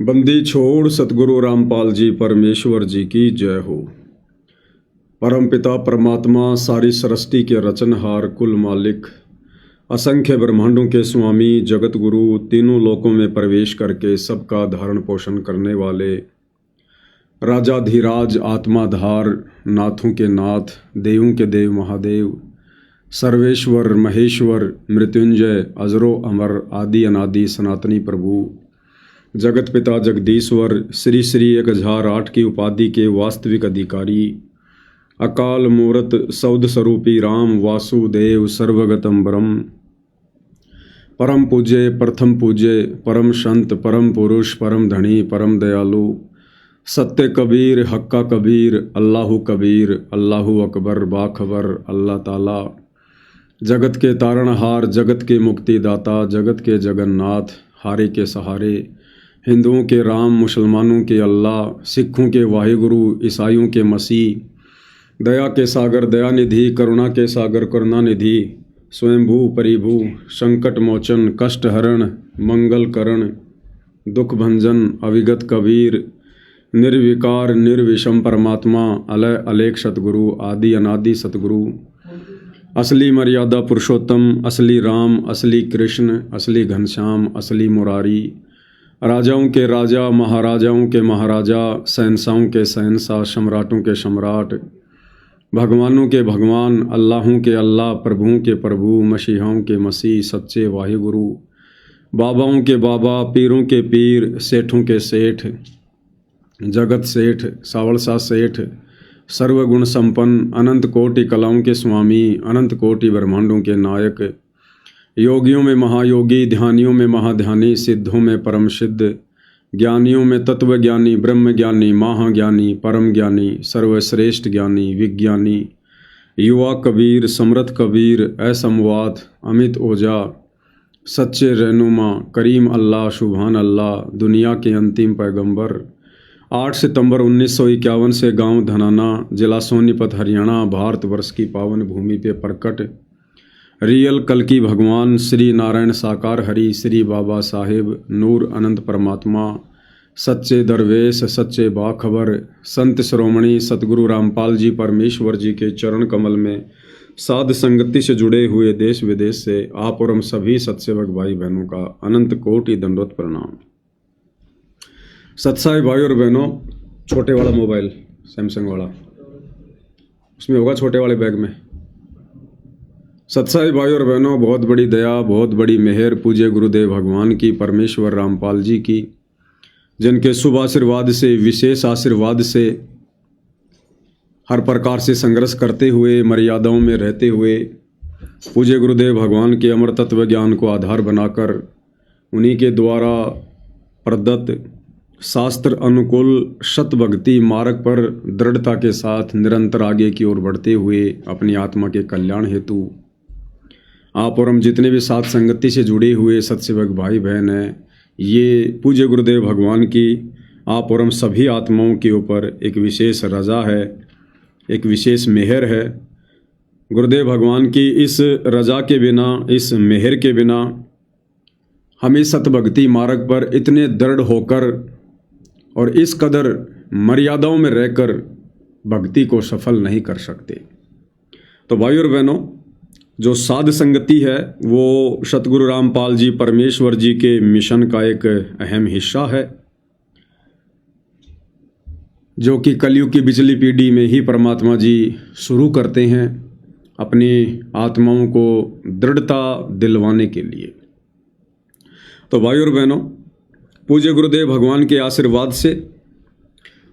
बंदी छोड़ सतगुरु रामपाल जी परमेश्वर जी की जय हो। परमपिता परमात्मा सारी सृष्टि के रचनहार कुल मालिक असंख्य ब्रह्मांडों के स्वामी जगत गुरु तीनों लोकों में प्रवेश करके सबका धारण पोषण करने वाले राजाधिराज आत्माधार नाथों के नाथ देवों के देव महादेव सर्वेश्वर महेश्वर मृत्युंजय अजरो अमर आदि अनादि सनातनी प्रभु जगत पिता जगदीश्वर श्री श्री 1008 की उपाधि के वास्तविक अधिकारी अकाल मूरत सौद स्वरूपी राम वासुदेव सर्वगतम ब्रह्म परम पूज्य प्रथम पूज्य परम संत परम पुरुष परम धनी परम दयालु सत्य कबीर हक्का कबीर अल्लाहु कबीर अल्लाहु अकबर बाखबर अल्लाह ताला जगत के तारणहार जगत के मुक्तिदाता जगत के जगन्नाथ हारे के सहारे हिंदुओं के राम मुसलमानों के अल्लाह सिखों के वाहिगुरु ईसाइयों के मसीह दया के सागर दयानिधि करुणा के सागर करुणानिधि स्वयंभू परिभू संकट मोचन कष्ट हरण मंगल करण दुख भंजन अविगत कबीर निर्विकार निर्विषम परमात्मा अलय अलेख सतगुरु आदि अनादि सतगुरु असली मर्यादा पुरुषोत्तम असली राम असली कृष्ण असली घनश्याम असली मुरारी राजाओं के राजा महाराजाओं के महाराजा शहंशाहों के शहंशाह सम्राटों के सम्राट भगवानों के भगवान अल्लाहों के अल्लाह प्रभुओं के प्रभु मसीहाओं के मसीह सच्चे वाहिगुरु बाबाओं के बाबा पीरों के पीर सेठों के सेठ जगत सेठ सावलसा सेठ सर्वगुण संपन्न अनंत कोटि कलाओं के स्वामी अनंत कोटि ब्रह्मांडों के नायक योगियों में महायोगी ध्यानियों में महाध्यानी सिद्धों में परम सिद्ध ज्ञानियों में तत्व ज्ञानी ब्रह्म ज्ञानी महाज्ञानी परम ज्ञानी सर्वश्रेष्ठ ज्ञानी विज्ञानी युवा कबीर समृद्ध कबीर असमवात अमित ओझा सच्चे रहनुमा करीम अल्लाह सुभान अल्लाह दुनिया के अंतिम पैगंबर 8 सितंबर 1951 से गांव धनाना जिला सोनीपत हरियाणा भारतवर्ष की पावन भूमि पे प्रकट रियल कल्कि भगवान श्री नारायण साकार हरि श्री बाबा साहेब नूर अनंत परमात्मा सच्चे दरवेश सच्चे बाखबर संत श्रोमणी सतगुरु रामपाल जी परमेश्वर जी के चरण कमल में साध संगति से जुड़े हुए देश विदेश से आप और हम सभी सत्सेवक भाई बहनों का अनंत कोटि दंडवत प्रणाम। सत्साई भाई और बहनों, छोटे वाला मोबाइल सैमसंग वाला उसमें होगा छोटे वाले बैग में। सत्साई भाई और बहनों, बहुत बड़ी दया बहुत बड़ी मेहर पूज्य गुरुदेव भगवान की परमेश्वर रामपाल जी की, जिनके शुभ आशीर्वाद से विशेष आशीर्वाद से हर प्रकार से संघर्ष करते हुए मर्यादाओं में रहते हुए पूज्य गुरुदेव भगवान के अमर तत्व ज्ञान को आधार बनाकर उन्हीं के द्वारा प्रदत्त शास्त्र अनुकूल सत भक्ति मार्ग पर दृढ़ता के साथ निरंतर आगे की ओर बढ़ते हुए अपनी आत्मा के कल्याण हेतु आप और हम जितने भी साथ संगति से जुड़े हुए सत्सेवक भाई बहन हैं, ये पूज्य गुरुदेव भगवान की आप और हम सभी आत्माओं के ऊपर एक विशेष रजा है, एक विशेष मेहर है। गुरुदेव भगवान की इस रजा के बिना इस मेहर के बिना हम इस सतभक्ति मार्ग पर इतने दृढ़ होकर और इस कदर मर्यादाओं में रहकर भक्ति को सफल नहीं कर सकते। तो भाई और बहनों, जो साध संगति है वो सतगुरु रामपाल जी परमेश्वर जी के मिशन का एक अहम हिस्सा है, जो कि कलयुग की बिचली पीढ़ी में ही परमात्मा जी शुरू करते हैं अपनी आत्माओं को दृढ़ता दिलवाने के लिए। तो भाई और बहनों, पूज्य गुरुदेव भगवान के आशीर्वाद से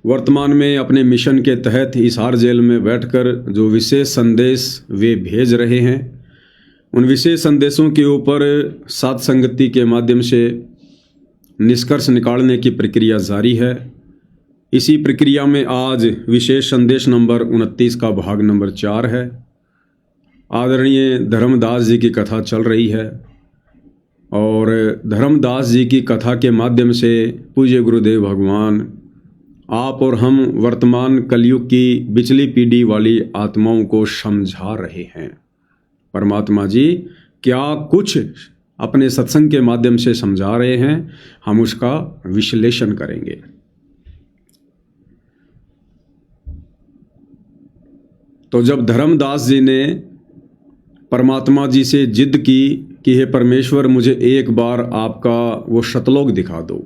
वर्तमान में अपने मिशन के तहत हिसार जेल में बैठकर जो विशेष संदेश वे भेज रहे हैं, उन विशेष संदेशों के ऊपर साध संगति के माध्यम से निष्कर्ष निकालने की प्रक्रिया जारी है। इसी प्रक्रिया में आज विशेष संदेश नंबर 29 का भाग नंबर 4 है। आदरणीय धर्मदास जी की कथा चल रही है और धर्मदास जी की कथा के माध्यम से पूज्य गुरुदेव भगवान आप और हम वर्तमान कलयुग की बिचली पीढ़ी वाली आत्माओं को समझा रहे हैं। परमात्मा जी क्या कुछ अपने सत्संग के माध्यम से समझा रहे हैं, हम उसका विश्लेषण करेंगे। तो जब धर्मदास जी ने परमात्मा जी से जिद की कि हे परमेश्वर, मुझे एक बार आपका वो शतलोक दिखा दो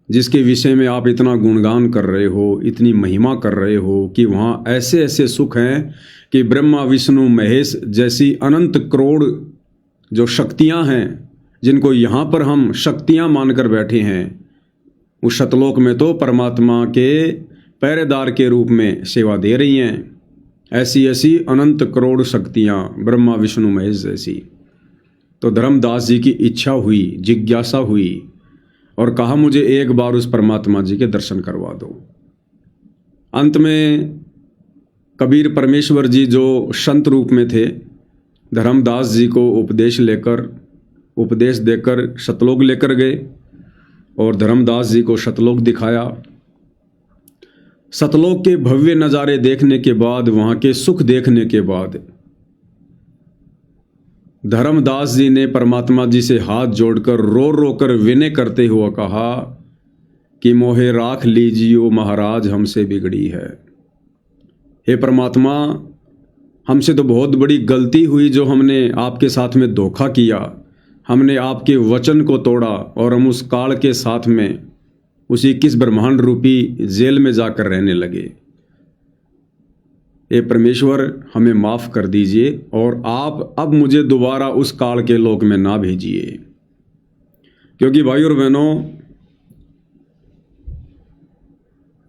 जिसके विषय में आप इतना गुणगान कर रहे हो, इतनी महिमा कर रहे हो कि वहाँ ऐसे ऐसे सुख हैं कि ब्रह्मा विष्णु महेश जैसी अनंत करोड़ जो शक्तियाँ हैं, जिनको यहाँ पर हम शक्तियाँ मानकर बैठे हैं, उस शतलोक में तो परमात्मा के पहरेदार के रूप में सेवा दे रही हैं। ऐसी ऐसी अनंत करोड़ शक्तियाँ ब्रह्मा विष्णु महेश जैसी। तो धर्मदास जी की इच्छा हुई, जिज्ञासा हुई और कहा मुझे एक बार उस परमात्मा जी के दर्शन करवा दो। अंत में कबीर परमेश्वर जी जो संत रूप में थे, धर्मदास जी को उपदेश देकर शतलोक लेकर गए और धर्मदास जी को शतलोक दिखाया। सतलोक के भव्य नज़ारे देखने के बाद, वहाँ के सुख देखने के बाद धर्मदास जी ने परमात्मा जी से हाथ जोड़कर रो रो कर विनय करते हुए कहा कि मोहे राख लीजियो महाराज, हमसे बिगड़ी है। हे परमात्मा, हमसे तो बहुत बड़ी गलती हुई जो हमने आपके साथ में धोखा किया, हमने आपके वचन को तोड़ा और हम उस काल के साथ में उसी किस ब्रह्मांड रूपी जेल में जाकर रहने लगे। हे परमेश्वर, हमें माफ़ कर दीजिए और आप अब मुझे दोबारा उस काल के लोक में ना भेजिए। क्योंकि भाई और बहनों,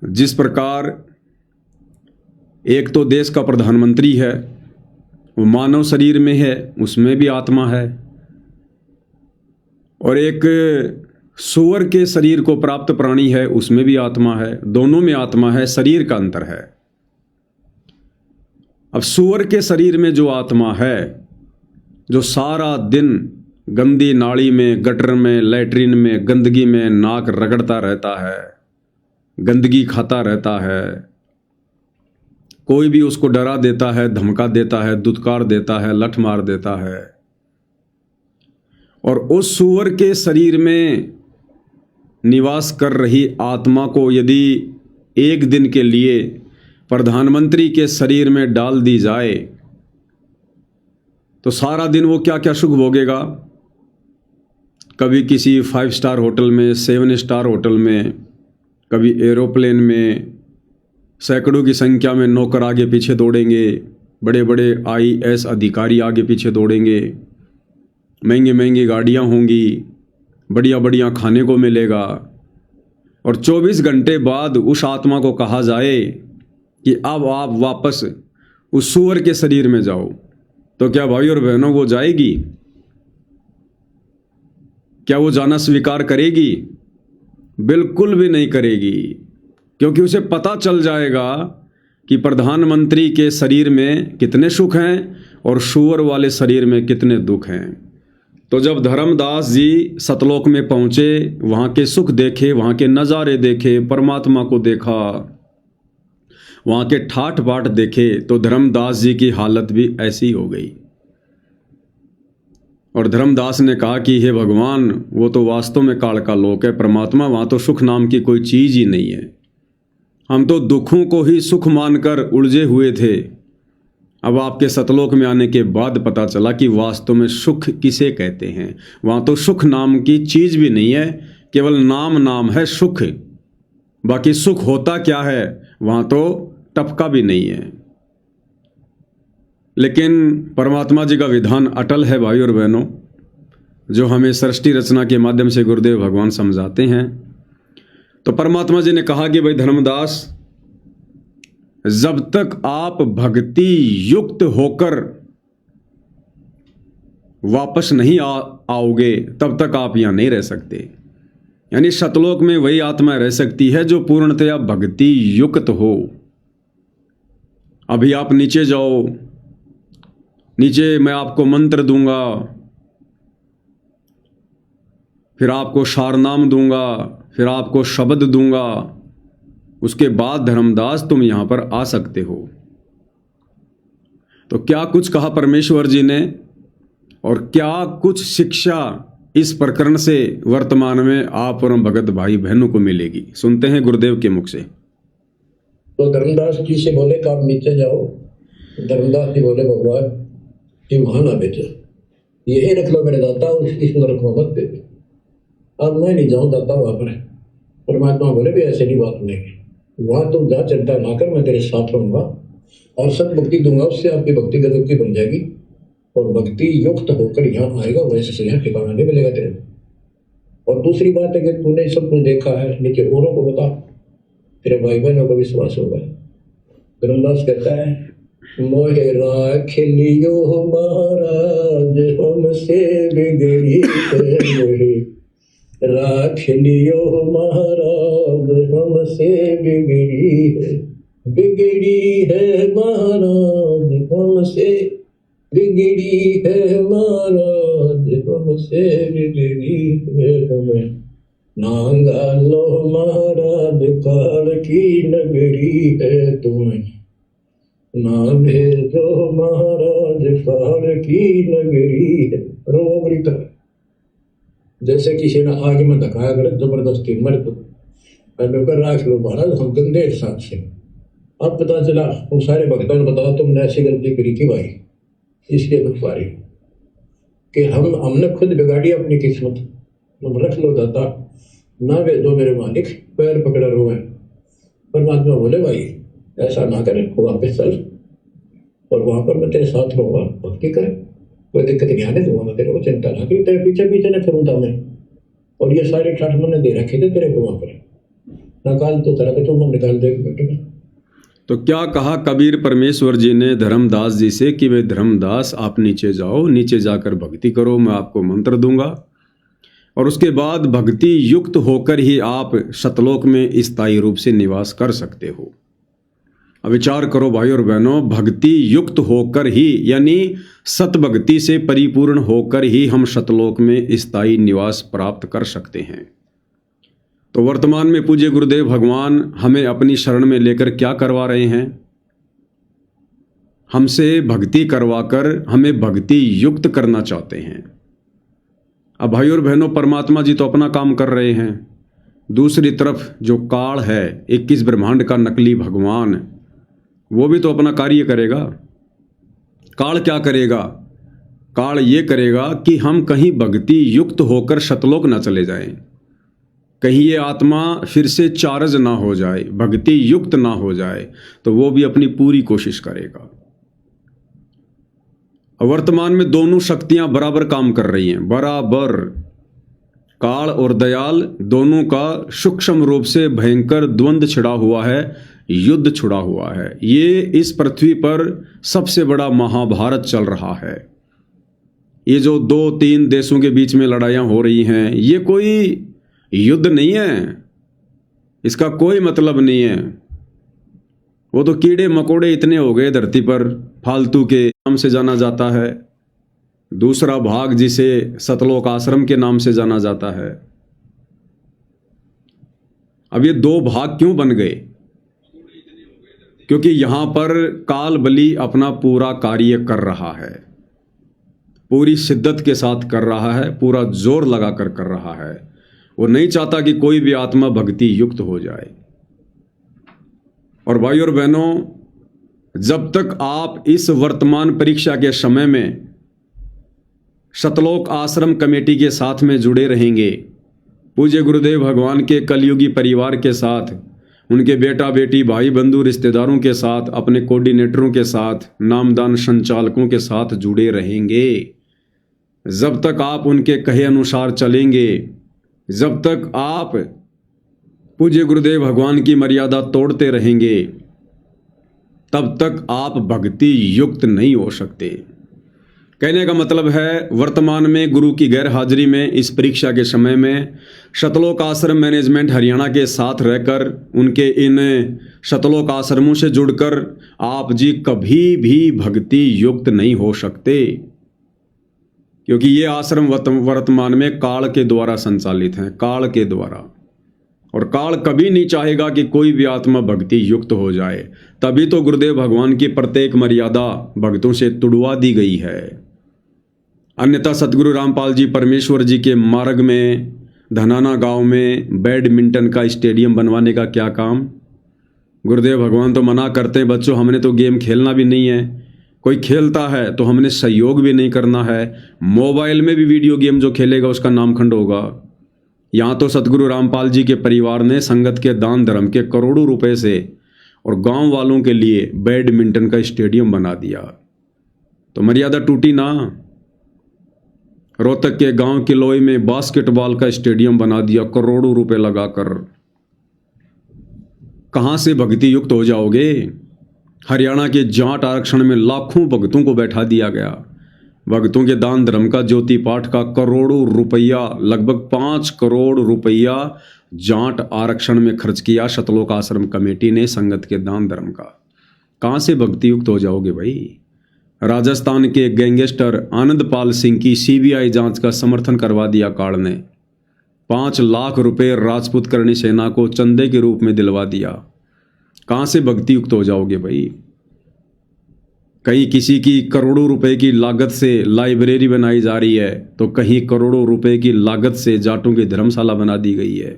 जिस प्रकार एक तो देश का प्रधानमंत्री है, वो मानव शरीर में है, उसमें भी आत्मा है, और एक सूअर के शरीर को प्राप्त प्राणी है, उसमें भी आत्मा है। दोनों में आत्मा है, शरीर का अंतर है। अब सूअर के शरीर में जो आत्मा है, जो सारा दिन गंदी नाली में, गटर में, लैट्रिन में, गंदगी में नाक रगड़ता रहता है, गंदगी खाता रहता है, कोई भी उसको डरा देता है, धमका देता है, दुत्कार देता है, लठ मार देता है, और उस सूअर के शरीर में निवास कर रही आत्मा को यदि एक दिन के लिए प्रधानमंत्री के शरीर में डाल दी जाए तो सारा दिन वो क्या क्या सुख भोगेगा। कभी किसी 5 स्टार होटल में, 7 स्टार होटल में, कभी एरोप्लेन में, सैकड़ों की संख्या में नौकर आगे पीछे दौड़ेंगे, बड़े बड़े IAS अधिकारी आगे पीछे दौड़ेंगे, महंगी महंगी गाड़ियाँ होंगी, बढ़िया बढ़िया खाने को मिलेगा, और 24 घंटे बाद उस आत्मा को कहा जाए कि अब आप वापस उस सूअर के शरीर में जाओ, तो क्या भाई और बहनों वो जाएगी? क्या वो जाना स्वीकार करेगी? बिल्कुल भी नहीं करेगी, क्योंकि उसे पता चल जाएगा कि प्रधानमंत्री के शरीर में कितने सुख हैं और सूअर वाले शरीर में कितने दुख हैं। तो जब धर्मदास जी सतलोक में पहुँचे, वहाँ के सुख देखे, वहाँ के नज़ारे देखे, परमात्मा को देखा, वहाँ के ठाठ बाट देखे, तो धर्मदास जी की हालत भी ऐसी हो गई। और धर्मदास ने कहा कि हे भगवान, वो तो वास्तव में काल का लोक है, परमात्मा, वहाँ तो सुख नाम की कोई चीज़ ही नहीं है। हम तो दुखों को ही सुख मानकर उलझे हुए थे। अब आपके सतलोक में आने के बाद पता चला कि वास्तव में सुख किसे कहते हैं। वहाँ तो सुख नाम की चीज़ भी नहीं है, केवल नाम है सुख। बाकी सुख होता क्या है वहाँ तो टपका भी नहीं है। लेकिन परमात्मा जी का विधान अटल है भाई और बहनों, जो हमें सृष्टि रचना के माध्यम से गुरुदेव भगवान समझाते हैं। तो परमात्मा जी ने कहा कि भाई धर्मदास, जब तक आप भक्ति युक्त होकर वापस नहीं आओगे तब तक आप यहां नहीं रह सकते। यानी सतलोक में वही आत्मा रह सकती है जो पूर्णतया भक्ति युक्त हो। अभी आप नीचे जाओ, नीचे मैं आपको मंत्र दूंगा, फिर आपको सारनाम दूंगा, फिर आपको शब्द दूंगा, उसके बाद धर्मदास तुम यहां पर आ सकते हो। तो क्या कुछ कहा परमेश्वर जी ने, और क्या कुछ शिक्षा इस प्रकरण से वर्तमान में आप और भगत भाई बहनों को मिलेगी? सुनते हैं गुरुदेव के मुख से। तो धर्मदास जी से बोले कि आप नीचे जाओ। धर्मदास जी बोले भगवान कि वहां ना बेचो, यही रख लो मेरे दाता, इस नरक में मत दे। अब मैं नहीं जाऊं दाता वहां पर। परमात्मा बोले भी ऐसे नहीं बात सुनेगी, वहां तुम जा, चिंता ना कर, मैं तेरे साथ रहूंगा और सब भक्ति दूंगा, उससे आपकी भक्ति गजब की बन जाएगी और भक्ति युक्त होकर यहाँ आएगा, वैसे से यहाँ ठिकाना नहीं मिलेगा तेरे। और दूसरी बात है कि तूने सब कुछ देखा है, नीचे औरों को बता, तेरे भाई बहनों को विश्वास होगा। धर्मदास कहता है मोहे राख लियो महाराज हमसे बिगड़ी है, मोहे राख लियो महाराज हमसे बिगड़ी है, बिगड़ी है महाराज हमसे, बिगड़ी है महाराज हमसे, बिगड़ी है हमें नांगा लो महाराज, काल की नगरी है तुम्हें ना भेजो महाराज, काल की नगरी है। रोगरी तरह जैसे किसी ने आग में धकाया कर जबरदस्ती मर तो राख लो महाराज, हम गंदे हिसाब से। अब पता चला उन सारे भक्तों ने बताया तुमने ऐसी गलती करी थी भाई, इसलिए दुख पा रही कि हमने खुद बिगाड़ी अपनी किस्मत, तुम रख लो दाता, ना भेजो मेरे मालिक, पैर पकड़ा रोए। परमात्मा बोले भाई ऐसा ना करे, वापस चल और वहां पर मैं तेरे साथ रहूंगा, भक्ति कर, कोई दिक्कत नहीं आने दूंगा मैं तेरे को, चिंता ना करी, तेरे पीछे पीछे न फिरूंगा मैं। और ये सारे ठाठ मैंने दे रखे थे तेरे को वहां पर, निकाल तो तरह के तुम निकाल दे बेटे। तो क्या कहा कबीर परमेश्वर जी ने धर्मदास जी से कि वे धर्मदास आप नीचे जाओ, नीचे जाकर भक्ति करो, मैं आपको मंत्र दूंगा और उसके बाद भक्ति युक्त होकर ही आप सतलोक में स्थायी रूप से निवास कर सकते हो। अब विचार करो भाई और बहनों, भक्ति युक्त होकर ही यानी सत भक्ति से परिपूर्ण होकर ही हम सतलोक में स्थायी निवास प्राप्त कर सकते हैं। तो वर्तमान में पूज्य गुरुदेव भगवान हमें अपनी शरण में लेकर क्या करवा रहे हैं? हमसे भक्ति करवाकर हमें भक्ति युक्त करना चाहते हैं। अब भाई और बहनों, परमात्मा जी तो अपना काम कर रहे हैं, दूसरी तरफ जो काल है 21 ब्रह्मांड का नकली भगवान, वो भी तो अपना कार्य करेगा। काल क्या करेगा? काल ये करेगा कि हम कहीं भक्ति युक्त होकर सतलोक न चले जाएं, कहीं ये आत्मा फिर से चार्ज ना हो जाए, भक्ति युक्त ना हो जाए, तो वो भी अपनी पूरी कोशिश करेगा। वर्तमान में दोनों शक्तियां बराबर काम कर रही हैं, बराबर। काल और दयाल दोनों का सूक्ष्म रूप से भयंकर द्वंद्व छिड़ा हुआ है, युद्ध छिड़ा हुआ है। ये इस पृथ्वी पर सबसे बड़ा महाभारत चल रहा है। ये जो 2-3 देशों के बीच में लड़ाइयाँ हो रही हैं, ये कोई युद्ध नहीं है, इसका कोई मतलब नहीं है। वो तो कीड़े मकोड़े इतने हो गए धरती पर, फालतू के नाम से जाना जाता है। दूसरा भाग जिसे सतलोक आश्रम के नाम से जाना जाता है। अब ये 2 भाग क्यों बन गए? क्योंकि यहां पर काल बली अपना पूरा कार्य कर रहा है, पूरी शिद्दत के साथ कर रहा है, पूरा जोर लगाकर कर रहा है। वो नहीं चाहता कि कोई भी आत्मा भक्ति युक्त हो जाए। और भाई और बहनों, जब तक आप इस वर्तमान परीक्षा के समय में सतलोक आश्रम कमेटी के साथ में जुड़े रहेंगे, पूज्य गुरुदेव भगवान के कलयुगी परिवार के साथ, उनके बेटा बेटी भाई बंधु रिश्तेदारों के साथ, अपने कोऑर्डिनेटरों के साथ, नामदान संचालकों के साथ जुड़े रहेंगे, जब तक आप उनके कहे अनुसार चलेंगे, जब तक आप पूज्य गुरुदेव भगवान की मर्यादा तोड़ते रहेंगे, तब तक आप भक्ति युक्त नहीं हो सकते। कहने का मतलब है, वर्तमान में गुरु की गैर हाजिरी में इस परीक्षा के समय में सतलोक आश्रम मैनेजमेंट हरियाणा के साथ रहकर, उनके इन सतलोक आश्रमों से जुड़कर आप जी कभी भी भक्ति युक्त नहीं हो सकते, क्योंकि ये आश्रम वर्तमान में काल के द्वारा संचालित हैं, काल के द्वारा। और काल कभी नहीं चाहेगा कि कोई भी आत्मा भक्ति युक्त हो जाए। तभी तो गुरुदेव भगवान की प्रत्येक मर्यादा भक्तों से तुड़वा दी गई है। अन्यथा सतगुरु रामपाल जी परमेश्वर जी के मार्ग में धनाना गांव में बैडमिंटन का स्टेडियम बनवाने का क्या काम। गुरुदेव भगवान तो मना करते हैं बच्चों, हमने तो गेम खेलना भी नहीं है, कोई खेलता है तो हमने सहयोग भी नहीं करना है। मोबाइल में भी वीडियो गेम जो खेलेगा उसका नामखंड होगा। यहाँ तो सतगुरु रामपाल जी के परिवार ने संगत के दान धर्म के करोड़ों रुपए से और गांव वालों के लिए बैडमिंटन का स्टेडियम बना दिया, तो मर्यादा टूटी ना। रोहतक के गांव किलोई में बास्केटबॉल का स्टेडियम बना दिया करोड़ों रुपए लगाकर। कहां से भक्ति युक्त हो जाओगे। हरियाणा के जाट आरक्षण में लाखों भक्तों को बैठा दिया गया। भक्तों के दान धर्म का ज्योति पाठ का करोड़ों रुपया, लगभग 5 करोड़ रुपया जाट आरक्षण में खर्च किया सतलोक आश्रम कमेटी ने संगत के दान धर्म का। कहां से भक्ति युक्त हो जाओगे भाई। राजस्थान के गैंगस्टर आनंदपाल सिंह की सीबीआई जांच का समर्थन करवा दिया काल ने। 5 लाख रुपए राजपूत करणी सेना को चंदे के रूप में दिलवा दिया। कहां से भक्ति युक्त हो जाओगे भाई। कहीं किसी की करोड़ों रुपए की लागत से लाइब्रेरी बनाई जा रही है, तो कहीं करोड़ों रुपए की लागत से जाटों की धर्मशाला बना दी गई है।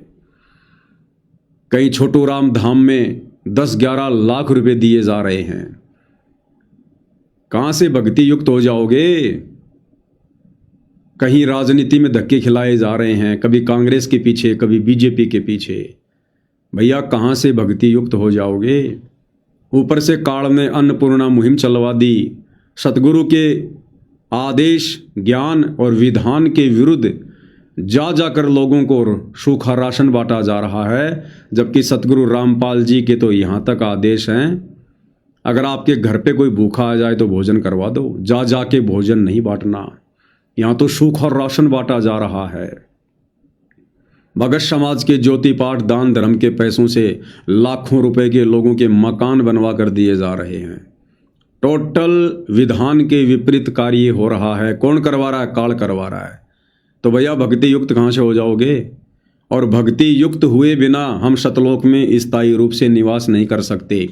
कहीं छोटू राम धाम में 10-11 लाख रुपए दिए जा रहे हैं। कहां से भक्ति युक्त हो जाओगे। कहीं राजनीति में धक्के खिलाए जा रहे हैं, कभी कांग्रेस के पीछे, कभी बीजेपी के पीछे। भैया कहां से भक्ति युक्त हो जाओगे। ऊपर से काल ने अन्नपूर्णा मुहिम चलवा दी। सतगुरु के आदेश, ज्ञान और विधान के विरुद्ध जा जाकर लोगों को सूखा राशन बांटा जा रहा है, जबकि सतगुरु रामपाल जी के तो यहाँ तक आदेश हैं, अगर आपके घर पे कोई भूखा आ जाए तो भोजन करवा दो, जा जाके भोजन नहीं बांटना। यहाँ तो सूखा राशन बांटा जा रहा है। भगत समाज के ज्योति पाठ दान धर्म के पैसों से लाखों रुपए के लोगों के मकान बनवा कर दिए जा रहे हैं। टोटल विधान के विपरीत कार्य हो रहा है। कौन करवा रहा है। काल करवा रहा है। तो भैया भक्ति युक्त कहाँ से हो जाओगे। और भक्ति युक्त हुए बिना हम सतलोक में स्थायी रूप से निवास नहीं कर सकते।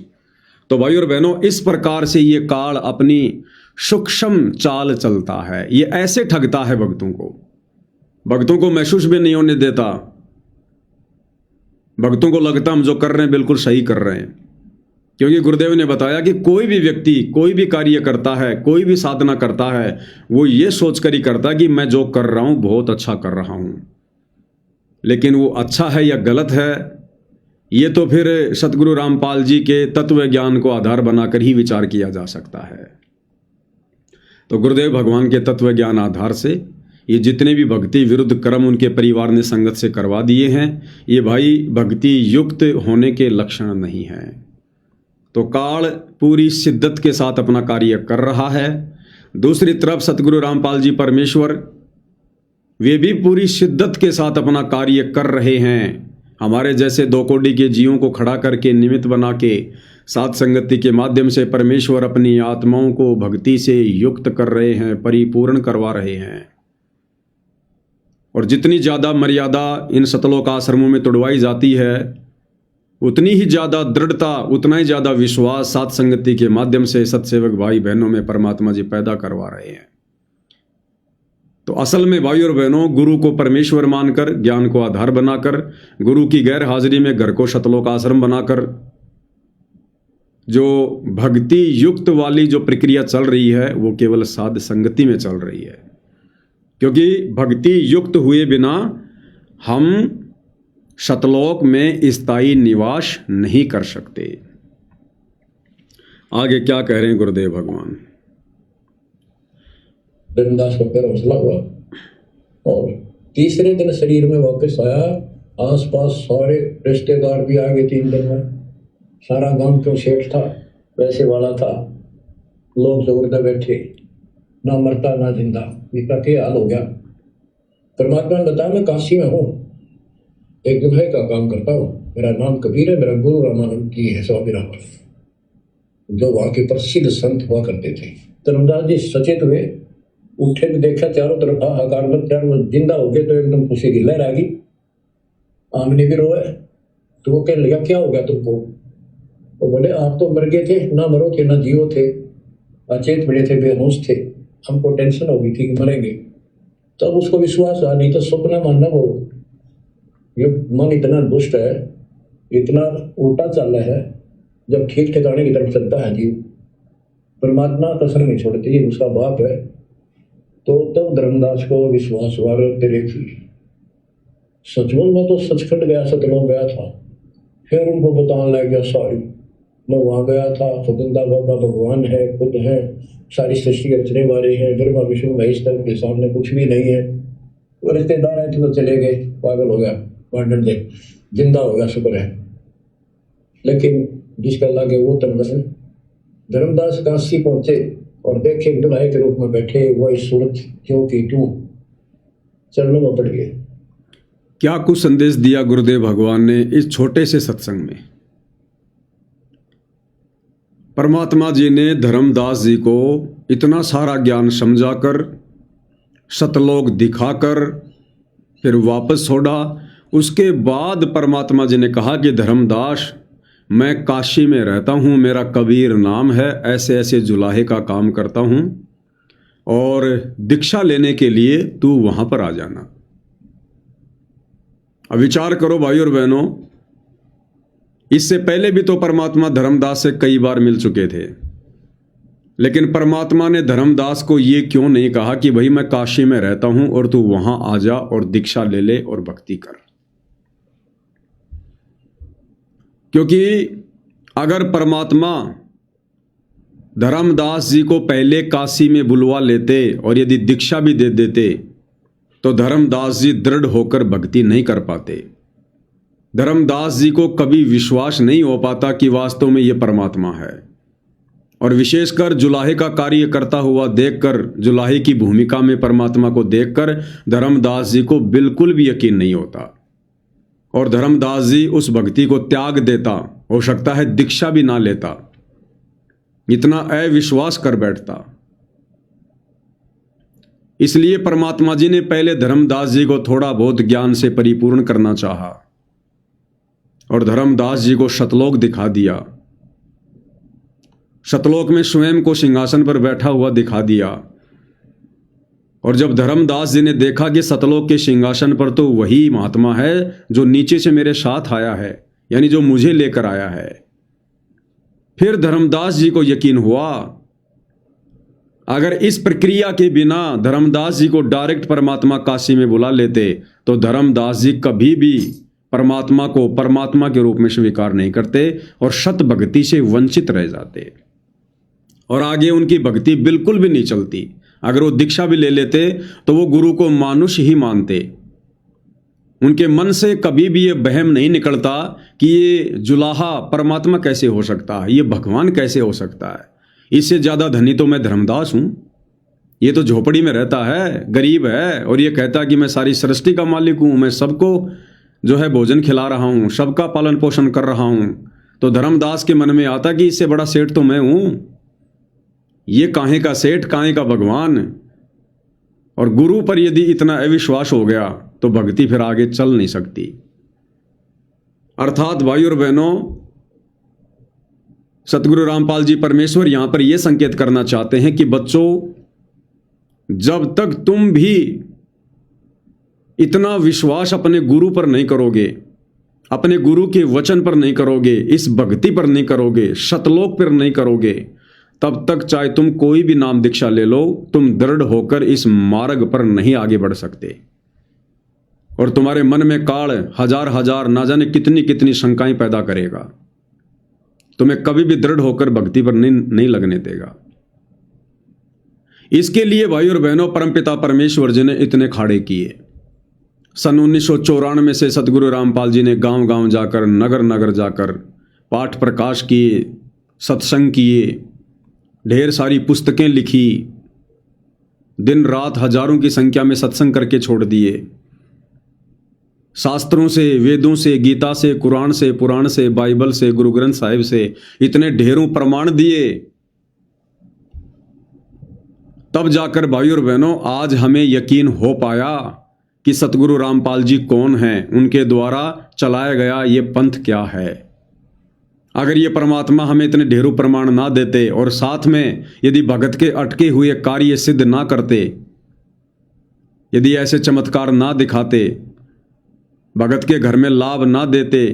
तो भाई और बहनों, इस प्रकार से ये काल अपनी सूक्ष्म चाल चलता है। ये ऐसे ठगता है भक्तों को महसूस भी नहीं होने देता। भक्तों को लगता हम जो कर रहे हैं बिल्कुल सही कर रहे हैं, क्योंकि गुरुदेव ने बताया कि कोई भी व्यक्ति कोई भी कार्य करता है, कोई भी साधना करता है, वो ये सोचकर ही करता है कि मैं जो कर रहा हूं बहुत अच्छा कर रहा हूं। लेकिन वो अच्छा है या गलत है, ये तो फिर सतगुरु रामपाल जी के तत्व ज्ञान को आधार बनाकर ही विचार किया जा सकता है। तो गुरुदेव भगवान के तत्व ज्ञान आधार से ये जितने भी भक्ति विरुद्ध कर्म उनके परिवार ने संगत से करवा दिए हैं, ये भाई भक्ति युक्त होने के लक्षण नहीं हैं। तो काल पूरी शिद्दत के साथ अपना कार्य कर रहा है। दूसरी तरफ सतगुरु रामपाल जी परमेश्वर, वे भी पूरी शिद्दत के साथ अपना कार्य कर रहे हैं। हमारे जैसे 2 कोटि के जीवों को खड़ा करके निमित्त बना के सात संगति के माध्यम से परमेश्वर अपनी आत्माओं को भक्ति से युक्त कर रहे हैं, परिपूर्ण करवा रहे हैं। और जितनी ज़्यादा मर्यादा इन सतलोक आश्रमों में तोड़वाई जाती है, उतनी ही ज़्यादा दृढ़ता, उतना ही ज़्यादा विश्वास सात संगति के माध्यम से सत्सेवक भाई बहनों में परमात्मा जी पैदा करवा रहे हैं। तो असल में भाई और बहनों, गुरु को परमेश्वर मानकर, ज्ञान को आधार बनाकर, गुरु की गैर हाजिरी में घर को सतलोक आश्रम बनाकर जो भक्ति युक्त वाली जो प्रक्रिया चल रही है, वो केवल साध संगति में चल रही है। क्योंकि भक्ति युक्त हुए बिना हम सतलोक में स्थायी निवास नहीं कर सकते। आगे क्या कह रहे हैं गुरुदेव भगवान। धर्मदास को फिर हौसला हुआ और तीसरे दिन शरीर में वापस आया। आसपास सारे रिश्तेदार भी आ गए। 3 दिन में सारा गांव क्यों सेठ था, पैसे वाला था, लोग जोर बैठे, ना मरता ना जिंदा। इसका क्या हाल हो गया। परमात्मा ने बताया मैं काशी में हूँ, एक दुल्हे का काम करता हूँ, मेरा नाम कबीर है, मेरा गुरु रामानंद जी है स्वामी रामदास, जो वहाँ के प्रसिद्ध संत हुआ करते थे। धर्मदास जी सचेत हुए, उठे भी देखा चारों तरफ हाहाकार मत, चारों जिंदा हो गए तो एकदम खुशी की लहर आ गई। आमने भी रोए तो वो कहने लगा क्या हो गया तुमको। वो बोले आप तो मर गए थे, ना मरो थे ना जियो थे, अचेत पड़े थे, बेहोश थे, हमको टेंशन होगी थी कि मरेंगे, तब उसको विश्वास आ, नहीं तो सपना मानना वो, ये मन इतना दुष्ट है, इतना उल्टा चल रहा है। जब ठीक ठिकाने की तरफ चलता है जीव, परमात्मा कसर नहीं छोड़ती, ये उसका बाप है। तो तब धर्मदास को विश्वास हुआ तेरे की सचमुच में तो सचखंड गया, सतलोक गया था। फिर उनको बताने लग गया सारी, मैं वहाँ गया था, फुकंदा बाबा भगवान है, खुद है, सारी सृष्टि रचने वाले हैं, ब्रह्मा विष्णु महेश तक के सामने कुछ भी नहीं है। वो रिश्तेदार आए थे तो चले गए, पागल हो गया, पार्टनर दे जिंदा हो गया, शुक्र है। लेकिन जिसका लागे वो तन धर्मदास काशी पहुंचे और देखे दुल्हे के रूप में बैठे, वही सूरत क्यों की क्यों चरणों में पड़ गए। क्या कुछ संदेश दिया गुरुदेव भगवान ने इस छोटे से सत्संग में। परमात्मा जी ने धर्मदास जी को इतना सारा ज्ञान समझाकर, सतलोक दिखाकर फिर वापस छोड़ा। उसके बाद परमात्मा जी ने कहा कि धर्मदास, मैं काशी में रहता हूँ, मेरा कबीर नाम है, ऐसे ऐसे जुलाहे का काम करता हूँ और दीक्षा लेने के लिए तू वहाँ पर आ जाना। अब विचार करो भाई और बहनों, इससे पहले भी तो परमात्मा धर्मदास से कई बार मिल चुके थे, लेकिन परमात्मा ने धर्मदास को ये क्यों नहीं कहा कि भाई मैं काशी में रहता हूँ और तू वहाँ आ जा और दीक्षा ले ले और भक्ति कर। क्योंकि अगर परमात्मा धर्मदास जी को पहले काशी में बुलवा लेते और यदि दीक्षा भी दे देते तो धर्मदास जी दृढ़ होकर भक्ति नहीं कर पाते। धर्मदास जी को कभी विश्वास नहीं हो पाता कि वास्तव में ये परमात्मा है। और विशेषकर जुलाहे का कार्य करता हुआ देखकर, जुलाहे की भूमिका में परमात्मा को देखकर धर्मदास जी को बिल्कुल भी यकीन नहीं होता और धर्मदास जी उस भक्ति को त्याग देता, हो सकता है दीक्षा भी ना लेता, इतना अविश्वास कर बैठता। इसलिए परमात्मा जी ने पहले धर्मदास जी को थोड़ा बहुत ज्ञान से परिपूर्ण करना चाहा और धर्मदास जी को सतलोक दिखा दिया। सतलोक में स्वयं को सिंहासन पर बैठा हुआ दिखा दिया। और जब धर्मदास जी ने देखा कि सतलोक के सिंहासन पर तो वही महात्मा है जो नीचे से मेरे साथ आया है, यानी जो मुझे लेकर आया है, फिर धर्मदास जी को यकीन हुआ अगर इस प्रक्रिया के बिना धर्मदास जी को डायरेक्ट परमात्मा काशी में बुला लेते तो धर्मदास जी कभी भी परमात्मा को परमात्मा के रूप में स्वीकार नहीं करते और सत भक्ति से वंचित रह जाते और आगे उनकी भक्ति बिल्कुल भी नहीं चलती। अगर वो दीक्षा भी ले लेते तो वो गुरु को मानुष ही मानते। उनके मन से कभी भी ये वहम नहीं निकलता कि ये जुलाहा परमात्मा कैसे हो सकता है, ये भगवान कैसे हो सकता है, इससे ज़्यादा धनी तो मैं धर्मदास हूँ, ये तो झोपड़ी में रहता है, गरीब है और ये कहता कि मैं सारी सृष्टि का मालिक हूँ, मैं सबको जो है भोजन खिला रहा हूँ, सबका पालन पोषण कर रहा हूँ। तो धर्मदास के मन में आता कि इससे बड़ा सेठ तो मैं हूँ, ये काहे का सेठ, काहे का भगवान। और गुरु पर यदि इतना अविश्वास हो गया तो भक्ति फिर आगे चल नहीं सकती। अर्थात भाई और बहनों, सतगुरु रामपाल जी परमेश्वर यहां पर यह संकेत करना चाहते हैं कि बच्चों, जब तक तुम भी इतना विश्वास अपने गुरु पर नहीं करोगे, अपने गुरु के वचन पर नहीं करोगे, इस भक्ति पर नहीं करोगे, सतलोक पर नहीं करोगे, तब तक चाहे तुम कोई भी नाम दीक्षा ले लो, तुम दृढ़ होकर इस मार्ग पर नहीं आगे बढ़ सकते। और तुम्हारे मन में काल हजार हजार ना जाने कितनी कितनी शंकाएं पैदा करेगा, तुम्हें कभी भी दृढ़ होकर भक्ति पर नहीं लगने देगा। इसके लिए भाई और बहनों, परमपिता परमेश्वर जी ने इतने खाड़े किए। सन 1994 से सतगुरु रामपाल जी ने गांव गांव जाकर, नगर नगर जाकर पाठ प्रकाश किए, सत्संग किए, ढेर सारी पुस्तकें लिखी, दिन रात हजारों की संख्या में सत्संग करके छोड़ दिए। शास्त्रों से, वेदों से, गीता से, कुरान से, पुराण से, बाइबल से, गुरु ग्रंथ साहिब से इतने ढेरों प्रमाण दिए। तब जाकर भाई और बहनों आज हमें यकीन हो पाया कि सतगुरु रामपाल जी कौन हैं, उनके द्वारा चलाया गया ये पंथ क्या है। अगर ये परमात्मा हमें इतने ढेरों प्रमाण ना देते और साथ में यदि भगत के अटके हुए कार्य सिद्ध ना करते, यदि ऐसे चमत्कार ना दिखाते, भगत के घर में लाभ ना देते,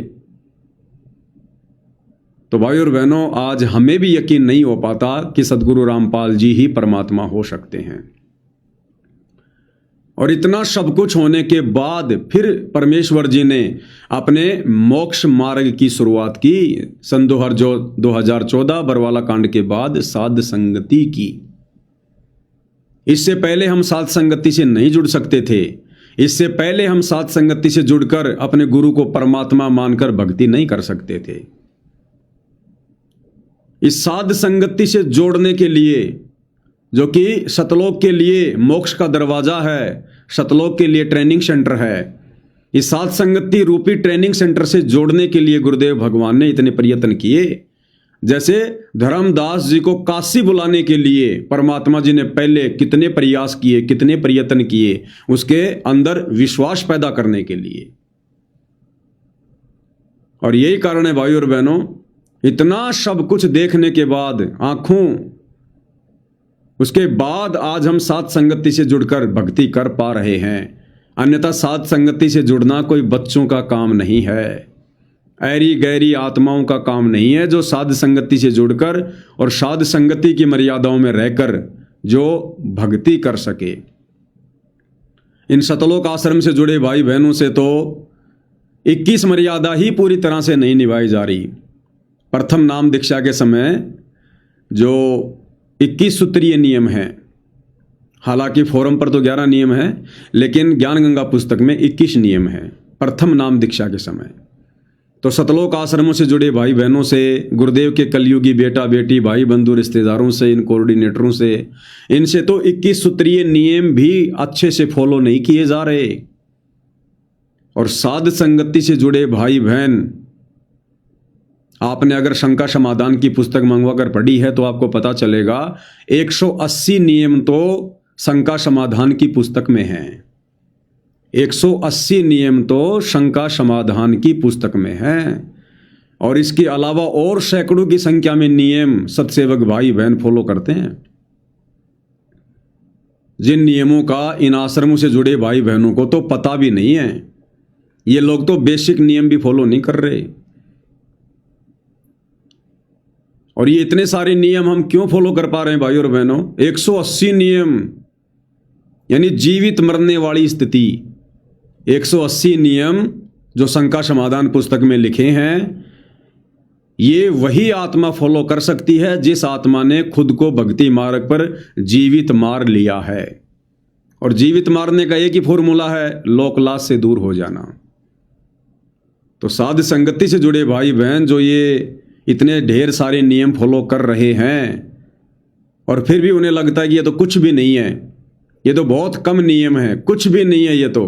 तो भाई और बहनों आज हमें भी यकीन नहीं हो पाता कि सदगुरु रामपाल जी ही परमात्मा हो सकते हैं। और इतना सब कुछ होने के बाद फिर परमेश्वर जी ने अपने मोक्ष मार्ग की शुरुआत की सन 2014 बरवाला कांड के बाद साध संगति की। इससे पहले हम साध संगति से नहीं जुड़ सकते थे। इससे पहले हम साध संगति से जुड़कर अपने गुरु को परमात्मा मानकर भक्ति नहीं कर सकते थे। इस साध संगति से जोड़ने के लिए, जो कि सतलोक के लिए मोक्ष का दरवाजा है, सतलोक के लिए ट्रेनिंग सेंटर है, इस साध संगति रूपी ट्रेनिंग सेंटर से जोड़ने के लिए गुरुदेव भगवान ने इतने प्रयत्न किए। जैसे धर्मदास जी को काशी बुलाने के लिए परमात्मा जी ने पहले कितने प्रयास किए, कितने प्रयत्न किए, उसके अंदर विश्वास पैदा करने के लिए। और यही कारण है भाई और बहनों, इतना सब कुछ देखने के बाद आंखों, उसके बाद आज हम साध संगति से जुड़कर भक्ति कर पा रहे हैं। अन्यथा साध संगति से जुड़ना कोई बच्चों का काम नहीं है, ऐरी गैरी आत्माओं का काम नहीं है, जो साध संगति से जुड़कर और साध संगति की मर्यादाओं में रहकर जो भक्ति कर सके। इन सतलोक आश्रम से जुड़े भाई बहनों से तो 21 मर्यादा ही पूरी तरह से नहीं निभाई जा रही। प्रथम नाम दीक्षा के समय जो 21 सूत्रीय नियम है, हालांकि फोरम पर तो 11 नियम है, लेकिन ज्ञान गंगा पुस्तक में 21 नियम है प्रथम नाम दीक्षा के समय। तो सतलोक आश्रमों से जुड़े भाई बहनों से, गुरुदेव के कलयुगी बेटा बेटी, भाई बंधु रिश्तेदारों से, इन कोऑर्डिनेटरों से, इनसे तो 21 सूत्रीय नियम भी अच्छे से फॉलो नहीं किए जा रहे। और साध संगति से जुड़े भाई बहन, आपने अगर शंका समाधान की पुस्तक मंगवा कर पढ़ी है तो आपको पता चलेगा 180 नियम तो शंका समाधान की पुस्तक में हैं। 180 नियम तो शंका समाधान की पुस्तक में हैं। और इसके अलावा और सैकड़ों की संख्या में नियम सत्सेवक भाई बहन फॉलो करते हैं, जिन नियमों का इन आश्रमों से जुड़े भाई बहनों को तो पता भी नहीं है। ये लोग तो बेसिक नियम भी फॉलो नहीं कर रहे। और ये इतने सारे नियम हम क्यों फॉलो कर पा रहे हैं भाई और बहनों? 180 नियम यानी जीवित मरने वाली स्थिति। 180 नियम जो शंका समाधान पुस्तक में लिखे हैं, ये वही आत्मा फॉलो कर सकती है जिस आत्मा ने खुद को भक्ति मार्ग पर जीवित मार लिया है। और जीवित मारने का एक ही फॉर्मूला है, लोकलाज से दूर हो जाना। तो साध संगति से जुड़े भाई बहन जो ये इतने ढेर सारे नियम फॉलो कर रहे हैं और फिर भी उन्हें लगता है कि ये तो कुछ भी नहीं है, ये तो बहुत कम नियम है, कुछ भी नहीं है ये तो,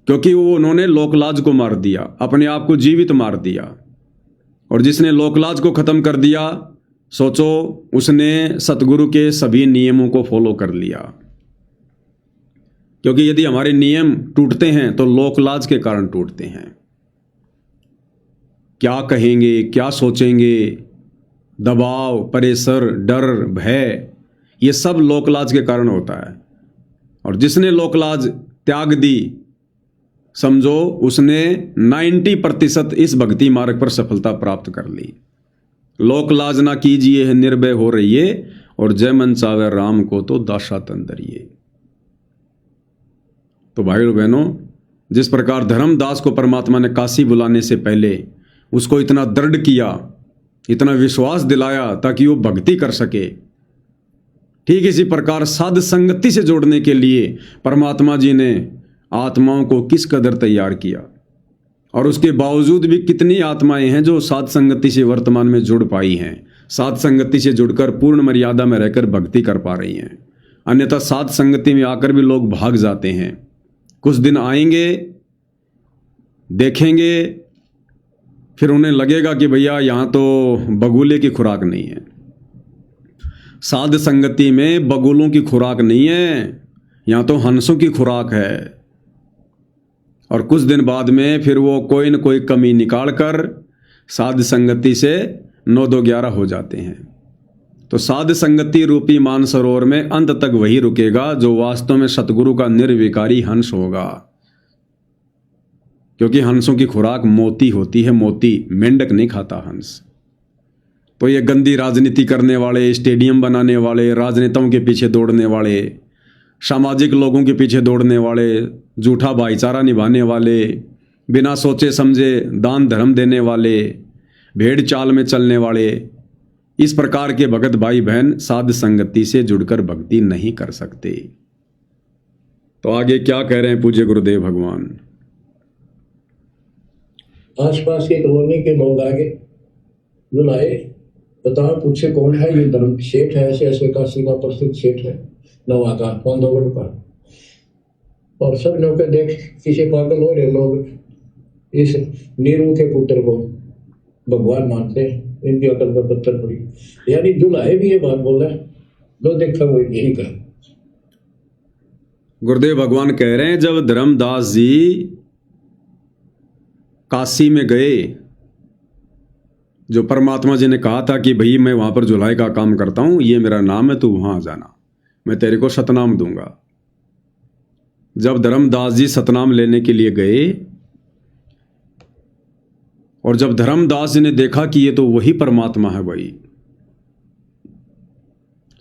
क्योंकि वो उन्होंने लोकलाज को मार दिया, अपने आप को जीवित मार दिया। और जिसने लोकलाज को खत्म कर दिया, सोचो उसने सतगुरु के सभी नियमों को फॉलो कर लिया। क्योंकि यदि हमारे नियम टूटते हैं तो लोकलाज के कारण टूटते हैं। क्या कहेंगे, क्या सोचेंगे, दबाव, प्रेशर, डर, भय, ये सब लोकलाज के कारण होता है। और जिसने लोकलाज त्याग दी, समझो उसने 90% इस भक्ति मार्ग पर सफलता प्राप्त कर ली। लोकलाज ना कीजिए निर्भय हो रहिए, और जय मन चावे राम को तो दासा तंदरिए। तो भाइयों बहनों, जिस प्रकार धर्मदास को परमात्मा ने काशी बुलाने से पहले उसको इतना दृढ़ किया, इतना विश्वास दिलाया ताकि वो भक्ति कर सके, ठीक इसी प्रकार साध संगति से जोड़ने के लिए परमात्मा जी ने आत्माओं को किस कदर तैयार किया। और उसके बावजूद भी कितनी आत्माएं हैं जो साध संगति से वर्तमान में जुड़ पाई हैं, साध संगति से जुड़कर पूर्ण मर्यादा में रहकर भक्ति कर पा रही हैं। अन्यथा साध संगति में आकर भी लोग भाग जाते हैं। कुछ दिन आएंगे, देखेंगे, फिर उन्हें लगेगा कि भैया यहाँ तो बगुले की खुराक नहीं है। साध संगति में बगुलों की खुराक नहीं है, यहाँ तो हंसों की खुराक है। और कुछ दिन बाद में फिर वो कोई न कोई कमी निकाल कर साध संगति से 9 2 11 हो जाते हैं। तो साध संगति रूपी मानसरोवर में अंत तक वही रुकेगा जो वास्तव में सतगुरु का निर्विकारी हंस होगा, क्योंकि हंसों की खुराक मोती होती है, मोती, मेंढक नहीं खाता हंस। तो ये गंदी राजनीति करने वाले, स्टेडियम बनाने वाले, राजनेताओं के पीछे दौड़ने वाले, सामाजिक लोगों के पीछे दौड़ने वाले, झूठा भाईचारा निभाने वाले, बिना सोचे समझे दान धर्म देने वाले, भेड़ चाल में चलने वाले, इस प्रकार के भगत भाई बहन साध संगति से जुड़कर भक्ति नहीं कर सकते। तो आगे क्या कह रहे हैं पूज्य गुरुदेव भगवान। आसपास के कॉलोनी के लोग आगे बुलाए, बताओ पूछे कौन है ये धर्म सेठ है, ऐसे ऐसे काशी का प्रसिद्ध सेठ है नवा का पांडवगढ़ का। और सब लोग देख किसी पागल हो रहे लोग इस नीरू के पुत्र को भगवान मानते हैं, इनकी अकल पर पत्थर पड़ी। यानी दुल्हाए भी ये बात बोला, जो देखा वो यही कहा। गुरुदेव भगवान कह रहे हैं जब धर्मदास जी काशी में गए, जो परमात्मा जी ने कहा था कि भाई मैं वहां पर जुलाई का काम करता हूं, ये मेरा नाम है, तू वहां आ जाना, मैं तेरे को सतनाम दूंगा। जब धर्मदास जी सतनाम लेने के लिए गए और जब धर्मदास जी ने देखा कि ये तो वही परमात्मा है भाई,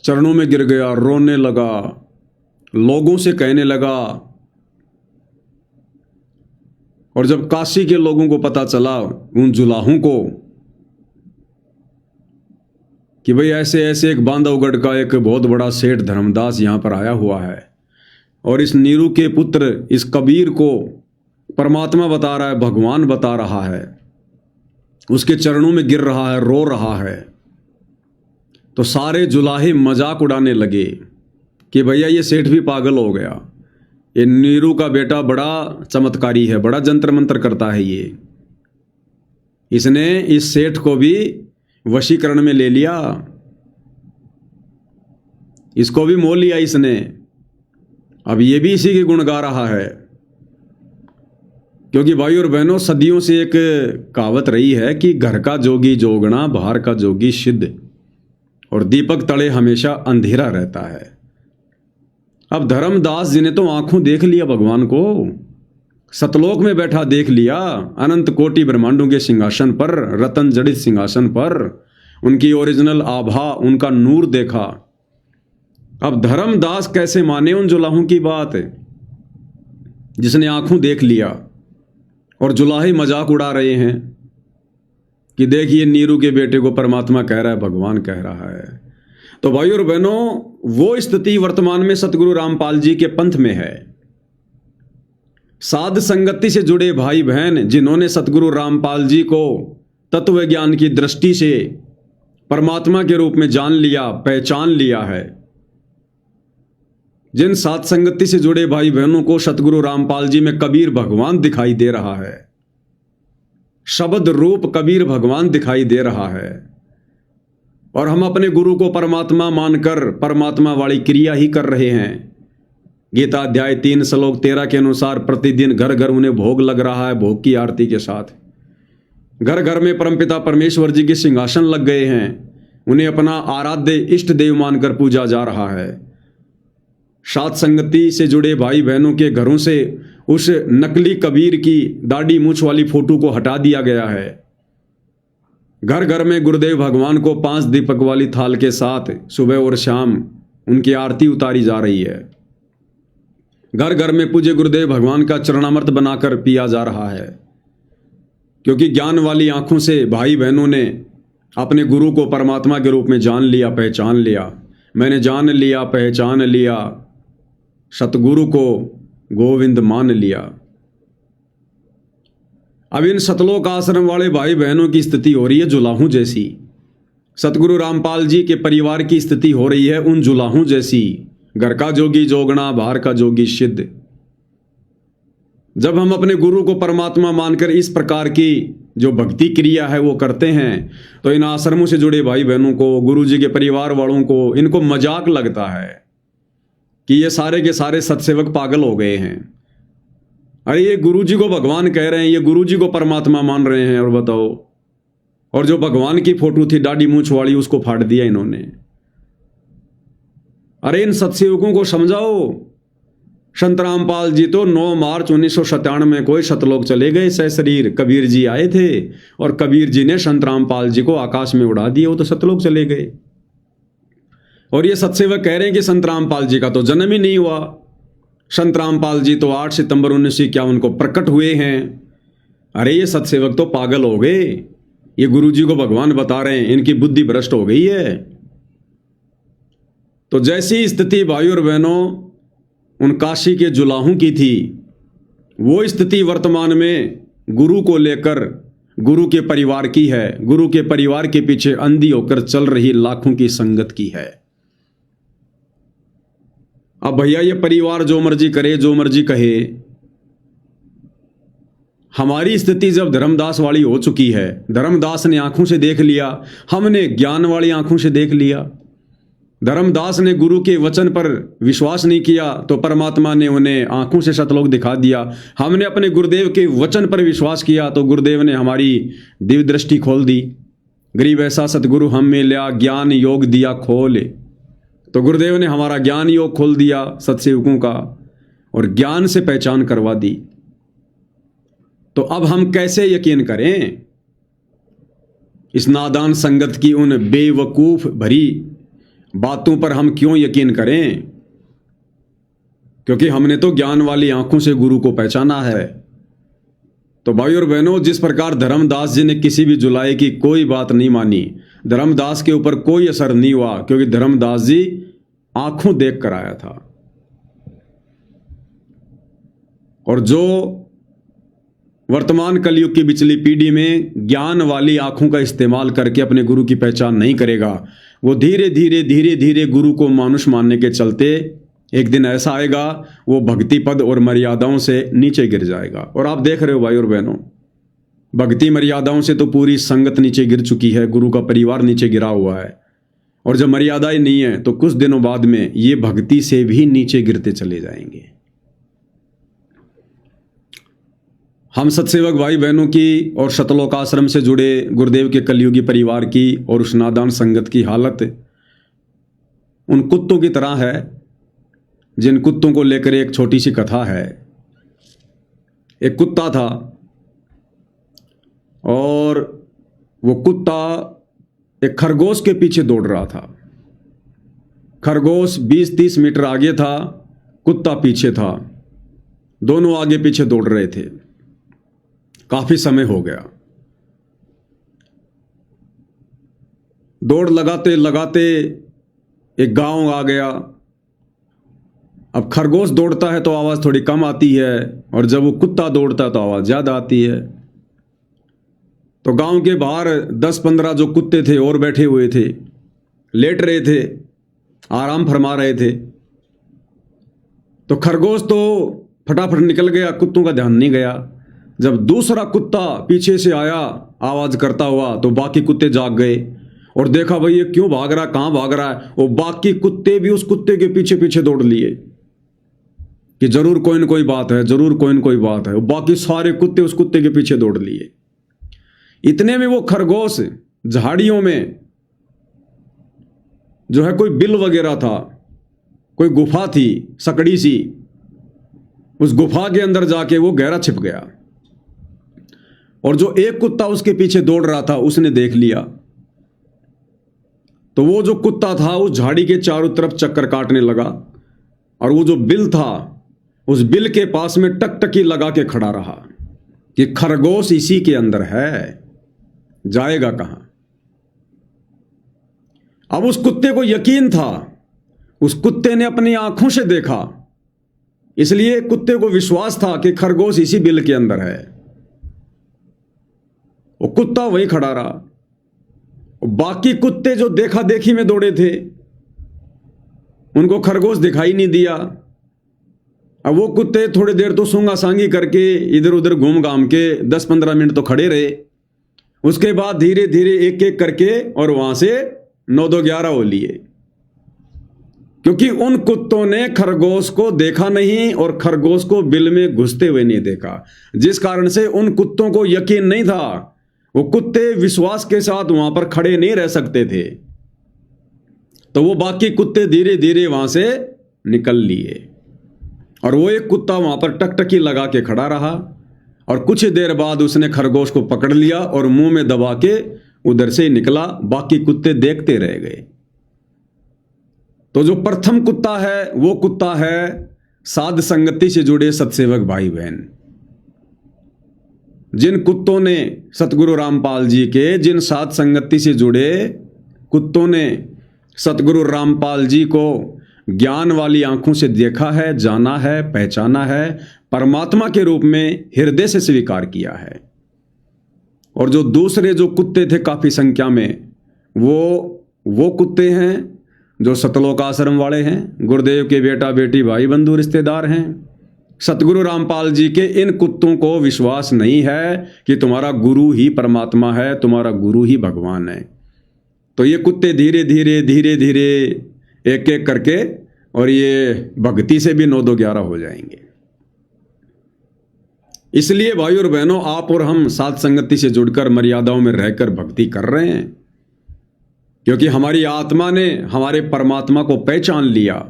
चरणों में गिर गया, रोने लगा, लोगों से कहने लगा। और जब काशी के लोगों को पता चला, उन जुलाहों को, कि भाई ऐसे ऐसे एक बांधवगढ़ का एक बहुत बड़ा सेठ धर्मदास यहां पर आया हुआ है और इस नीरू के पुत्र इस कबीर को परमात्मा बता रहा है, भगवान बता रहा है, उसके चरणों में गिर रहा है, रो रहा है। तो सारे जुलाहे मजाक उड़ाने लगे कि भैया ये सेठ भी पागल हो गया, ये नीरू का बेटा बड़ा चमत्कारी है, बड़ा जंतर मंत्र करता है, ये इसने इस सेठ को भी वशीकरण में ले लिया, इसको भी मोह लिया इसने, अब ये भी इसी के गुण गा रहा है। क्योंकि भाई और बहनों, सदियों से एक कहावत रही है कि घर का जोगी जोगना, बाहर का जोगी सिद्ध, और दीपक तले हमेशा अंधेरा रहता है। अब धर्मदास जी ने तो आंखों देख लिया भगवान को, सतलोक में बैठा देख लिया, अनंत कोटि ब्रह्मांडों के सिंहासन पर, रतन जड़ित सिंहासन पर, उनकी ओरिजिनल आभा, उनका नूर देखा। अब धर्मदास कैसे माने उन जुलाहों की बात, जिसने आंखों देख लिया और जुलाहे मजाक उड़ा रहे हैं कि देखिए नीरू के बेटे को परमात्मा कह रहा है, भगवान कह रहा है। तो भाई और बहनों, वो स्थिति वर्तमान में सतगुरु रामपाल जी के पंथ में है। साध संगति से जुड़े भाई बहन जिन्होंने सतगुरु रामपाल जी को तत्व ज्ञान की दृष्टि से परमात्मा के रूप में जान लिया, पहचान लिया है, जिन साध संगति से जुड़े भाई बहनों को सतगुरु रामपाल जी में कबीर भगवान दिखाई दे रहा है, शब्द रूप कबीर भगवान दिखाई दे रहा है, और हम अपने गुरु को परमात्मा मानकर परमात्मा वाली क्रिया ही कर रहे हैं। गीता अध्याय 3 श्लोक 13 के अनुसार प्रतिदिन घर घर उन्हें भोग लग रहा है, भोग की आरती के साथ। घर घर में परमपिता परमेश्वर जी के सिंहासन लग गए हैं, उन्हें अपना आराध्य इष्ट देव मानकर पूजा जा रहा है। साध संगति से जुड़े भाई बहनों के घरों से उस नकली कबीर की दाढ़ी मूछ वाली फोटो को हटा दिया गया है। घर घर में गुरुदेव भगवान को 5 दीपक वाली थाल के साथ सुबह और शाम उनकी आरती उतारी जा रही है। घर घर में पूज्य गुरुदेव भगवान का चरणामृत बनाकर पिया जा रहा है, क्योंकि ज्ञान वाली आंखों से भाई बहनों ने अपने गुरु को परमात्मा के रूप में जान लिया, पहचान लिया। मैंने जान लिया, पहचान लिया, सतगुरु को गोविंद मान लिया। अब इन सतलोक आश्रम वाले भाई बहनों की स्थिति हो रही है जुलाहों जैसी। सतगुरु रामपाल जी के परिवार की स्थिति हो रही है उन जुलाहों जैसी। घर का जोगी जोगना, बाहर का जोगी सिद्ध। जब हम अपने गुरु को परमात्मा मानकर इस प्रकार की जो भक्ति क्रिया है वो करते हैं, तो इन आश्रमों से जुड़े भाई बहनों को, गुरु जी के परिवार वालों को, इनको मजाक लगता है कि ये सारे के सारे सत्सेवक पागल हो गए हैं। अरे ये गुरु जी को भगवान कह रहे हैं, ये गुरु जी को परमात्मा मान रहे हैं, और बताओ और जो भगवान की फोटो थी दाढ़ी मूंछ वाली उसको फाड़ दिया इन्होंने। अरे इन सत्सेवकों को समझाओ। संत रामपाल जी तो 9 मार्च 1997 में कोई सतलोक चले गए सशरीर। कबीर जी आए थे और कबीर जी ने संत रामपाल जी को आकाश में उड़ा दिया, वो तो सतलोक चले गए। और ये सत्सेवक कह रहे हैं कि संत रामपाल जी का तो जन्म ही नहीं हुआ। संत रामपाल जी तो 8 सितंबर 1951 को प्रकट हुए हैं। अरे ये सत्सेवक तो पागल हो गए। ये गुरु जी को भगवान बता रहे हैं, इनकी बुद्धि भ्रष्ट हो गई है। तो जैसी स्थिति भाई और बहनों उन काशी के जुलाहों की थी, वो स्थिति वर्तमान में गुरु को लेकर गुरु के परिवार की है। गुरु के परिवार के पीछे अंधी होकर चल रही लाखों की संगत की है। अब भैया ये परिवार जो मर्जी करे, जो मर्जी कहे, हमारी स्थिति जब धर्मदास वाली हो चुकी है, धर्मदास ने आंखों से देख लिया, हमने ज्ञान वाली आंखों से देख लिया। धर्मदास ने गुरु के वचन पर विश्वास नहीं किया तो परमात्मा ने उन्हें आंखों से सतलोक दिखा दिया। हमने अपने गुरुदेव के वचन पर विश्वास किया तो गुरुदेव ने हमारी दिव्य दृष्टि खोल दी। गरीब ऐसा सतगुरु हम में लिया, ज्ञान योग दिया खोल। तो गुरुदेव ने हमारा ज्ञान योग खोल दिया सत्सेवकों का, और ज्ञान से पहचान करवा दी। तो अब हम कैसे यकीन करें इस नादान संगत की उन बेवकूफ भरी बातों पर? हम क्यों यकीन करें? क्योंकि हमने तो ज्ञान वाली आंखों से गुरु को पहचाना है। तो भाई और बहनों, जिस प्रकार धर्मदास जी ने किसी भी जुलाई की कोई बात नहीं मानी, धर्मदास के ऊपर कोई असर नहीं हुआ, क्योंकि धर्मदास जी आंखों देख कर आया था। और जो वर्तमान कलयुग की बिचली पीढ़ी में ज्ञान वाली आंखों का इस्तेमाल करके अपने गुरु की पहचान नहीं करेगा, वो धीरे धीरे गुरु को मानुष मानने के चलते एक दिन ऐसा आएगा वो भक्ति पद और मर्यादाओं से नीचे गिर जाएगा। और आप देख रहे हो भाई और बहनों, भक्ति मर्यादाओं से तो पूरी संगत नीचे गिर चुकी है, गुरु का परिवार नीचे गिरा हुआ है। और जब मर्यादाएं नहीं है तो कुछ दिनों बाद में ये भक्ति से भी नीचे गिरते चले जाएंगे। हम सत्सेवक भाई बहनों की और सतलोक आश्रम से जुड़े गुरुदेव के कलयुगी परिवार की और उस नादान संगत की हालत उन कुत्तों की तरह है जिन कुत्तों को लेकर एक छोटी सी कथा है। एक कुत्ता था और वो कुत्ता एक खरगोश के पीछे दौड़ रहा था। खरगोश 20-30 मीटर आगे था, कुत्ता पीछे था। दोनों आगे पीछे दौड़ रहे थे। काफी समय हो गया। दौड़ लगाते लगाते एक गांव आ गया। अब खरगोश दौड़ता है तो आवाज थोड़ी कम आती है, और जब वो कुत्ता दौड़ता है तो आवाज ज्यादा आती है। तो गांव के बाहर 10-15 जो कुत्ते थे और बैठे हुए थे, लेट रहे थे, आराम फरमा रहे थे। तो खरगोश तो फटाफट निकल गया, कुत्तों का ध्यान नहीं गया। जब दूसरा कुत्ता पीछे से आया आवाज करता हुआ तो बाकी कुत्ते जाग गए और देखा भाई ये क्यों भाग रहा है, कहां भाग रहा है। वो बाकी कुत्ते भी उस कुत्ते के पीछे पीछे दौड़ लिए कि जरूर कोई न कोई बात है, जरूर कोई न कोई बात है। वो बाकी सारे कुत्ते उस कुत्ते के पीछे दौड़ लिए। इतने में वो खरगोश झाड़ियों में जो है कोई बिल वगैरह था, कोई गुफा थी सकड़ी सी, उस गुफा के अंदर जाके वो गहरा छिप गया। और जो एक कुत्ता उसके पीछे दौड़ रहा था उसने देख लिया। तो वो जो कुत्ता था उस झाड़ी के चारों तरफ चक्कर काटने लगा, और वो जो बिल था उस बिल के पास में टकटकी लगा के खड़ा रहा कि खरगोश इसी के अंदर है, जाएगा कहां। अब उस कुत्ते को यकीन था, उस कुत्ते ने अपनी आंखों से देखा, इसलिए कुत्ते को विश्वास था कि खरगोश इसी बिल के अंदर है। वो कुत्ता वहीं खड़ा रहा। बाकी कुत्ते जो देखा देखी में दौड़े थे उनको खरगोश दिखाई नहीं दिया। अब वो कुत्ते थोड़ी देर तो सूंगा सांगी करके इधर उधर घूम घाम के 10-15 मिनट तो खड़े रहे। उसके बाद धीरे धीरे एक एक करके और वहां से 9-2-11 हो लिए, क्योंकि उन कुत्तों ने खरगोश को देखा नहीं और खरगोश को बिल में घुसते हुए नहीं देखा, जिस कारण से उन कुत्तों को यकीन नहीं था। वो कुत्ते विश्वास के साथ वहां पर खड़े नहीं रह सकते थे, तो वो बाकी कुत्ते धीरे धीरे वहां से निकल लिए और वो एक कुत्ता वहां पर टकटकी लगा के खड़ा रहा और कुछ देर बाद उसने खरगोश को पकड़ लिया और मुंह में दबा के उधर से निकला। बाकी कुत्ते देखते रह गए। तो जो प्रथम कुत्ता है वो कुत्ता है साध संगति से जुड़े सत्सेवक भाई बहन। जिन कुत्तों ने सतगुरु रामपाल जी के, जिन साध संगति से जुड़े कुत्तों ने सतगुरु रामपाल जी को ज्ञान वाली आंखों से देखा है, जाना है, पहचाना है, परमात्मा के रूप में हृदय से स्वीकार किया है। और जो दूसरे जो कुत्ते थे काफी संख्या में, वो कुत्ते हैं जो सतलोक आश्रम वाले हैं, गुरुदेव के बेटा बेटी भाई बंधु रिश्तेदार हैं। सतगुरु रामपाल जी के इन कुत्तों को विश्वास नहीं है कि तुम्हारा गुरु ही परमात्मा है, तुम्हारा गुरु ही भगवान है। तो ये कुत्ते धीरे धीरे धीरे धीरे एक एक करके और ये भक्ति से भी 9-2-11 हो जाएंगे। इसलिए भाई और बहनों, आप और हम साध संगति से जुड़कर मर्यादाओं में रहकर भक्ति कर रहे हैं, क्योंकि हमारी आत्मा ने हमारे परमात्मा को पहचान लिया,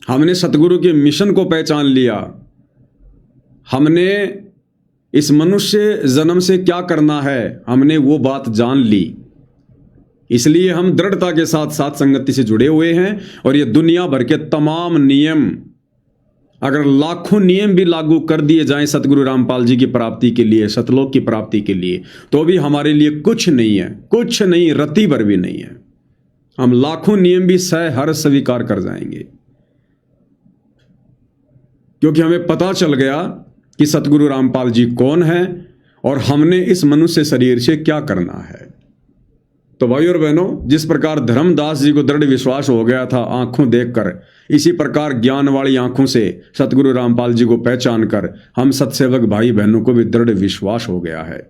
हमने सतगुरु के मिशन को पहचान लिया, हमने इस मनुष्य जन्म से क्या करना है हमने वो बात जान ली। इसलिए हम दृढ़ता के साथ साथ संगति से जुड़े हुए हैं। और ये दुनिया भर के तमाम नियम, अगर लाखों नियम भी लागू कर दिए जाएं सतगुरु रामपाल जी की प्राप्ति के लिए, सतलोक की प्राप्ति के लिए, तो भी हमारे लिए कुछ नहीं है, कुछ नहीं, रत्ती भर भी नहीं है। हम लाखों नियम भी हर स्वीकार कर जाएंगे, क्योंकि हमें पता चल गया कि सतगुरु रामपाल जी कौन है और हमने इस मनुष्य शरीर से क्या करना है। तो भाई और बहनों, जिस प्रकार धर्मदास जी को दृढ़ विश्वास हो गया था आंखों देखकर, इसी प्रकार ज्ञान वाली आंखों से सतगुरु रामपाल जी को पहचान कर हम सत्सेवक भाई बहनों को भी दृढ़ विश्वास हो गया है।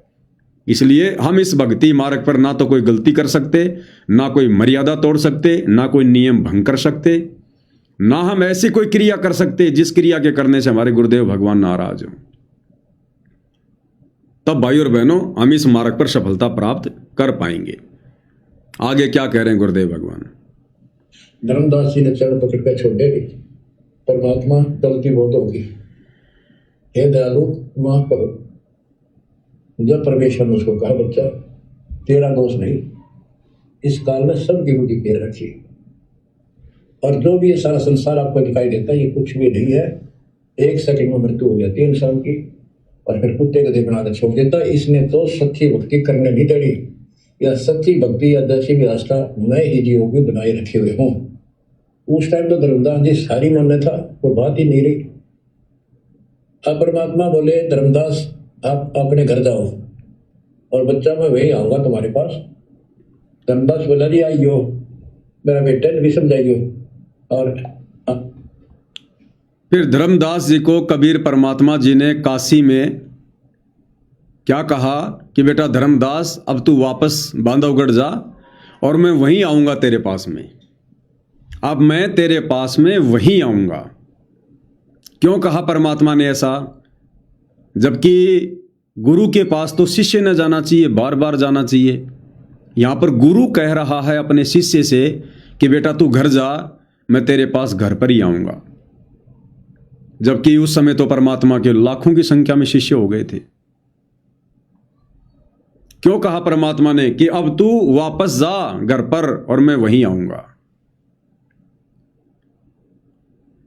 इसलिए हम इस भक्ति मार्ग पर ना तो कोई गलती कर सकते, ना कोई मर्यादा तोड़ सकते, ना कोई नियम भंग कर सकते, ना हम ऐसी कोई क्रिया कर सकते जिस क्रिया के करने से हमारे गुरुदेव भगवान नाराज हो। तब भाई और बहनों, हम इस मार्ग पर सफलता प्राप्त कर पाएंगे। आगे क्या कह रहे हैं गुरुदेव भगवान? धर्मदास जी ने चरण पकड़ कर छोड़ दे, परमात्मा गलती बहुत होगी, हे दयालु माफ करो। जब परमेश्वर ने उसको कहा, बच्चा तेरा दोष नहीं, इस काल में सबकी बुद्धि पैर रखी, और जो भी ये सारा संसार आपको दिखाई देता है ये कुछ भी नहीं है। 1 सेकंड में मृत्यु हो जाती है इंसान की, और फिर कुत्ते गधे बनाकर छोड़ देता है। इसने तो सच्ची भक्ति करने नहीं देनी, या सच्ची भक्ति या दसी व्यवस्था नए ही जीवों की बनाए रखे हुए हों। उस टाइम तो धर्मदास जी सारी मन में था, वो बात ही नहीं रही। अब परमात्मा बोले, धर्मदास आप अपने घर जाओ और बच्चा मैं वही आऊंगा तुम्हारे पास। धर्मदास बोला, जी आइयो, मेरा बेटा ने भी समझाइयो। और फिर धर्मदास जी को कबीर परमात्मा जी ने काशी में क्या कहा कि बेटा धर्मदास, अब तू वापस बांधवगढ़ जा और मैं वहीं आऊंगा तेरे पास में। अब मैं तेरे पास में वहीं आऊंगा। क्यों कहा परमात्मा ने ऐसा? जबकि गुरु के पास तो शिष्य न जाना चाहिए, बार बार जाना चाहिए। यहां पर गुरु कह रहा है अपने शिष्य से कि बेटा तू घर जा, मैं तेरे पास घर पर ही आऊंगा। जबकि उस समय तो परमात्मा के लाखों की संख्या में शिष्य हो गए थे। क्यों कहा परमात्मा ने कि अब तू वापस जा घर पर और मैं वहीं आऊंगा?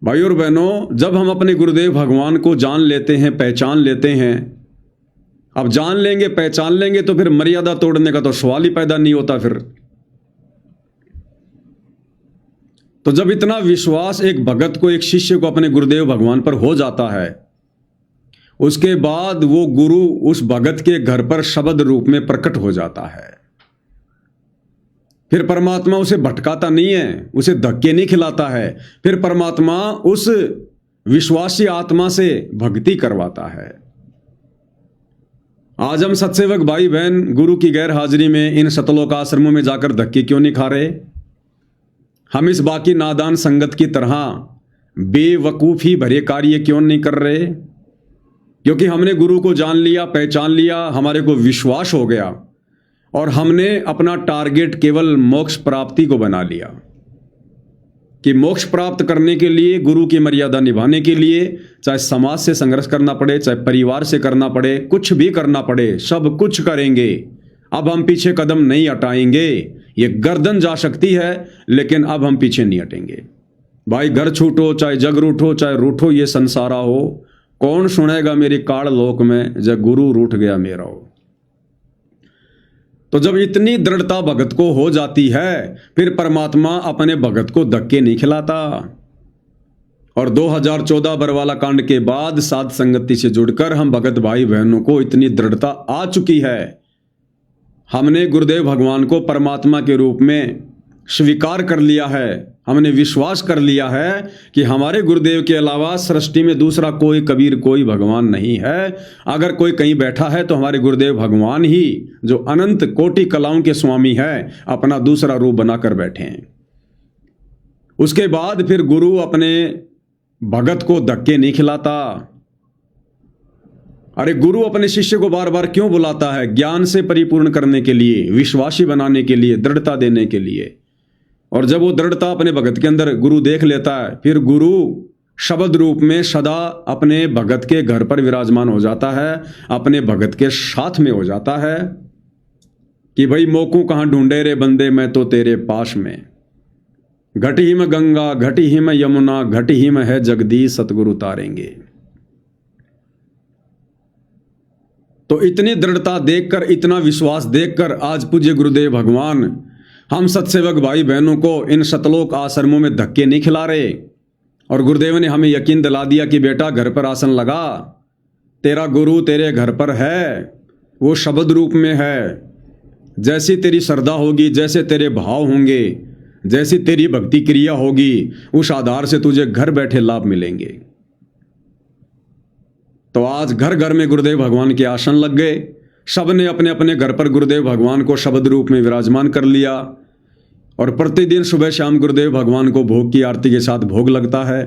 भाई और बहनों, जब हम अपने गुरुदेव भगवान को जान लेते हैं, पहचान लेते हैं, अब जान लेंगे, पहचान लेंगे, तो फिर मर्यादा तोड़ने का तो सवाल ही पैदा नहीं होता। फिर तो जब इतना विश्वास एक भगत को, एक शिष्य को अपने गुरुदेव भगवान पर हो जाता है, उसके बाद वो गुरु उस भगत के घर पर शब्द रूप में प्रकट हो जाता है। फिर परमात्मा उसे भटकाता नहीं है, उसे धक्के नहीं खिलाता है। फिर परमात्मा उस विश्वासी आत्मा से भक्ति करवाता है। आज हम सत्सेवक भाई बहन गुरु की गैर हाजिरी में इन सतलोक आश्रमों में जाकर धक्के क्यों नहीं खा रहे? हम इस बाकी नादान संगत की तरह बेवकूफी भरे कार्य क्यों नहीं कर रहे? क्योंकि हमने गुरु को जान लिया, पहचान लिया, हमारे को विश्वास हो गया और हमने अपना टारगेट केवल मोक्ष प्राप्ति को बना लिया कि मोक्ष प्राप्त करने के लिए, गुरु की मर्यादा निभाने के लिए, चाहे समाज से संघर्ष करना पड़े, चाहे परिवार से करना पड़े, कुछ भी करना पड़े, सब कुछ करेंगे। अब हम पीछे कदम नहीं हटाएंगे। ये गर्दन जा सकती है लेकिन अब हम पीछे नहीं हटेंगे। भाई घर छूटो, चाहे जग रूठो, चाहे रूठो ये संसारा हो, कौन सुनेगा मेरी काल लोक में, जब गुरु रूठ गया मेरा हो। तो जब इतनी दृढ़ता भगत को हो जाती है, फिर परमात्मा अपने भगत को धक्के नहीं खिलाता। और 2014 बरवाला कांड के बाद साध संगति से जुड़कर हम भगत भाई बहनों को इतनी दृढ़ता आ चुकी है, हमने गुरुदेव भगवान को परमात्मा के रूप में स्वीकार कर लिया है, हमने विश्वास कर लिया है कि हमारे गुरुदेव के अलावा सृष्टि में दूसरा कोई कबीर, कोई भगवान नहीं है। अगर कोई कहीं बैठा है तो हमारे गुरुदेव भगवान ही, जो अनंत कोटि कलाओं के स्वामी है, अपना दूसरा रूप बनाकर बैठे हैं। उसके बाद फिर गुरु अपने भगत को धक्के नहीं खिलाता। अरे गुरु अपने शिष्य को बार बार क्यों बुलाता है? ज्ञान से परिपूर्ण करने के लिए, विश्वासी बनाने के लिए, दृढ़ता देने के लिए। और जब वो दृढ़ता अपने भगत के अंदर गुरु देख लेता है, फिर गुरु शब्द रूप में सदा अपने भगत के घर पर विराजमान हो जाता है, अपने भगत के साथ में हो जाता है कि भाई मोकू कहाँ ढूंढे रे बंदे, मैं तो तेरे पास में। घटी ही में गंगा, घटी ही में यमुना, घटी ही में है जगदीश, सतगुरु तारेंगे। तो इतनी दृढ़ता देखकर, इतना विश्वास देखकर आज पूज्य गुरुदेव भगवान हम सत्सेवक भाई बहनों को इन सतलोक आश्रमों में धक्के नहीं खिला रहे। और गुरुदेव ने हमें यकीन दिला दिया कि बेटा घर पर आसन लगा, तेरा गुरु तेरे घर पर है, वो शब्द रूप में है। जैसी तेरी श्रद्धा होगी, जैसे तेरे भाव होंगे, जैसी तेरी भक्ति क्रिया होगी, उस आधार से तुझे घर बैठे लाभ मिलेंगे। तो आज घर घर में गुरुदेव भगवान के आसन लग गए। सब ने अपने अपने घर पर गुरुदेव भगवान को शब्द रूप में विराजमान कर लिया। और प्रतिदिन सुबह शाम गुरुदेव भगवान को भोग की आरती के साथ भोग लगता है।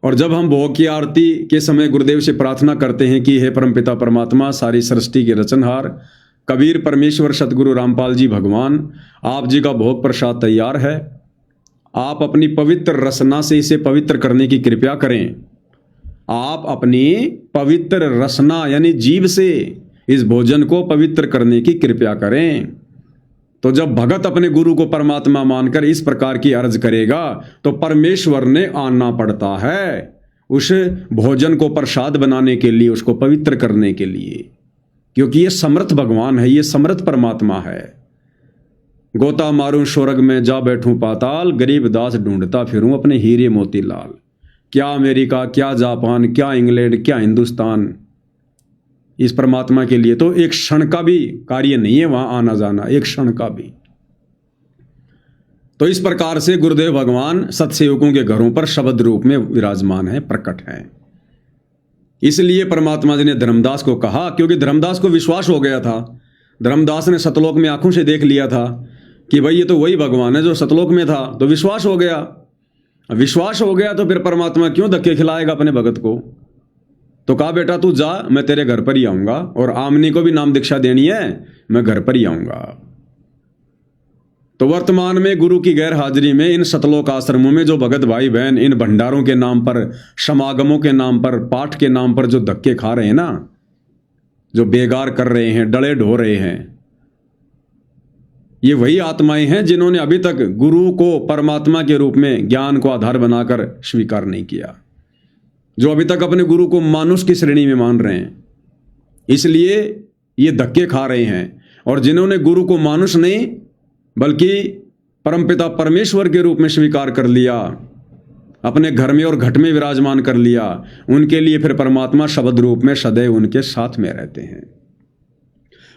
और जब हम भोग की आरती के समय गुरुदेव से प्रार्थना करते हैं कि हे परमपिता परमात्मा, सारी सृष्टि के रचनहार कबीर परमेश्वर सतगुरु रामपाल जी भगवान, आप जी का भोग प्रसाद तैयार है, आप अपनी पवित्र रसना से इसे पवित्र करने की कृपा करें। आप अपनी पवित्र रसना यानी जीभ से इस भोजन को पवित्र करने की कृपा करें। तो जब भगत अपने गुरु को परमात्मा मानकर इस प्रकार की अर्ज करेगा तो परमेश्वर ने आना पड़ता है उस भोजन को प्रसाद बनाने के लिए, उसको पवित्र करने के लिए, क्योंकि ये समर्थ भगवान है, ये समर्थ परमात्मा है। गोता मारूं स्वर्ग में, जा बैठूं पाताल, गरीब दास ढूंढता फिरूं अपने हीरे मोती लाल। क्या अमेरिका, क्या जापान, क्या इंग्लैंड, क्या हिंदुस्तान, इस परमात्मा के लिए तो एक क्षण का भी कार्य नहीं है वहां आना जाना, एक क्षण का भी। तो इस प्रकार से गुरुदेव भगवान सत्सेवकों के घरों पर शब्द रूप में विराजमान है, प्रकट है। इसलिए परमात्मा जी ने धर्मदास को कहा, क्योंकि धर्मदास को विश्वास हो गया था। धर्मदास ने सतलोक में आंखों से देख लिया था कि भाई ये तो वही भगवान है जो सतलोक में था, तो विश्वास हो गया। विश्वास हो गया तो फिर परमात्मा क्यों धक्के खिलाएगा अपने भगत को? तो कहा बेटा तू जा, मैं तेरे घर पर ही आऊंगा, और आमनी को भी नाम दीक्षा देनी है, मैं घर पर ही आऊंगा। तो वर्तमान में गुरु की गैर हाजिरी में इन सतलोक आश्रमों में जो भगत भाई बहन इन भंडारों के नाम पर, समागमों के नाम पर, पाठ के नाम पर जो धक्के खा रहे हैं ना, जो बेगार कर रहे हैं, डले ढो रहे हैं, ये वही आत्माएं हैं जिन्होंने अभी तक गुरु को परमात्मा के रूप में ज्ञान को आधार बनाकर स्वीकार नहीं किया, जो अभी तक अपने गुरु को मानुष की श्रेणी में मान रहे हैं, इसलिए ये धक्के खा रहे हैं। और जिन्होंने गुरु को मानुष नहीं बल्कि परमपिता परमेश्वर के रूप में स्वीकार कर लिया, अपने घर में और घट में विराजमान कर लिया, उनके लिए फिर परमात्मा शब्द रूप में सदैव उनके साथ में रहते हैं।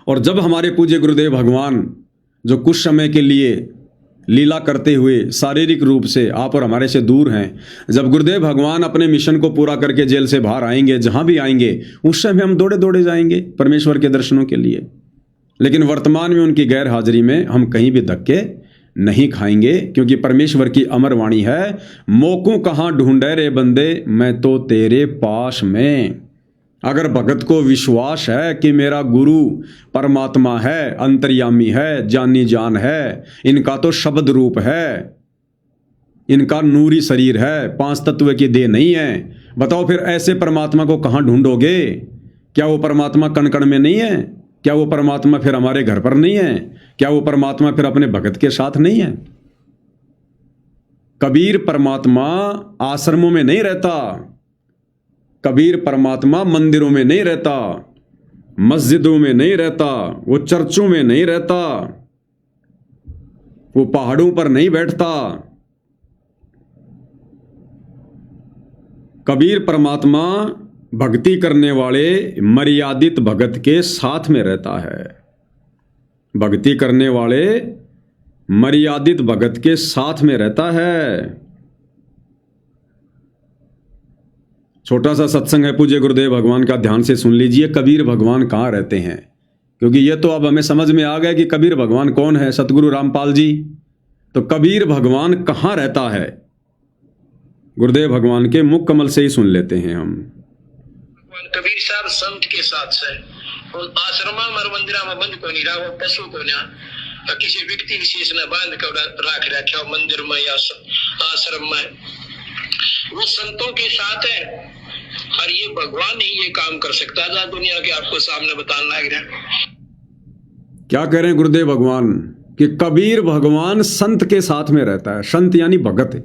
और जब हमारे पूज्य गुरुदेव भगवान जो कुछ समय के लिए लीला करते हुए शारीरिक रूप से आप और हमारे से दूर हैं, जब गुरुदेव भगवान अपने मिशन को पूरा करके जेल से बाहर आएंगे, जहां भी आएंगे, उस समय हम दौड़े दौड़े जाएंगे परमेश्वर के दर्शनों के लिए। लेकिन वर्तमान में उनकी गैर हाजिरी में हम कहीं भी धक्के नहीं खाएंगे, क्योंकि परमेश्वर की अमर वाणी है, मोकू कहाँ ढूंढे रे बंदे, मैं तो तेरे पास में। अगर भगत को विश्वास है कि मेरा गुरु परमात्मा है, अंतर्यामी है, जानी जान है, इनका तो शब्द रूप है, इनका नूरी शरीर है, 5 तत्व की देह नहीं है, बताओ फिर ऐसे परमात्मा को कहाँ ढूंढोगे? क्या वो परमात्मा कण कण में नहीं है? क्या वो परमात्मा फिर हमारे घर पर नहीं है? क्या वो परमात्मा फिर अपने भगत के साथ नहीं है? कबीर परमात्मा आश्रमों में नहीं रहता, कबीर परमात्मा मंदिरों में नहीं रहता, मस्जिदों में नहीं रहता, वो चर्चों में नहीं रहता, वो पहाड़ों पर नहीं बैठता। कबीर परमात्मा भक्ति करने वाले मर्यादित भगत के साथ में रहता है। भक्ति करने वाले मर्यादित भगत के साथ में रहता है। छोटा सा सत्संग है पूज्य गुरुदेव भगवान का, ध्यान से सुन लीजिए। कबीर भगवान कहाँ रहते हैं? क्योंकि ये तो अब हमें समझ में आ गया कि कबीर भगवान कौन है, सतगुरु रामपाल जी। तो कबीर भगवान कहाँ रहता है? गुरुदेव भगवान के मुख कमल से ही सुन लेते हैं हम। कबीर साहब संत के साथ है और आश्रमा और मंदिरा में बंद को नहीं रहा, वो पशु को ना किसी व्यक्ति विशेष ने बांध कर रख रखा मंदिर में या आश्रम में, वो संतों के साथ है। और ये भगवान ही ये काम कर सकता है दुनिया के आपको सामने बताना लग रहा। क्या कह रहे हैं गुरुदेव भगवान कि कबीर भगवान संत के साथ में रहता है। संत यानी भगत।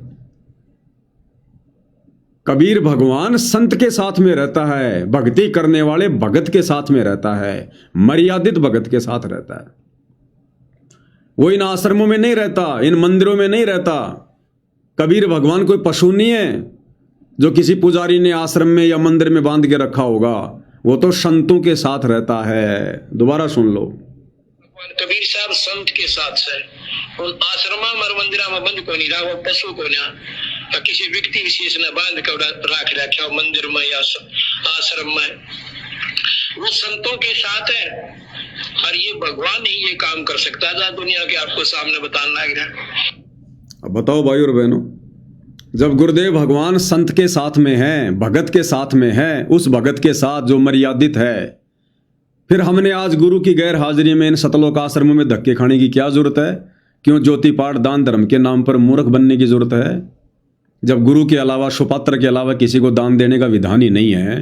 कबीर भगवान संत के साथ में रहता है, भक्ति करने वाले भगत के साथ में रहता है, मर्यादित भगत के साथ रहता है। वो इन आश्रमों में नहीं रहता, इन मंदिरों में नहीं रहता। कबीर भगवान कोई पशु नहीं है जो किसी पुजारी ने आश्रम में या मंदिर में बांध के रखा होगा। वो तो संतों के साथ रहता है। दोबारा सुन लो। कबीर साहब संत के साथ है और आश्रमा और मंदिरा में बंद को नहीं रहा, वो पशु को ना किसी व्यक्ति विशेष ने बांध कर रख रखा मंदिर में या आश्रम में, वो संतों के साथ है। और ये भगवान ही ये काम कर सकता है दुनिया के आपको सामने बताना लग रहा। अब बताओ भाई और बहनों, जब गुरुदेव भगवान संत के साथ में हैं, भगत के साथ में हैं, उस भगत के साथ जो मर्यादित है, फिर हमने आज गुरु की गैर हाजिरी में इन सतलोक आश्रमों में धक्के खाने की क्या जरूरत है? क्यों ज्योति पाठ दान धर्म के नाम पर मूर्ख बनने की जरूरत है? जब गुरु के अलावा, सुपात्र के अलावा किसी को दान देने का विधान ही नहीं है,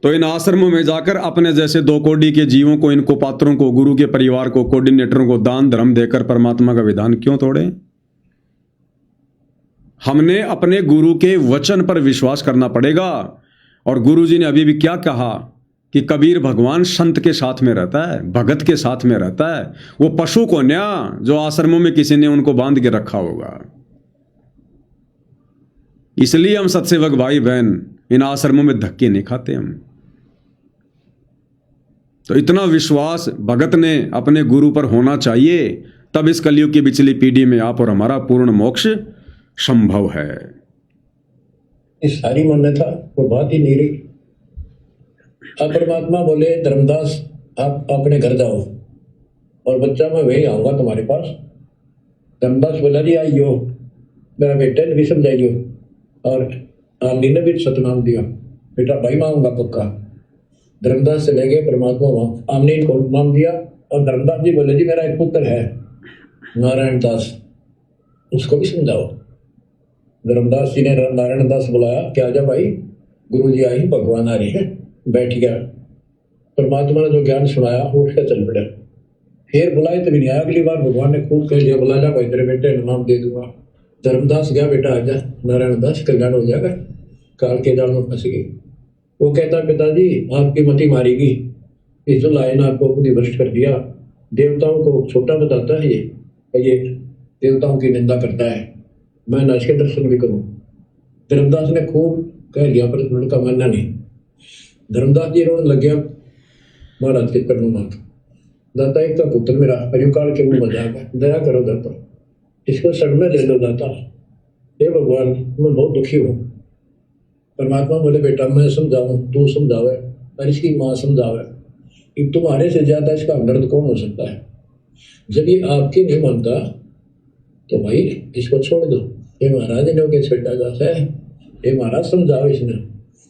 तो इन आश्रमों में जाकर अपने जैसे 2 कोटि के जीवों को, इनको पात्रों को, गुरु के परिवार को, कोऑर्डिनेटरों को दान धर्म देकर परमात्मा का विधान क्यों तोड़े? हमने अपने गुरु के वचन पर विश्वास करना पड़ेगा। और गुरु जी ने अभी भी क्या कहा कि कबीर भगवान संत के साथ में रहता है, भगत के साथ में रहता है। वो पशु को न्या जो आश्रमों में किसी ने उनको बांध के रखा होगा। इसलिए हम सत्सेवक भाई बहन इन आश्रमों में धक्के नहीं खाते हम। तो इतना विश्वास भगत ने अपने गुरु पर होना चाहिए, तब इस कलयुग की बिचली पीढ़ी में आप और हमारा पूर्ण मोक्ष संभव है। इस सारी मान्यता वो बात ही नहीं रही। अब परमात्मा बोले धर्मदास आप अपने घर जाओ और बच्चा मैं वही आऊंगा तुम्हारे पास। धर्मदास बोला जी आइयो, मेरा बेटे ने भी समझाइयो और आमनी ने भी सतनाम दिया, बेटा भाई मैं आऊंगा पक्का। धर्मदास से ले गए परमात्मा वहां, आमनी को नाम दिया और धर्मदास जी बोले जी मेरा एक पुत्र है नारायण दास, उसको भी समझाओ। धर्मदास जी ने नारायण दास बुलाया कि आजा भाई, गुरु जी आई, भगवान आ रही है। बैठ गया, परमात्मा ने जो ज्ञान सुनाया उठ के चल पड़ा। फिर बुलाए तो भी नहीं आया। अगली बार भगवान ने खूब कह दिया, बुला जा भाई तेरे बेटे नाम दे दूंगा। धर्मदास गया, बेटा आजा, नारायण दास कल्याण हो जाएगा। काल के जाल में फंस गई। वो कहता पिताजी आपकी मति मारेगी, इस जो लाए ना आपको खुद भ्रष्ट कर दिया। देवताओं को छोटा बताता है, ये देवताओं की निंदा करता है, मैं नाच के दर्शन भी करूं। धर्मदास ने खूब कह लिया पर उनका मानना नहीं। धर्मदास जी रोने लग गया, महाराज के चरणों में दाता एक का पुत्र मेरा परिकाल के मुंह मजाक है, दया करो दाता, इसको शरण में ले लो दाता। हे भगवान मैं बहुत दुखी हूँ। परमात्मा बोले बेटा मैं समझाऊं, तू समझावे और इसकी माँ समझावे कि तुम्हारे से ज्यादा इसका दर्द कौन हो सकता है। जब ये आपकी नहीं मानता तो भाई इसको छोड़ दो। ये महाराज ने के छेड़ा जाता है, ये महाराज समझाओ इसने।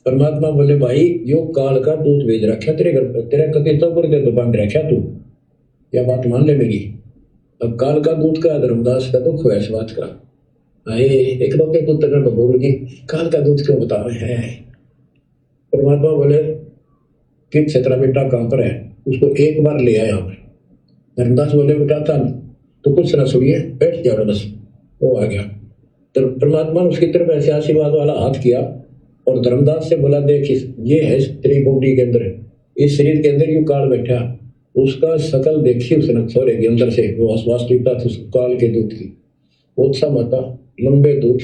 परमात्मा बोले भाई यो काल का दूत भेज रखा तेरे घर पर, तेरा कभी तो कर दे बांध रखा तू, या बात मान ले मेरी। अब काल का दूत का धर्मदास का दुख हुआ इस बात का। आए एक लोग के पुत्र ने बोल जी काल का दूत क्यों बता रहे हैं। परमात्मा बोले कि तेरा बेटा कहाँ पर है, उसको एक बार ले आया यहाँ पे। धर्मदास बोले बेटा था तो कुछ ना सुनिए बैठ जाओ बस। वो आ गया तो परमात्मा ने उसकी तरफ ऐसे आशीर्वाद वाला हाथ किया और धर्मदास से बोला देख ये है तेरी बॉडी के अंदर, इस शरीर के अंदर यू काल बैठा, उसका शकल देखी उसने छोरे के अंदर से, वो वास्तविकता थी उस काल के दूत की। उत्सा माता लंबे दूत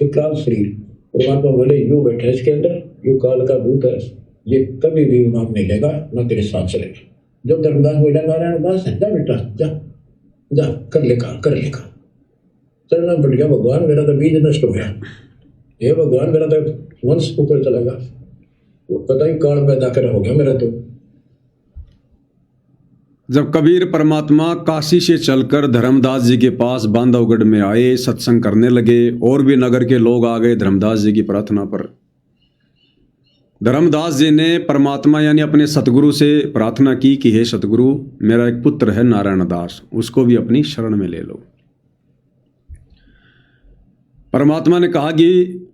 विकराल शरीर। परमात्मा बोले यू बैठा इसके अंदर, यू काल का दूत है, ये कभी भी नाम नहीं लेगा ना तेरे साथ चलेगा। जब धर्मदास बोला नारायण दास जा बेटा जा जा कर लेगा चलना बढ़ गया। भगवान मेरा तो बीज नष्ट हो गया, हे भगवान मेरा तो वंश ऊपर चला गया, पता ही काल पैदा कर हो गया मेरा तो। जब कबीर परमात्मा काशी से चलकर धर्मदास जी के पास बांधवगढ़ में आए, सत्संग करने लगे, और भी नगर के लोग आ गए धर्मदास जी की प्रार्थना पर। धर्मदास जी ने परमात्मा यानी अपने सतगुरु से प्रार्थना की कि हे सतगुरु, मेरा एक पुत्र है नारायण दास, उसको भी अपनी शरण में ले लो। परमात्मा ने कहा कि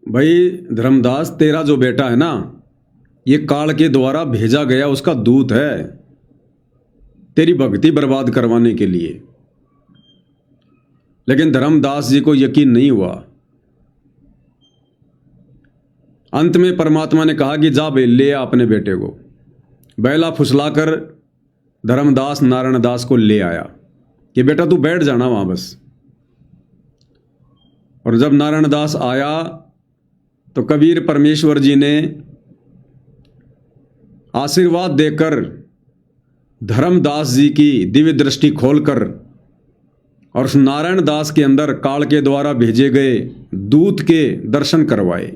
भाई धर्मदास, तेरा जो बेटा है ना, ये काल के द्वारा भेजा गया उसका दूत है तेरी भक्ति बर्बाद करवाने के लिए। लेकिन धर्मदास जी को यकीन नहीं हुआ। अंत में परमात्मा ने कहा कि जा बे ले आ अपने बेटे को। बैला फुसलाकर धर्मदास नारायण दास को ले आया कि बेटा तू बैठ जाना वहां बस। और जब नारायण दास आया तो कबीर परमेश्वर जी ने आशीर्वाद देकर धर्मदास जी की दिव्य दृष्टि खोलकर और उस नारायण दास के अंदर काल के द्वारा भेजे गए दूत के दर्शन करवाए,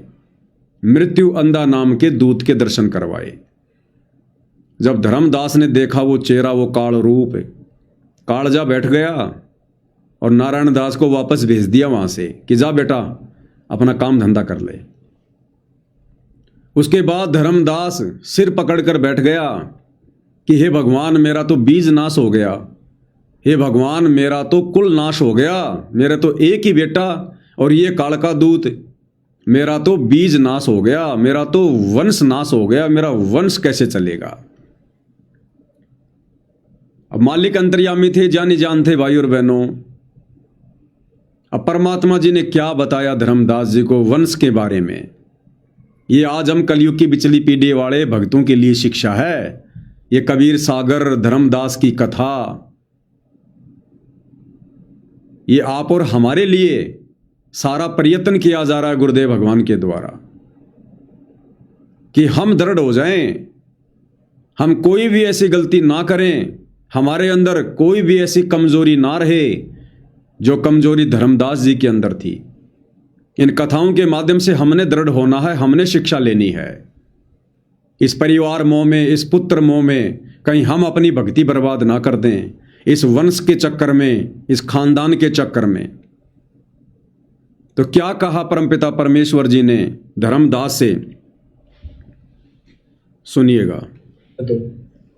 मृत्यु अंधा नाम के दूत के दर्शन करवाए। जब धर्मदास ने देखा वो चेहरा, वो काल रूप, कालजा बैठ गया और नारायण दास को वापस भेज दिया वहां से कि जा बेटा अपना काम धंधा कर ले। उसके बाद धर्मदास सिर पकड़कर बैठ गया कि हे भगवान, मेरा तो बीज नाश हो गया, हे भगवान मेरा तो कुल नाश हो गया, मेरा तो एक ही बेटा और ये काल का दूत, मेरा तो बीज नाश हो गया, मेरा तो वंश नाश हो गया, मेरा वंश कैसे चलेगा। अब मालिक अंतर्यामी थे, जानी जान थे भाई और बहनों। अब परमात्मा जी ने क्या बताया धर्मदास जी को वंश के बारे में, ये आज हम कलयुग की बिचली पीढ़ी वाले भक्तों के लिए शिक्षा है। ये कबीर सागर धर्मदास की कथा, ये आप और हमारे लिए सारा प्रयत्न किया जा रहा है गुरुदेव भगवान के द्वारा कि हम दृढ़ हो जाएं, हम कोई भी ऐसी गलती ना करें, हमारे अंदर कोई भी ऐसी कमजोरी ना रहे जो कमजोरी धर्मदास जी के अंदर थी। इन कथाओं के माध्यम से हमने दृढ़ होना है, हमने शिक्षा लेनी है। इस परिवार मोह में, इस पुत्र मोह में कहीं हम अपनी भक्ति बर्बाद ना कर दें, इस वंश के चक्कर में, इस खानदान के चक्कर में। तो क्या कहा परमपिता परमेश्वर जी ने धर्मदास से, सुनिएगा। तो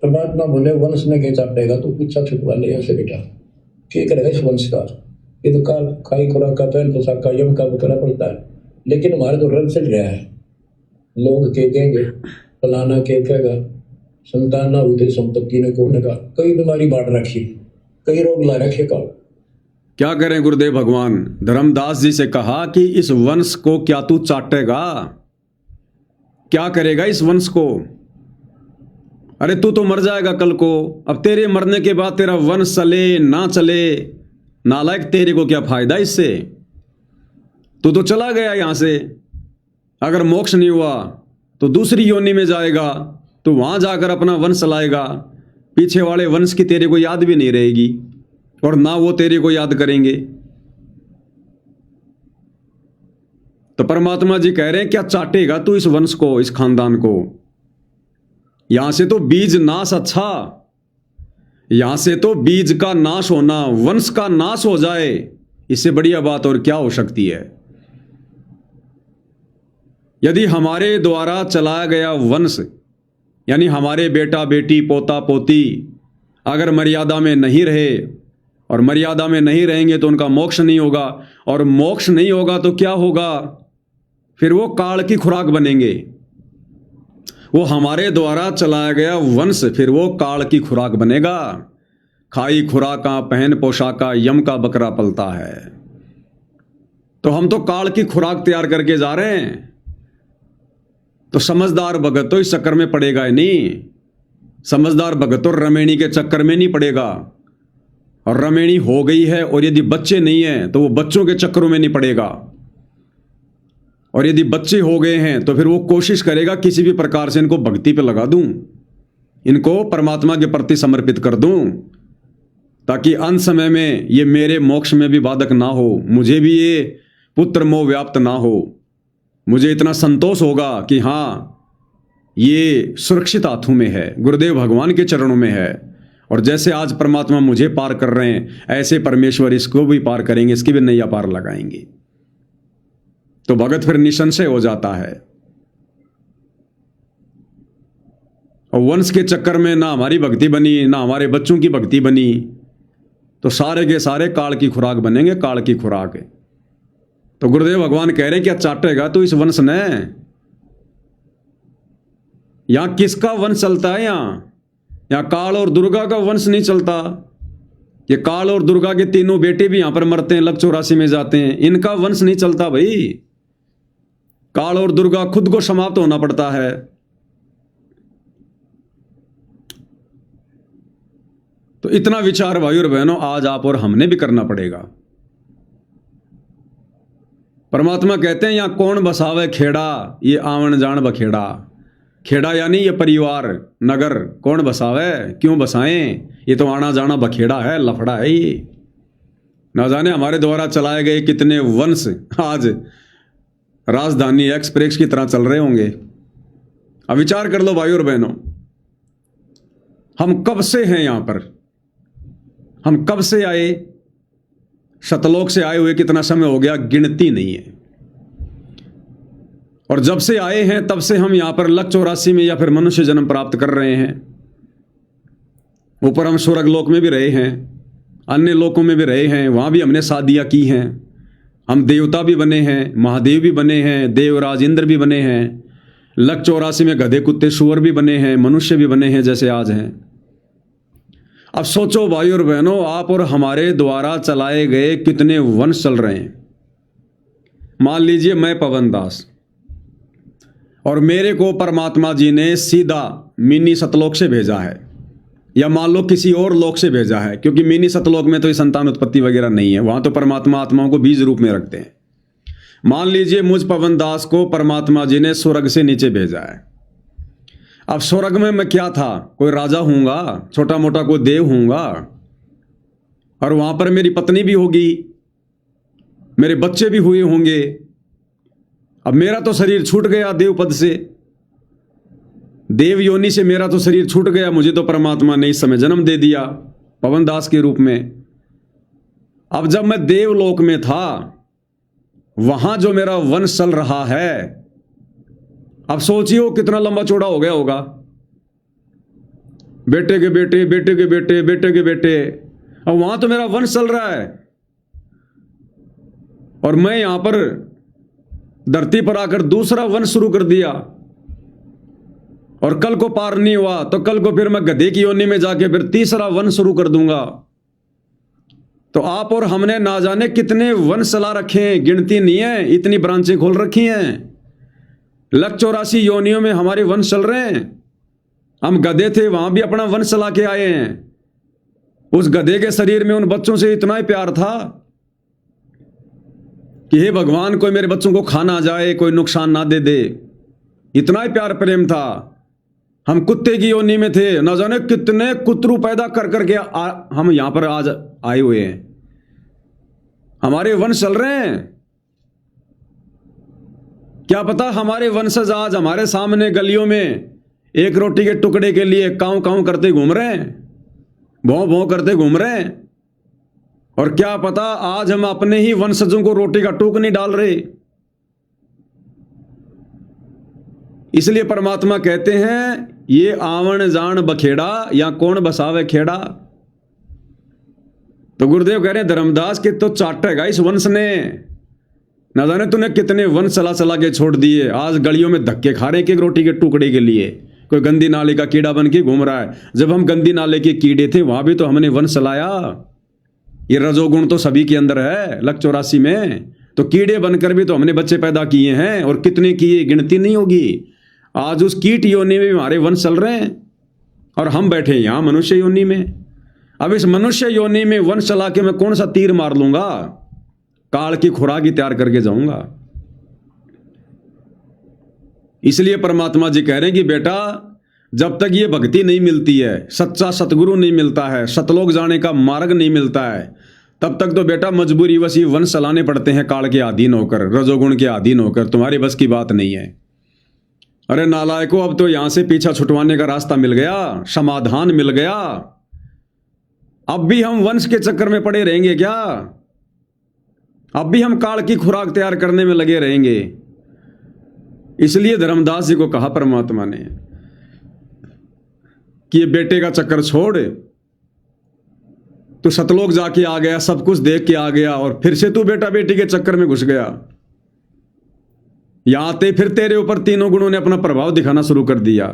परमात्मा बोले वंश में क्या चापेगा तो पीछा छुटवा ले ऐसे बेटा, क्या करेगा इस वंश का। ये तो काल खाई खुराक का पहन पोशाक का यम का करना पड़ता है, लेकिन हमारे तो रंग चल रहा है। लोग के कहेंगे फलाना के कहेगा संतान ना हुई थी, संपत्ति ने कौन का, कई बीमारी बांट रखी, कई रोग ला रखे का। क्या करें गुरुदेव भगवान, धर्मदास जी से कहा कि इस वंश को क्या तू चाटेगा, क्या करेगा इस वंश को। अरे तू तो मर जाएगा कल को, अब तेरे मरने के बाद तेरा वंश चले ना चले, नालायक तेरे को क्या फायदा इससे। तू तो चला गया यहां से, अगर मोक्ष नहीं हुआ तो दूसरी योनि में जाएगा, तो वहां जाकर अपना वंश चलाएगा, पीछे वाले वंश की तेरे को याद भी नहीं रहेगी और ना वो तेरे को याद करेंगे। तो परमात्मा जी कह रहे हैं क्या चाटेगा तू इस वंश को, इस खानदान को। यहां से तो बीज नाश, अच्छा यहां से तो बीज का नाश होना, वंश का नाश हो जाए, इससे बढ़िया बात और क्या हो सकती है। यदि हमारे द्वारा चलाया गया वंश, यानी हमारे बेटा बेटी पोता पोती अगर मर्यादा में नहीं रहे, और मर्यादा में नहीं रहेंगे तो उनका मोक्ष नहीं होगा, और मोक्ष नहीं होगा तो क्या होगा? फिर वो काल की खुराक बनेंगे। वो हमारे द्वारा चलाया गया वंश फिर वो काल की खुराक बनेगा। खाई खुराका पहन पोशाका यम का बकरा पलता है। तो हम तो काल की खुराक तैयार करके जा रहे हैं। तो समझदार भगत तो इस चक्कर में पड़ेगा ही नहीं। समझदार भगत तो रमेणी के चक्कर में नहीं पड़ेगा, और रमेणी हो गई है और यदि बच्चे नहीं हैं तो वो बच्चों के चक्करों में नहीं पड़ेगा, और यदि बच्चे हो गए हैं तो फिर वो कोशिश करेगा किसी भी प्रकार से इनको भक्ति पे लगा दूं, इनको परमात्मा के प्रति समर्पित कर दूं, ताकि अंत समय में ये मेरे मोक्ष में भी बाधक ना हो, मुझे भी ये पुत्र मोह व्याप्त ना हो। मुझे इतना संतोष होगा कि हाँ ये सुरक्षित हाथों में है, गुरुदेव भगवान के चरणों में है, और जैसे आज परमात्मा मुझे पार कर रहे हैं ऐसे परमेश्वर इसको भी पार करेंगे, इसकी भी नैया पार लगाएंगे। तो भगत फिर निसंशय हो जाता है। और वंश के चक्कर में ना हमारी भक्ति बनी ना हमारे बच्चों की भक्ति बनी, तो सारे के सारे काल की खुराक बनेंगे, काल की खुराक है। तो गुरुदेव भगवान कह रहे हैं क्या चाटेगा तो इस वंश ने? यहां किसका वंश चलता है? यहां काल और दुर्गा का वंश नहीं चलता। ये काल और दुर्गा के तीनों बेटे भी यहां पर मरते हैं, लक 84 में जाते हैं, इनका वंश नहीं चलता भाई। काल और दुर्गा खुद को समाप्त होना पड़ता है। तो इतना विचार भाई और बहनों आज आप और हमने भी करना पड़ेगा। परमात्मा कहते हैं यहां कौन बसावे खेड़ा, ये आवन जान बखेड़ा। खेड़ा यानी ये परिवार नगर कौन बसावे, क्यों बसाएं? ये तो आना जाना बखेड़ा है, लफड़ा है ये। ना जाने हमारे द्वारा चलाए गए कितने वंश आज राजधानी एक्सप्रेस की तरह चल रहे होंगे। अब विचार कर लो भाई और बहनों, हम कब से हैं यहां पर? हम कब से आए? सतलोक से आए हुए कितना समय हो गया, गिनती नहीं है। और जब से आए हैं तब से हम यहां पर लक 84 में या फिर मनुष्य जन्म प्राप्त कर रहे हैं। ऊपर हम स्वर्ग लोक में भी रहे हैं, अन्य लोकों में भी रहे हैं, वहां भी हमने शादियां की हैं। हम देवता भी बने हैं, महादेव भी बने हैं, देवराज इंद्र भी बने हैं, लक 84 में गधे कुत्ते सुअर भी बने हैं, मनुष्य भी बने हैं जैसे आज हैं। अब सोचो भाई और बहनों, आप और हमारे द्वारा चलाए गए कितने वंश चल रहे हैं। मान लीजिए मैं पवन दास, और मेरे को परमात्मा जी ने सीधा मिनी सतलोक से भेजा है, या मान लो किसी और लोक से भेजा है, क्योंकि मिनी सतलोक में तो ये संतान उत्पत्ति वगैरह नहीं है, वहां तो परमात्मा आत्माओं को बीज रूप में रखते हैं। मान लीजिए मुझ पवन दास को परमात्मा जी ने स्वर्ग से नीचे भेजा है। अब स्वर्ग में मैं क्या था? कोई राजा हूंगा, छोटा मोटा कोई देव हूंगा, और वहां पर मेरी पत्नी भी होगी, मेरे बच्चे भी हुए होंगे। अब मेरा तो शरीर छूट गया देव पद से, देव योनि से मेरा तो शरीर छूट गया। मुझे तो परमात्मा ने इस समय जन्म दे दिया पवन दास के रूप में। अब जब मैं देवलोक में था, वहां जो मेरा वंश चल रहा है, अब सोचिए वो कितना लंबा चौड़ा हो गया होगा। बेटे के बेटे, बेटे के बेटे, बेटे के बेटे, अब वहां तो मेरा वंश चल रहा है, और मैं यहां पर धरती पर आकर दूसरा वंश शुरू कर दिया। और कल को पार नहीं हुआ तो कल को फिर मैं गधे की योनि में जाके फिर तीसरा वंश शुरू कर दूंगा। तो आप और हमने ना जाने कितने वंश चला रखे हैं, गिनती नहीं है, इतनी ब्रांचें खोल रखी हैं। लक 84 योनियों में हमारे वंश चल रहे हैं। हम गधे थे, वहां भी अपना वंश चला के आए हैं। उस गधे के शरीर में उन बच्चों से इतना ही प्यार था कि हे भगवान कोई मेरे बच्चों को खा ना जाए, कोई नुकसान ना दे दे, इतना ही प्यार प्रेम था। हम कुत्ते की योनि में थे, ना जाने कितने कुतरू पैदा कर करके हम यहां पर आज आए हुए हैं। हमारे वंश चल रहे हैं। क्या पता हमारे वंशज आज हमारे सामने गलियों में एक रोटी के टुकड़े के लिए काऊ काऊ करते घूम रहे हैं, भौं भौं करते घूम रहे हैं। और क्या पता आज हम अपने ही वंशजों को रोटी का टूक नहीं डाल रहे। इसलिए परमात्मा कहते हैं ये आवन जान बखेड़ा या कौन बसावे खेड़ा। तो गुरुदेव कह रहे हैं धर्मदास के तो चाटेगा इस वंश ने, ना जाने तूने कितने वंश चला चला के छोड़ दिए। आज गलियों में धक्के खा रहे एक रोटी के टुकड़े के लिए। कोई गंदी नाले का कीड़ा बन के घूम रहा है। जब हम गंदी नाले के कीड़े थे वहां भी तो हमने वंश चलाया। ये रजोगुण तो सभी के अंदर है। लक 84 में तो कीड़े बनकर भी तो हमने बच्चे पैदा किए हैं, और कितने किए गिनती नहीं होगी। आज उस कीट योनि में भी हमारे वंश चल रहे हैं, और हम बैठे यहां मनुष्य योनि में। अब इस मनुष्य योनि में वंश चला के मैं कौन सा तीर मार लूंगा? काल की खुराक ही तैयार करके जाऊंगा। इसलिए परमात्मा जी कह रहे हैं कि बेटा जब तक ये भक्ति नहीं मिलती है, सच्चा सतगुरु नहीं मिलता है, सतलोक जाने का मार्ग नहीं मिलता है, तब तक तो बेटा मजबूरी वश वंश चलाने पड़ते हैं काल के अधीन होकर, रजोगुण के अधीन होकर। तुम्हारी बस की बात नहीं है। अरे नालायकों, अब तो यहां से पीछा छुटवाने का रास्ता मिल गया, समाधान मिल गया। अब भी हम वंश के चक्कर में पड़े रहेंगे क्या? अब भी हम काल की खुराक तैयार करने में लगे रहेंगे। इसलिए धर्मदास जी को कहा परमात्मा ने कि ये बेटे का चक्कर छोड़, तू सतलोक जाके आ गया, सब कुछ देख के आ गया, और फिर से तू बेटा बेटी के चक्कर में घुस गया। यहां आते फिर तेरे ऊपर तीनों गुणों ने अपना प्रभाव दिखाना शुरू कर दिया।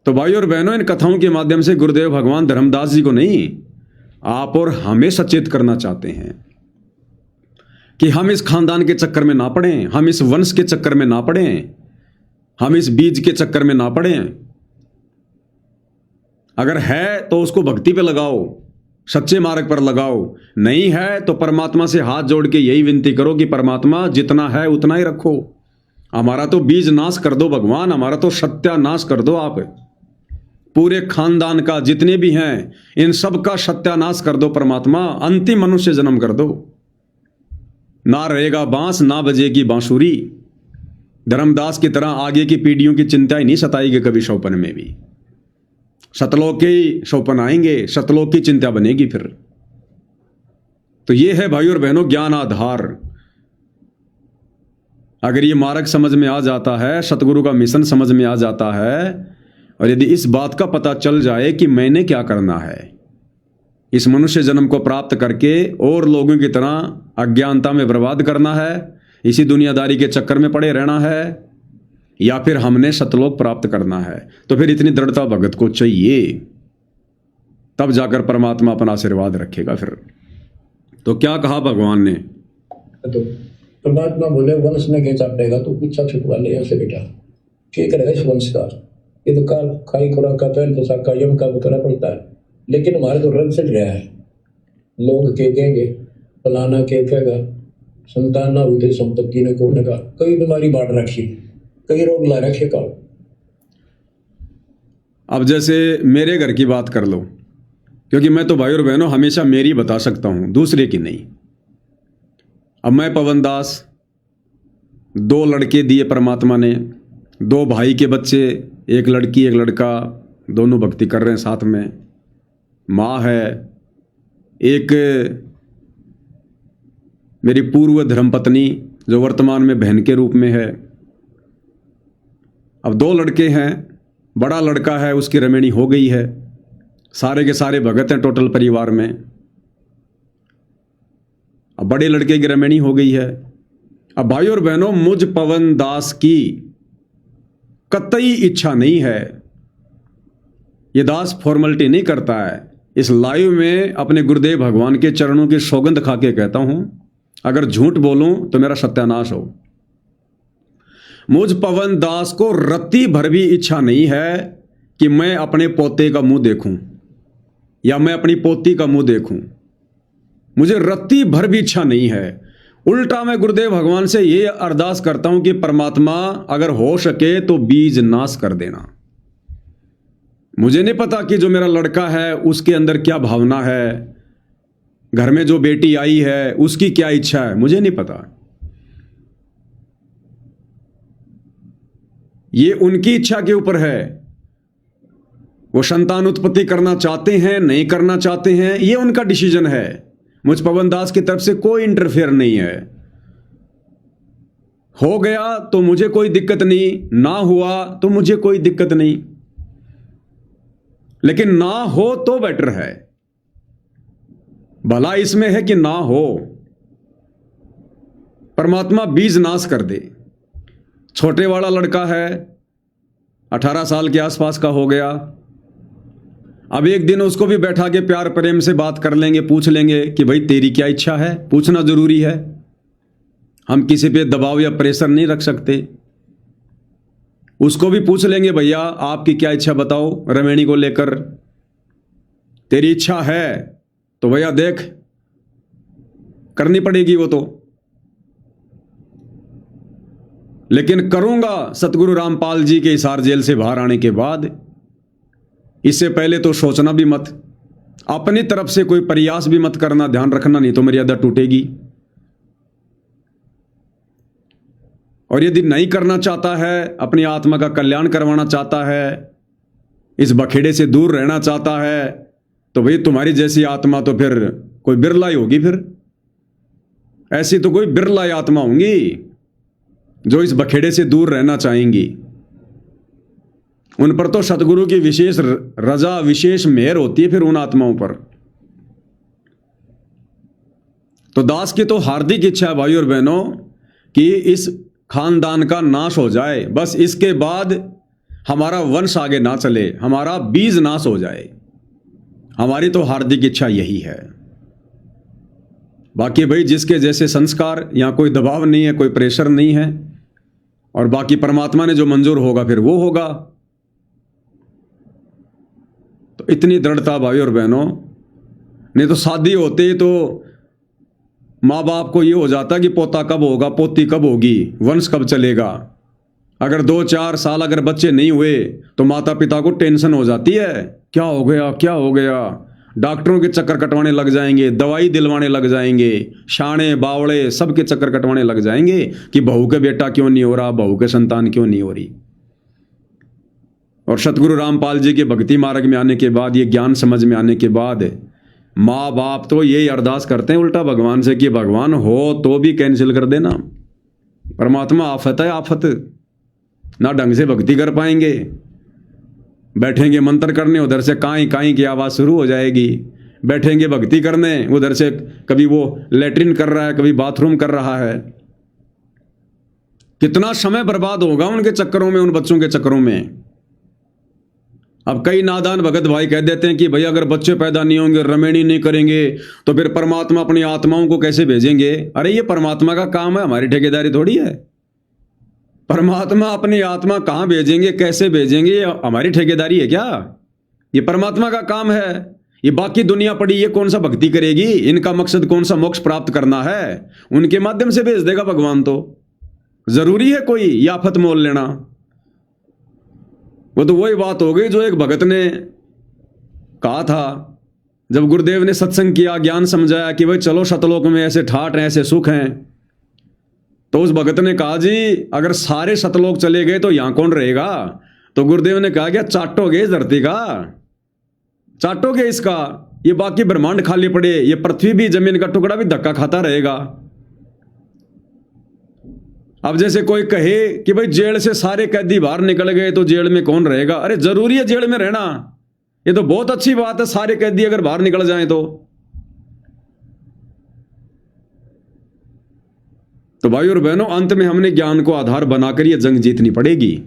तो भाई और बहनों, इन कथाओं के माध्यम से गुरुदेव भगवान धर्मदास जी को नहीं, आप और हमें सचेत करना चाहते हैं कि हम इस खानदान के चक्कर में ना पड़ें, हम इस वंश के चक्कर में ना पड़ें, हम इस बीज के चक्कर में ना पड़ें। अगर है तो उसको भक्ति पे लगाओ, सच्चे मार्ग पर लगाओ। नहीं है तो परमात्मा से हाथ जोड़ के यही विनती करो कि परमात्मा जितना है उतना ही रखो। हमारा तो बीज नाश कर दो भगवान, हमारा तो सत्यानाश कर दो आप। पूरे खानदान का जितने भी हैं इन सब का सत्यानाश कर दो परमात्मा। अंतिम मनुष्य जन्म कर दो। ना रहेगा बांस, ना बजेगी बांसुरी। धर्मदास की तरह आगे की पीढ़ियों की चिंता ही नहीं सताएगी कभी शौपन में भी। सतलोक के शौपन आएंगे, सतलोक की चिंता बनेगी फिर। तो ये है भाई और बहनों ज्ञान आधार। अगर ये मार्ग समझ में आ जाता है, सतगुरु का मिशन समझ में आ जाता है, और यदि इस बात का पता चल जाए कि मैंने क्या करना है, इस मनुष्य जन्म को प्राप्त करके और लोगों की तरह अज्ञानता में बर्बाद करना है, इसी दुनियादारी के चक्कर में पड़े रहना है, या फिर हमने सतलोक प्राप्त करना है, तो फिर इतनी दृढ़ता भगत को चाहिए। तब जाकर परमात्मा अपना आशीर्वाद रखेगा फिर। तो क्या कहा भगवान ने? तो परमात्मा बोले वंश ने क्या चाटेगा, तो पीछा छुटवा ले ऐसे बेटा, क्या करेगा इस वंश का? ये तो काल खाई खुराक का पहन पोशाक का यम का करना पड़ता है। लेकिन हमारे तो रंग चढ़ गया है। लोग के कहेंगे, फलाना के कहेगा, संतान ना हुई थी, संपत्ति ने कोने का, कई बीमारी बांट रखी, कई रोग ला रखे का। अब जैसे मेरे घर की बात कर लो, क्योंकि मैं तो भाई और बहनों हमेशा मेरी बता सकता हूं, दूसरे की नहीं। अब मैं पवन दास, 2 लड़के दिए परमात्मा ने, 2 भाई के बच्चे, एक लड़की एक लड़का, दोनों भक्ति कर रहे हैं साथ में। माँ है, एक मेरी पूर्व धर्मपत्नी जो वर्तमान में बहन के रूप में है। अब 2 लड़के हैं। बड़ा लड़का है, उसकी रमेणी हो गई है, सारे के सारे भगत हैं टोटल परिवार में। अब बड़े लड़के की रमेणी हो गई है। अब भाई और बहनों, मुझ पवन दास की कतई इच्छा नहीं है, ये दास फॉर्मेलिटी नहीं करता है। इस लाइव में अपने गुरुदेव भगवान के चरणों की सौगंध खा के कहता हूं, अगर झूठ बोलूं तो मेरा सत्यानाश हो। मुझ पवन दास को रत्ती भर भी इच्छा नहीं है कि मैं अपने पोते का मुंह देखूं या मैं अपनी पोती का मुंह देखूं। मुझे रत्ती भर भी इच्छा नहीं है। उल्टा मैं गुरुदेव भगवान से ये अरदास करता हूं कि परमात्मा अगर हो सके तो बीज नाश कर देना। मुझे नहीं पता कि जो मेरा लड़का है उसके अंदर क्या भावना है, घर में जो बेटी आई है उसकी क्या इच्छा है, मुझे नहीं पता। ये उनकी इच्छा के ऊपर है। वो संतान उत्पत्ति करना चाहते हैं, नहीं करना चाहते हैं, ये उनका डिसीजन है। मुझ पवन दास की तरफ से कोई इंटरफेयर नहीं है। हो गया तो मुझे कोई दिक्कत नहीं, ना हुआ तो मुझे कोई दिक्कत नहीं, लेकिन ना हो तो बेटर है। भला इसमें है कि ना हो। परमात्मा बीज नाश कर दे। छोटे वाला लड़का है, 18 साल के आसपास का हो गया। अब एक दिन उसको भी बैठा के प्यार प्रेम से बात कर लेंगे, पूछ लेंगे कि भाई तेरी क्या इच्छा है। पूछना जरूरी है, हम किसी पे दबाव या प्रेशर नहीं रख सकते। उसको भी पूछ लेंगे, भैया आपकी क्या इच्छा बताओ रमेणी को लेकर। तेरी इच्छा है तो भैया देख, करनी पड़ेगी वो तो, लेकिन करूंगा सतगुरु रामपाल जी के हिसार जेल से बाहर आने के बाद। इससे पहले तो सोचना भी मत, अपनी तरफ से कोई प्रयास भी मत करना, ध्यान रखना, नहीं तो मर्यादा टूटेगी। और यदि नहीं करना चाहता है, अपनी आत्मा का कल्याण करवाना चाहता है, इस बखेड़े से दूर रहना चाहता है, तो भाई तुम्हारी जैसी आत्मा तो फिर कोई बिरला ही होगी। फिर ऐसी तो कोई बिरला ही आत्मा होंगी जो इस बखेड़े से दूर रहना चाहेंगी। उन पर तो सतगुरु की विशेष रजा, विशेष मेहर होती है फिर उन आत्माओं पर। तो दास की तो हार्दिक इच्छा है भाई और बहनों कि इस खानदान का नाश हो जाए, बस इसके बाद हमारा वंश आगे ना चले, हमारा बीज नाश हो जाए। हमारी तो हार्दिक इच्छा यही है। बाकी भाई जिसके जैसे संस्कार, यहां कोई दबाव नहीं है, कोई प्रेशर नहीं है, और बाकी परमात्मा ने जो मंजूर होगा फिर वो होगा। तो इतनी दृढ़ता भाई और बहनों, नहीं तो शादी होते तो माँ बाप को ये हो जाता कि पोता कब होगा, पोती कब होगी, वंश कब चलेगा। अगर 2-4 साल अगर बच्चे नहीं हुए तो माता पिता को टेंशन हो जाती है, क्या हो गया क्या हो गया। डॉक्टरों के चक्कर कटवाने लग जाएंगे, दवाई दिलवाने लग जाएंगे, शाणे बावड़े सबके चक्कर कटवाने लग जाएंगे कि बहू के बेटा क्यों नहीं हो रहा, बहू के संतान क्यों नहीं हो रही। और सतगुरु रामपाल जी के भक्ति मार्ग में आने के बाद, ये ज्ञान समझ में आने के बाद, माँ बाप तो यही अरदास करते हैं उल्टा भगवान से कि भगवान हो तो भी कैंसिल कर देना। परमात्मा आफत है, आफत, ना ढंग से भक्ति कर पाएंगे। बैठेंगे मंत्र करने, उधर से काई काई की आवाज़ शुरू हो जाएगी। बैठेंगे भक्ति करने, उधर से कभी वो लेटरिन कर रहा है, कभी बाथरूम कर रहा है। कितना समय बर्बाद होगा उनके चक्करों में, उन बच्चों के चक्करों में। अब कई नादान भगत भाई कह देते हैं कि भैया अगर बच्चे पैदा नहीं होंगे, रमेणी नहीं करेंगे, तो फिर परमात्मा अपनी आत्माओं को कैसे भेजेंगे। अरे ये परमात्मा का काम है, हमारी ठेकेदारी थोड़ी है। परमात्मा अपनी आत्मा कहाँ भेजेंगे, कैसे भेजेंगे, ये हमारी ठेकेदारी है क्या? ये परमात्मा का काम है। ये बाकी दुनिया पड़ी, ये कौन सा भक्ति करेगी, इनका मकसद कौन सा मोक्ष प्राप्त करना है, उनके माध्यम से भेज देगा भगवान। तो जरूरी है कोई ये आफत मोल लेना? वो तो वही बात हो गई जो एक भगत ने कहा था जब गुरुदेव ने सत्संग किया, ज्ञान समझाया कि भाई चलो सतलोक में ऐसे ठाट हैं, ऐसे सुख हैं। तो उस भगत ने कहा जी अगर सारे सतलोक चले गए तो यहां कौन रहेगा? तो गुरुदेव ने कहा क्या चाटोगे इस धरती का, चाटोगे इसका, ये बाकी ब्रह्मांड खाली पड़े, ये पृथ्वी भी, जमीन का टुकड़ा भी धक्का खाता रहेगा। अब जैसे कोई कहे कि भाई जेल से सारे कैदी बाहर निकल गए तो जेल में कौन रहेगा? अरे जरूरी है जेल में रहना, ये तो बहुत अच्छी बात है सारे कैदी अगर बाहर निकल जाएं तो भाई और बहनों अंत में हमने ज्ञान को आधार बनाकर ये जंग जीतनी पड़ेगी।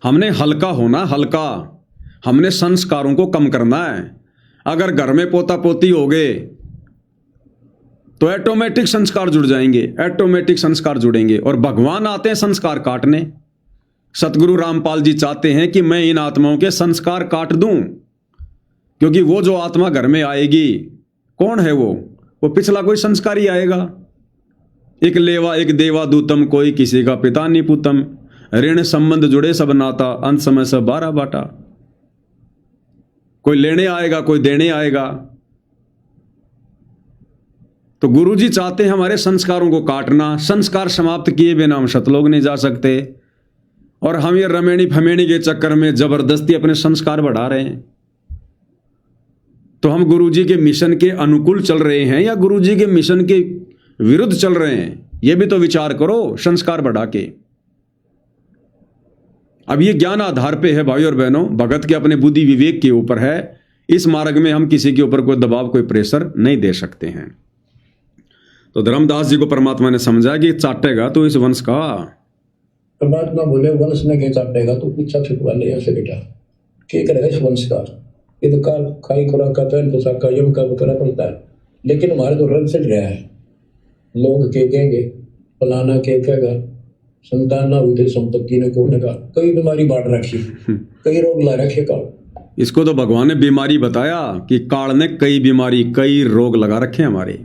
हमने हल्का होना, हल्का, हमने संस्कारों को कम करना है। अगर घर में पोता पोती हो गए तो ऑटोमेटिक संस्कार जुड़ जाएंगे, ऑटोमेटिक संस्कार जुड़ेंगे। और भगवान आते हैं संस्कार काटने। सतगुरु रामपाल जी चाहते हैं कि मैं इन आत्माओं के संस्कार काट दूं, क्योंकि वो जो आत्मा घर में आएगी कौन है वो पिछला कोई संस्कार ही आएगा। एक लेवा एक देवा दूतम, कोई किसी का पिता नहीं पुतम, ऋण संबंध जुड़े सब नाता, अंत समय सब 12 बाटा। कोई लेने आएगा, कोई देने आएगा। तो गुरुजी चाहते हैं हमारे संस्कारों को काटना। संस्कार समाप्त किए बिना हम सतलोक नहीं जा सकते। और हम ये रमेणी फमेणी के चक्कर में जबरदस्ती अपने संस्कार बढ़ा रहे हैं। तो हम गुरुजी के मिशन के अनुकूल चल रहे हैं या गुरुजी के मिशन के विरुद्ध चल रहे हैं, ये भी तो विचार करो संस्कार बढ़ा के। अब ये ज्ञान आधार पे है भाई और बहनों, भगत के अपने बुद्धि विवेक के ऊपर है। इस मार्ग में हम किसी के ऊपर कोई दबाव, कोई प्रेशर नहीं दे सकते हैं। तो धर्मदास जी को परमात्मा ने समझा कि चाटेगा तो इस वंश का। परमात्मा बोले वंश ने क्या चाटेगा, तो पीछा छुटवा ले ऐसे बेटा, क्या करेगा इस वंश का। ये तो का खाई खुराक का पहन पोशाक का यम का करना पड़ता है, लेकिन हमारे तो रंग चढ़ रहा है। लोग क्या कहेंगे, फलाना क्या कहेगा, संतान ना हुई थी, संपत्ति ने कौन का, कई बीमारी बांट रखी, कई रोग ला रखे का। इसको तो भगवान ने बीमारी बताया कि काल ने कई बीमारी, कई रोग लगा रखे हमारे।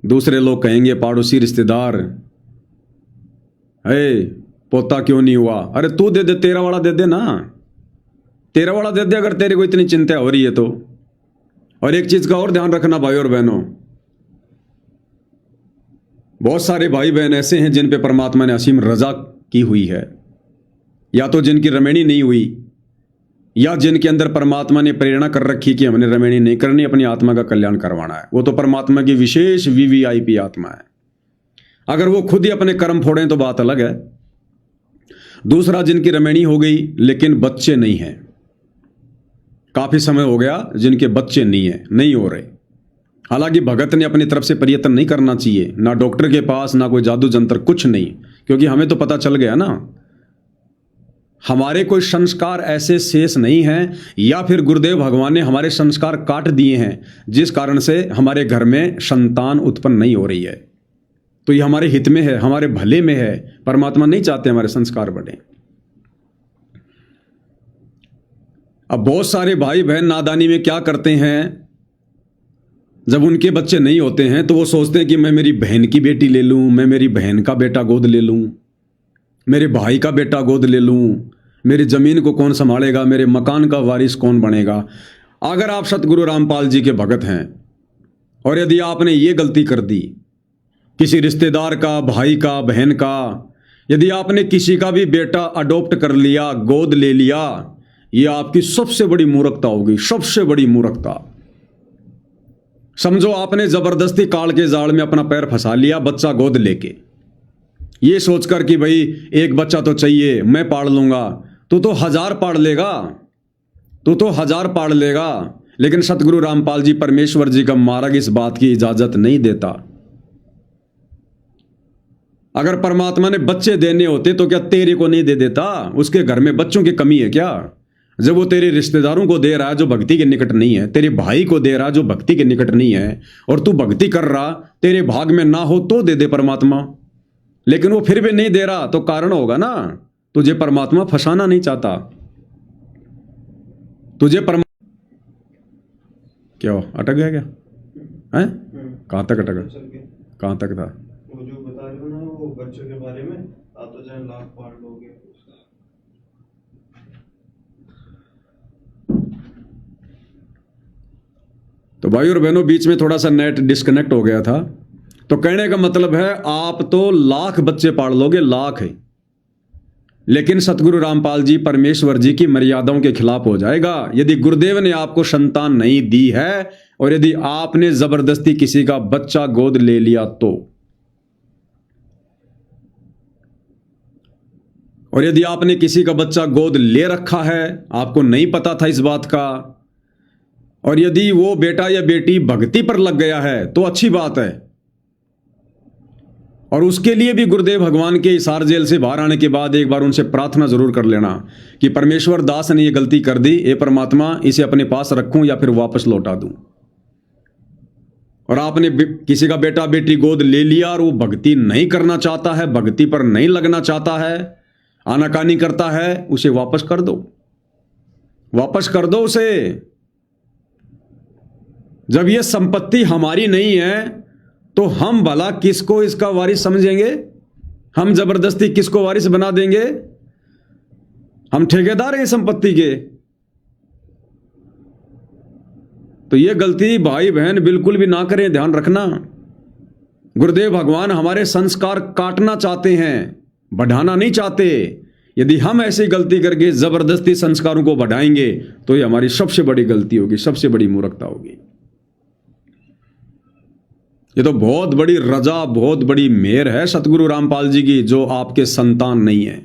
दूसरे लोग कहेंगे, पड़ोसी रिश्तेदार, हे पोता क्यों नहीं हुआ, अरे तू दे दे, तेरा वाला दे दे ना, तेरा वाला दे दे अगर तेरे को इतनी चिंता हो रही है तो। और एक चीज का और ध्यान रखना भाई और बहनों, बहुत सारे भाई बहन ऐसे हैं जिन पे परमात्मा ने असीम रजा की हुई है, या तो जिनकी रमेणी नहीं हुई, या जिनके अंदर परमात्मा ने प्रेरणा कर रखी कि हमने रमेणी नहीं करनी, अपनी आत्मा का कल्याण करवाना है। वो तो परमात्मा की विशेष वीवीआईपी आत्मा है। अगर वो खुद ही अपने कर्म फोड़ें तो बात अलग है। दूसरा, जिनकी रमेणी हो गई लेकिन बच्चे नहीं हैं, काफी समय हो गया जिनके बच्चे नहीं हो रहे। हालांकि भगत ने अपनी तरफ से प्रयत्न नहीं करना चाहिए, ना डॉक्टर के पास, ना कोई जादू जंतर, कुछ नहीं, क्योंकि हमें तो पता चल गया ना, हमारे कोई संस्कार ऐसे शेष नहीं हैं, या फिर गुरुदेव भगवान ने हमारे संस्कार काट दिए हैं जिस कारण से हमारे घर में संतान उत्पन्न नहीं हो रही है। तो ये हमारे हित में है, हमारे भले में है। परमात्मा नहीं चाहते हमारे संस्कार बढ़े। अब बहुत सारे भाई बहन नादानी में क्या करते हैं, जब उनके बच्चे नहीं होते हैं तो वो सोचते हैं कि मैं मेरी बहन की बेटी ले लूं, मैं मेरी बहन का बेटा गोद ले लूं, मेरे भाई का बेटा गोद ले लूं, मेरी जमीन को कौन संभालेगा, मेरे मकान का वारिस कौन बनेगा। अगर आप सतगुरु रामपाल जी के भगत हैं और यदि आपने ये गलती कर दी, किसी रिश्तेदार का, भाई का, बहन का, यदि आपने किसी का भी बेटा अडॉप्ट कर लिया, गोद ले लिया, ये आपकी सबसे बड़ी मूर्खता होगी, सबसे बड़ी मूर्खता। समझो आपने जबरदस्ती काल के जाल में अपना पैर फंसा लिया बच्चा गोद लेके, ये सोचकर कि भाई एक बच्चा तो चाहिए, मैं पाल लूंगा। तू तो 1000 पाल लेगा, तू तो 1000 पाल लेगा, लेकिन सतगुरु रामपाल जी परमेश्वर जी का मार्ग इस बात की इजाजत नहीं देता। अगर परमात्मा ने बच्चे देने होते तो क्या तेरे को नहीं दे देता? उसके घर में बच्चों की कमी है क्या? जब वो तेरे रिश्तेदारों को दे रहा है जो भक्ति के निकट नहीं है, तेरे भाई को दे रहा है जो भक्ति के निकट नहीं है, और तू भक्ति कर रहा, तेरे भाग में ना हो तो दे दे परमात्मा, लेकिन वो फिर भी नहीं दे रहा, तो कारण होगा ना, तुझे परमात्मा फंसाना नहीं चाहता। तुझे क्या अटक गया क्या है? कहां तक अटका? कहां तक था? वो जो बता रहे हो ना, वो बच्चों के बारे में, आप तो चाहे लाख पाल लोगे। तो भाई और बहनों, बीच में थोड़ा सा नेट डिस्कनेक्ट हो गया था। तो कहने का मतलब है, आप तो लाख बच्चे पाल लोगे, लाख है, लेकिन सतगुरु रामपाल जी परमेश्वर जी की मर्यादाओं के खिलाफ हो जाएगा यदि गुरुदेव ने आपको संतान नहीं दी है, और यदि आपने जबरदस्ती किसी का बच्चा गोद ले लिया तो। और यदि आपने किसी का बच्चा गोद ले रखा है, आपको नहीं पता था इस बात का, और यदि वो बेटा या बेटी भक्ति पर लग गया है तो अच्छी बात है। और उसके लिए भी गुरुदेव भगवान के हिसार जेल से बाहर आने के बाद एक बार उनसे प्रार्थना जरूर कर लेना कि परमेश्वर दास ने ये गलती कर दी, ए परमात्मा इसे अपने पास रखूं या फिर वापस लौटा दूं। और आपने किसी का बेटा बेटी गोद ले लिया और वो भक्ति नहीं करना चाहता है, भक्ति पर नहीं लगना चाहता है, आनाकानी करता है, उसे वापस कर दो, वापस कर दो उसे। जब ये संपत्ति हमारी नहीं है तो हम भला किसको इसका वारिस समझेंगे? हम जबरदस्ती किसको वारिस बना देंगे? हम ठेकेदार हैं संपत्ति के। तो ये गलती भाई बहन बिल्कुल भी ना करें, ध्यान रखना। गुरुदेव भगवान हमारे संस्कार काटना चाहते हैं, बढ़ाना नहीं चाहते। यदि हम ऐसी गलती करके जबरदस्ती संस्कारों को बढ़ाएंगे तो ये हमारी सबसे बड़ी गलती होगी, सबसे बड़ी मूर्खता होगी। ये तो बहुत बड़ी रजा, बहुत बड़ी मेहर है सतगुरु रामपाल जी की, जो आपके संतान नहीं है।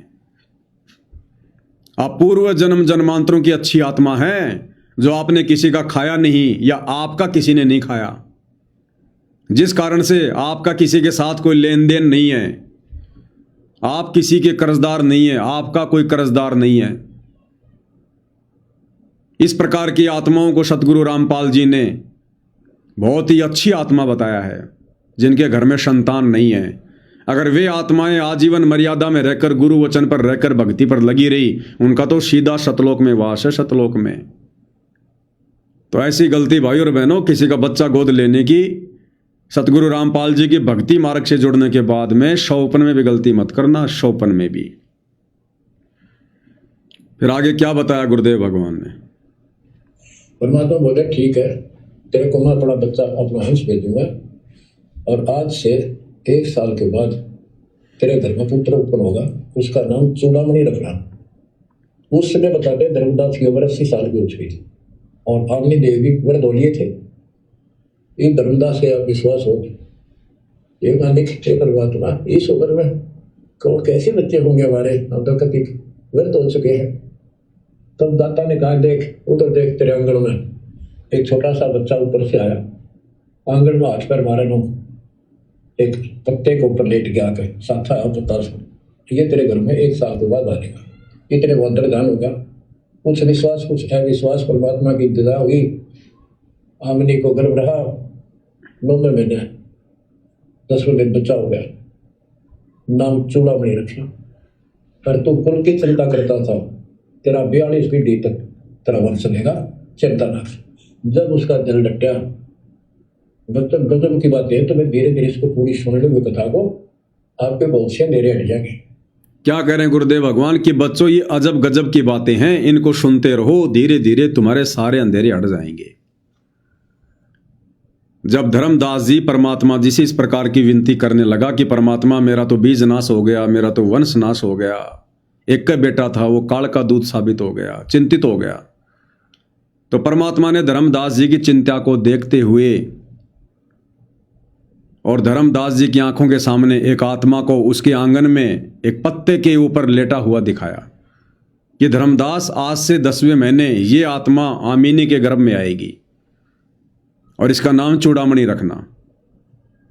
आप पूर्व जन्म जन्मांतरों की अच्छी आत्मा हैं, जो आपने किसी का खाया नहीं या आपका किसी ने नहीं खाया, जिस कारण से आपका किसी के साथ कोई लेन देन नहीं है, आप किसी के कर्जदार नहीं है, आपका कोई कर्जदार नहीं है। इस प्रकार की आत्माओं को सतगुरु रामपाल जी ने बहुत ही अच्छी आत्मा बताया है, जिनके घर में संतान नहीं है। अगर वे आत्माएं आजीवन मर्यादा में रहकर, गुरु वचन पर रहकर भक्ति पर लगी रही, उनका तो सीधा सतलोक में वास है, सतलोक में। तो ऐसी गलती भाई और बहनों, किसी का बच्चा गोद लेने की, सतगुरु रामपाल जी की भक्ति मार्ग से जुड़ने के बाद में शौपन में भी गलती मत करना, शौपन में भी। फिर आगे क्या बताया गुरुदेव भगवान ने? परमात्मा बोले ठीक है, तेरे को मैं अपना बच्चा, अपना हंस भेजूंगा, और आज से 1 साल के बाद तेरे घर में पुत्र उत्पन्न होगा, उसका नाम चूड़ामणि रखना। उस समय बताते धर्मदास की उम्र 80 साल की हो चुकी थी और आमनी देवी भी वरदौलिये थे। ये धर्मदास के आप विश्वास हो, ये परमात्मा इस उम्र में कौन कैसे बच्चे होंगे हमारे, हम तो कभी व्यर्थ हो चुके हैं। तब दाता ने कहा, देख उधर देख, तेरे आंगन में एक छोटा सा बच्चा ऊपर से आया, आंगन में हाथ पैर मारे नो, एक पत्ते के ऊपर लेट गया आकर, साथा पत्ता सुन, ये तेरे घर में 1 साल के बाद आएगा, ये तेरे बहुत दान होगा। कुछ विश्वास कुछ अविश्वास, परमात्मा की इंतजार हुई। आमनी को गर्भ रहा, 9वें महीने 10वें दिन बच्चा हो गया, नाम चूड़ामणि रखना। पर तू कुल की चिंता करता था, तेरा 42 पीढ़ी तक तेरा वंश चलेगा, चिंता ना। जब उसका दिल डटा, गजब की बात है, तो मैं धीरे धीरे इसको पूरी सुन लूंगी कथा को, आपके बहुत से अंधेरे हट जाएंगे। क्या कह रहे हैं गुरुदेव भगवान कि बच्चों, ये अजब गजब की बातें हैं, इनको सुनते रहो, धीरे धीरे तुम्हारे सारे अंधेरे हट जाएंगे। जब धर्मदास जी परमात्मा जी से इस प्रकार की विनती करने लगा कि परमात्मा मेरा तो बीज नाश हो गया, मेरा तो वंश नाश हो गया, एक का बेटा था वो काल का दूध साबित हो गया, चिंतित हो गया, तो परमात्मा ने धर्मदास जी की चिंता को देखते हुए और धर्मदास जी की आंखों के सामने एक आत्मा को उसके आंगन में एक पत्ते के ऊपर लेटा हुआ दिखाया कि धर्मदास, आज से 10वें महीने ये आत्मा आमीनी के गर्भ में आएगी और इसका नाम चूड़ामणि रखना।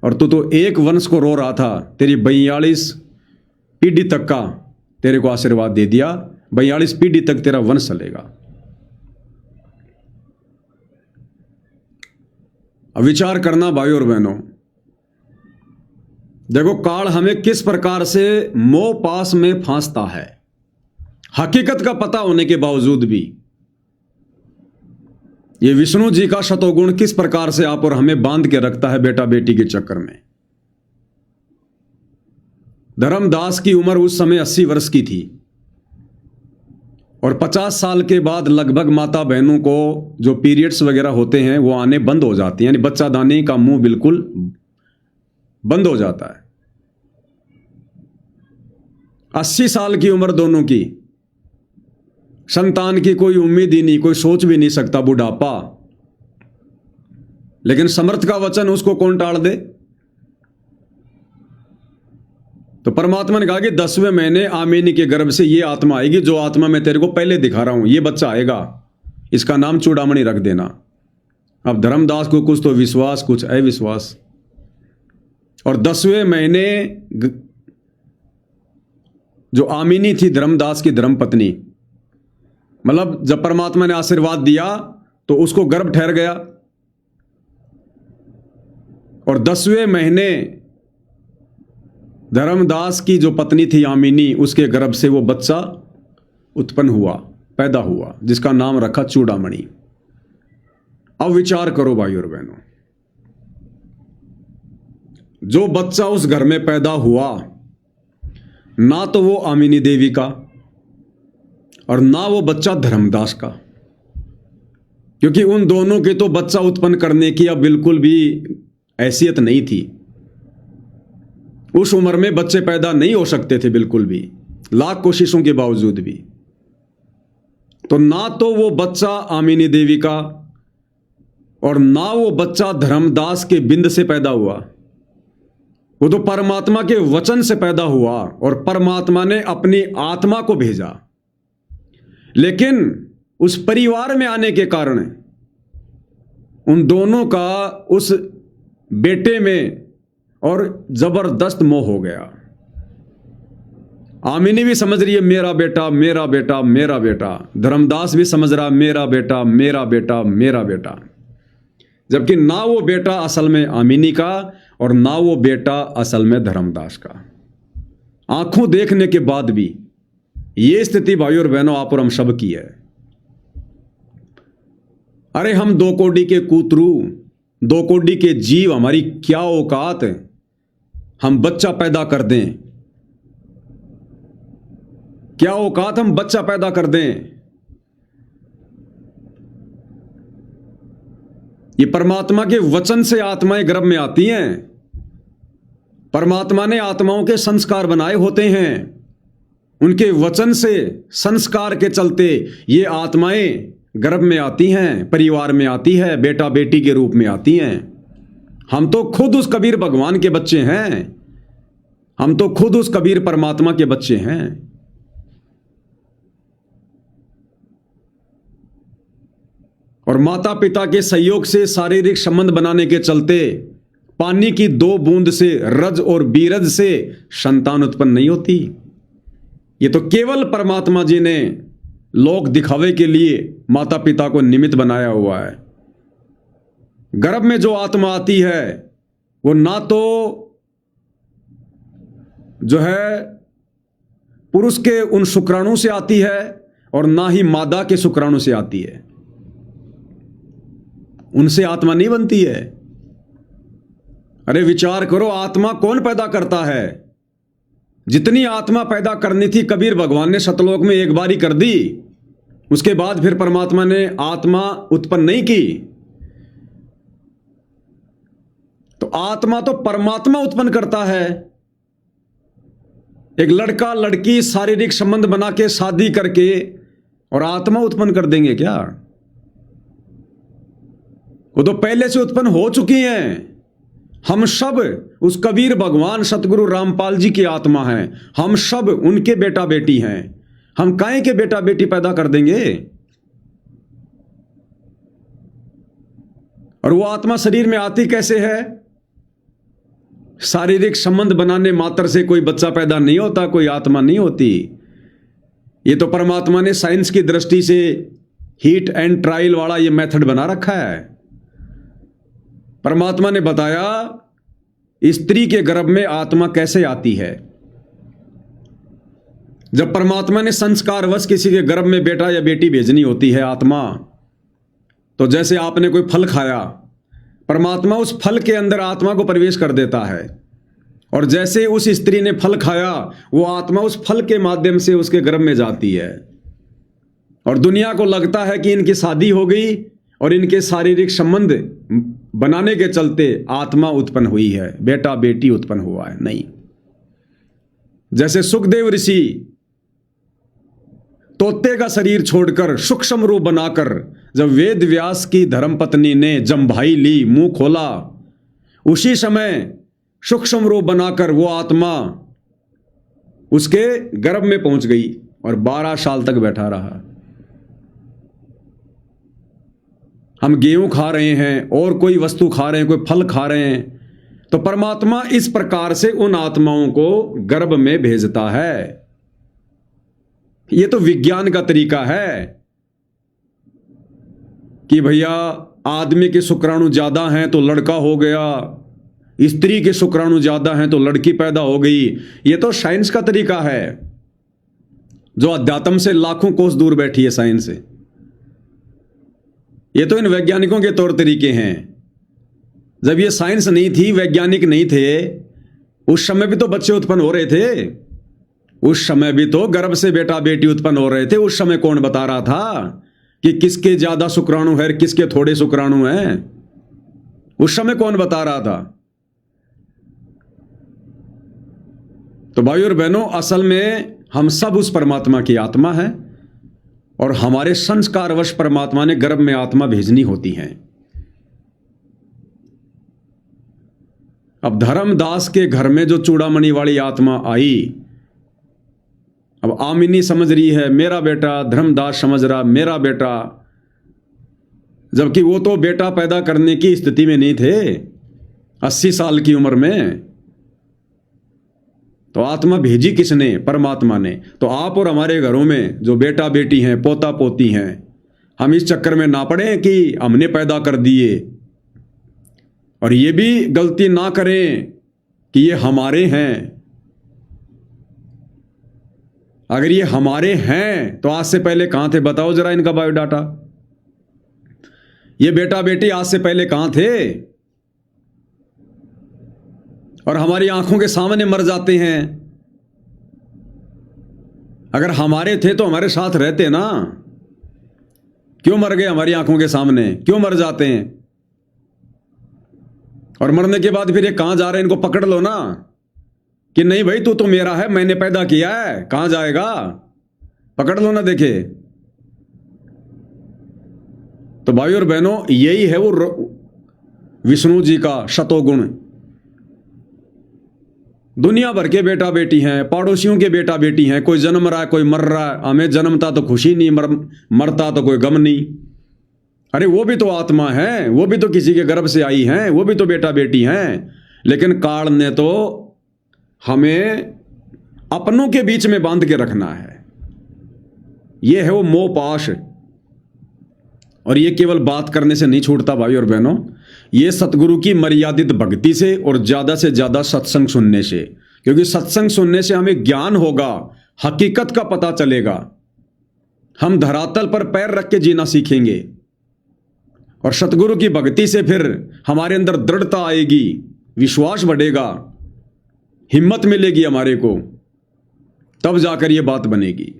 और तू तो एक वंश को रो रहा था, तेरी 42 पीढ़ी तक का तेरे को आशीर्वाद दे दिया, 42 पीढ़ी तक तेरा वंश चलेगा। अब विचार करना भाई और बहनों, देखो काल हमें किस प्रकार से मोह पास में फांसता है, हकीकत का पता होने के बावजूद भी। ये विष्णु जी का शतोगुण किस प्रकार से आप और हमें बांध के रखता है बेटा बेटी के चक्कर में। धर्मदास की उम्र उस समय 80 वर्ष की थी और 50 साल के बाद लगभग माता बहनों को जो पीरियड्स वगैरह होते हैं वो आने बंद हो जाती हैं, यानी बच्चा दानी का मुंह बिल्कुल बंद हो जाता है। 80 साल की उम्र दोनों की, संतान की कोई उम्मीद ही नहीं, कोई सोच भी नहीं सकता, बुढ़ापा। लेकिन समर्थ का वचन उसको कौन टाल दे। तो परमात्मा ने कहा कि 10वें महीने आमीनी के गर्भ से ये आत्मा आएगी, जो आत्मा मैं तेरे को पहले दिखा रहा हूं, ये बच्चा आएगा, इसका नाम चूड़ामणि रख देना। अब धर्मदास को कुछ तो विश्वास, कुछ अविश्वास। और 10वें महीने जो आमीनी थी धर्मदास की धर्मपत्नी, मतलब जब परमात्मा ने आशीर्वाद दिया तो उसको गर्भ ठहर गया और 10वें महीने धर्मदास की जो पत्नी थी आमीनी, उसके गर्भ से वो बच्चा उत्पन्न हुआ, पैदा हुआ, जिसका नाम रखा चूड़ामणि। अब विचार करो भाई और बहनों, जो बच्चा उस घर में पैदा हुआ, ना तो वो आमीनी देवी का और ना वो बच्चा धर्मदास का, क्योंकि उन दोनों के तो बच्चा उत्पन्न करने की अब बिल्कुल भी हैसियत नहीं थी। उस उम्र में बच्चे पैदा नहीं हो सकते थे बिल्कुल भी, लाख कोशिशों के बावजूद भी। तो ना तो वो बच्चा आमीनी देवी का और ना वो बच्चा धर्मदास के बिंद से पैदा हुआ। वो तो परमात्मा के वचन से पैदा हुआ और परमात्मा ने अपनी आत्मा को भेजा, लेकिन उस परिवार में आने के कारण उन दोनों का उस बेटे में और जबरदस्त मोह हो गया। आमिनी भी समझ रही है मेरा बेटा मेरा बेटा मेरा बेटा, धर्मदास भी समझ रहा मेरा बेटा मेरा बेटा मेरा बेटा, जबकि ना वो बेटा असल में आमिनी का और ना वो बेटा असल में धर्मदास का। आंखों देखने के बाद भी ये स्थिति भाइयों और बहनों आप और हम सब की है। अरे हम 2 कोड़ी के कूतरू, 2 कोड़ी के जीव, हमारी क्या औकात है हम बच्चा पैदा कर दें? क्या औकात हम बच्चा पैदा कर दें? ये परमात्मा के वचन से आत्माएं गर्भ में आती हैं। परमात्मा ने आत्माओं के संस्कार बनाए होते हैं, उनके वचन से संस्कार के चलते ये आत्माएं गर्भ में आती हैं, परिवार में आती है, बेटा बेटी के रूप में आती हैं। हम तो खुद उस कबीर भगवान के बच्चे हैं, हम तो खुद उस कबीर परमात्मा के बच्चे हैं। और माता पिता के सहयोग से शारीरिक संबंध बनाने के चलते पानी की 2 बूंद से, रज और बीरज से संतान उत्पन्न नहीं होती। ये तो केवल परमात्मा जी ने लोक दिखावे के लिए माता पिता को निमित्त बनाया हुआ है। गर्भ में जो आत्मा आती है वो ना तो जो है पुरुष के उन शुक्राणु से आती है और ना ही मादा के शुक्राणु से आती है, उनसे आत्मा नहीं बनती है। अरे विचार करो, आत्मा कौन पैदा करता है? जितनी आत्मा पैदा करनी थी कबीर भगवान ने सतलोक में एक बार ही कर दी, उसके बाद फिर परमात्मा ने आत्मा उत्पन्न नहीं की। तो आत्मा तो परमात्मा उत्पन्न करता है। एक लड़का लड़की शारीरिक संबंध बना के शादी करके और आत्मा उत्पन्न कर देंगे क्या? वो तो पहले से उत्पन्न हो चुकी हैं। हम सब उस कबीर भगवान सतगुरु रामपाल जी की आत्मा हैं, हम सब उनके बेटा बेटी हैं। हम काहे के बेटा बेटी पैदा कर देंगे? और वो आत्मा शरीर में आती कैसे है? शारीरिक संबंध बनाने मात्र से कोई बच्चा पैदा नहीं होता, कोई आत्मा नहीं होती। ये तो परमात्मा ने साइंस की दृष्टि से हीट एंड ट्रायल वाला ये मेथड बना रखा है। परमात्मा ने बताया स्त्री के गर्भ में आत्मा कैसे आती है। जब परमात्मा ने संस्कारवश किसी के गर्भ में बेटा या बेटी भेजनी होती है आत्मा, तो जैसे आपने कोई फल खाया, परमात्मा उस फल के अंदर आत्मा को प्रवेश कर देता है, और जैसे उस स्त्री ने फल खाया वो आत्मा उस फल के माध्यम से उसके गर्भ में जाती है। और दुनिया को लगता है कि इनकी शादी हो गई और इनके शारीरिक संबंध बनाने के चलते आत्मा उत्पन्न हुई है, बेटा बेटी उत्पन्न हुआ है। नहीं, जैसे सुखदेव ऋषि तोते का शरीर छोड़कर सूक्ष्म रूप बनाकर जब वेद व्यास की धर्मपत्नी ने जम्भाई ली, मुंह खोला, उसी समय सूक्ष्म रूप बनाकर वो आत्मा उसके गर्भ में पहुंच गई और 12 साल तक बैठा रहा। हम गेहूं खा रहे हैं और कोई वस्तु खा रहे हैं, कोई फल खा रहे हैं, तो परमात्मा इस प्रकार से उन आत्माओं को गर्भ में भेजता है। ये तो विज्ञान का तरीका है कि भैया आदमी के शुक्राणु ज्यादा हैं तो लड़का हो गया, स्त्री के शुक्राणु ज्यादा हैं तो लड़की पैदा हो गई। ये तो साइंस का तरीका है, जो अध्यात्म से लाखों कोस दूर बैठी है साइंस से। ये तो इन वैज्ञानिकों के तौर तरीके हैं। जब ये साइंस नहीं थी, वैज्ञानिक नहीं थे, उस समय भी तो बच्चे उत्पन्न हो रहे थे, उस समय भी तो गर्भ से बेटा बेटी उत्पन्न हो रहे थे। उस समय कौन बता रहा था कि किसके ज्यादा शुक्राणु है, किसके थोड़े शुक्राणु हैं? उस समय कौन बता रहा था? तो भाइयों और बहनों, असल में हम सब उस परमात्मा की आत्मा हैं और हमारे संस्कारवश परमात्मा ने गर्भ में आत्मा भेजनी होती है। अब धर्मदास के घर में जो चूड़ामणि वाली आत्मा आई, अब आमिनी समझ रही है मेरा बेटा, धर्मदास समझ रहा मेरा बेटा, जबकि वो तो बेटा पैदा करने की स्थिति में नहीं थे 80 साल की उम्र में। तो आत्मा भेजी किसने? परमात्मा ने। तो आप और हमारे घरों में जो बेटा बेटी हैं, पोता पोती हैं, हम इस चक्कर में ना पड़े कि हमने पैदा कर दिए, और ये भी गलती ना करें कि ये हमारे हैं। अगर ये हमारे हैं तो आज से पहले कहां थे? बताओ जरा इनका बायोडाटा। ये बेटा बेटी आज से पहले कहां थे? और हमारी आंखों के सामने मर जाते हैं। अगर हमारे थे तो हमारे साथ रहते ना। क्यों मर गए हमारी आंखों के सामने? क्यों मर जाते हैं? और मरने के बाद फिर ये कहां जा रहे हैं? इनको पकड़ लो ना कि नहीं भाई तू तो मेरा है, मैंने पैदा किया है, कहां जाएगा? पकड़ लो ना। देखे तो भाई और बहनों, यही है वो विष्णु जी का शतोगुण। दुनिया भर के बेटा बेटी हैं, पड़ोसियों के बेटा बेटी हैं, कोई जन्म रहा है, कोई मर रहा है। हमें जन्मता तो खुशी नहीं, मरता तो कोई गम नहीं। अरे वो भी तो आत्मा है, वो भी तो किसी के गर्भ से आई हैं, वो भी तो बेटा बेटी हैं। लेकिन काल ने तो हमें अपनों के बीच में बांध के रखना है। ये है वो मोह पाश। और ये केवल बात करने से नहीं छूटता भाई और बहनों, ये सतगुरु की मर्यादित भक्ति से और ज़्यादा से ज़्यादा सत्संग सुनने से। क्योंकि सत्संग सुनने से हमें ज्ञान होगा, हकीकत का पता चलेगा, हम धरातल पर पैर रख के जीना सीखेंगे। और सतगुरु की भक्ति से फिर हमारे अंदर दृढ़ता आएगी, विश्वास बढ़ेगा, हिम्मत मिलेगी हमारे को, तब जाकर ये बात बनेगी।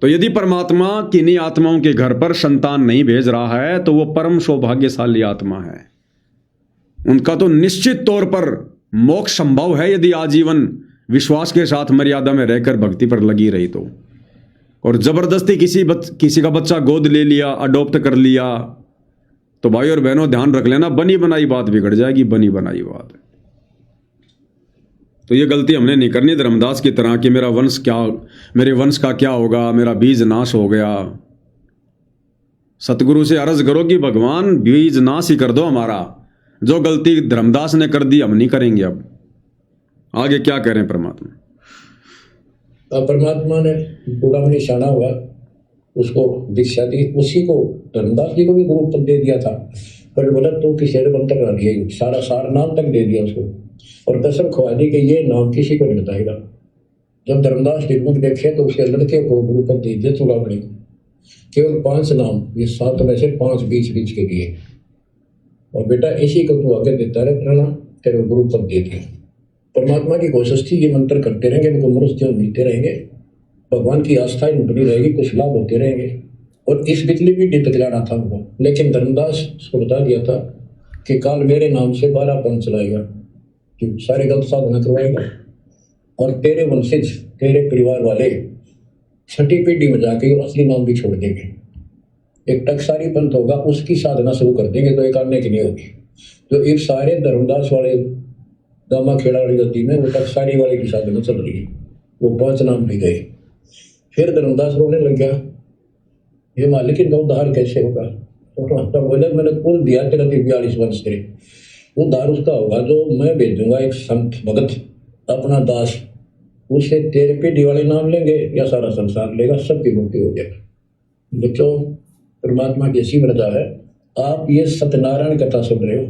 तो यदि परमात्मा किन्हीं आत्माओं के घर पर संतान नहीं भेज रहा है तो वो परम सौभाग्यशाली आत्मा है। उनका तो निश्चित तौर पर मोक्ष संभव है यदि आजीवन विश्वास के साथ मर्यादा में रहकर भक्ति पर लगी रही तो। और जबरदस्ती किसी का बच्चा गोद ले लिया, अडॉप्ट कर लिया, तो भाई और बहनों ध्यान रख लेना, बनी बनाई बात बिगड़ जाएगी, बनी बनाई बात। तो ये गलती हमने नहीं करनी धर्मदास की तरह कि मेरे वंश का क्या होगा, मेरा बीज नाश हो गया। सतगुरु से अर्ज करो कि भगवान बीज नाश ही कर दो हमारा। जो गलती धर्मदास ने कर दी हम नहीं करेंगे। अब आगे क्या कह रहे हैं परमात्मा? परमात्मा ने पूरा निशाना हुआ, उसको दीक्षा दी। उसी को धर्मदास जी को भी गुरु पद दे दिया था, पर बोला तू किसी बन तक रह दिया, सारा सार नाम तक दे दिया उसको, और कसम खवा दी कि ये नाम किसी को नहीं बताएगा। जब धर्मदास निर्मुख देखे तो उसके लड़के को गुरु पद दे दिया चूड़ामणि। केवल 5 नाम, ये 7 में से 5 बीच बीच के दिए, और बेटा इसी को तू आगे देता रहना, तेरे गुरु पद दे दिया। परमात्मा की कोशिश थी, ये मंत्र करते रहेंगे, इनको मनुष्य मिलते रहेंगे, भगवान की आस्था बनी रहेगी, कुछ लाभ होते रहेंगे। और इस बिजली भी तक जाना था उनको, लेकिन धर्मदास को बता दिया था कि काल मेरे नाम से 12 पंथ चलाएगा, कि सारे गलत साधना करवाएगा, और तेरे वंशज, तेरे परिवार वाले 6ठी पीढ़ी में जाके असली नाम भी छोड़ देंगे। एक टकसारी पंथ होगा, उसकी साधना शुरू कर देंगे, तो एक आने की नहीं होगी। तो एक सारे धर्मदास वाले दामा खेड़ा वाली गति में वो टकसारी वाले की साधना चल रही है, वो 5 नाम भी गए। फिर धर्मदास रोने लग गया, ये मालिक इनका उद्धार कैसे होगा? तो बोले मैंने कुल दिया तेरा 42 वंश तेरे, उद्धार उसका होगा जो मैं भेजूंगा एक संत भगत अपना दास, उससे तेरे पीढ़ी वाले नाम लेंगे या सारा संसार लेगा, सबकी मुक्ति हो जाएगी। बच्चों, परमात्मा की ऐसी मर्यादा है। आप ये सत्यनारायण कथा सुन रहे हो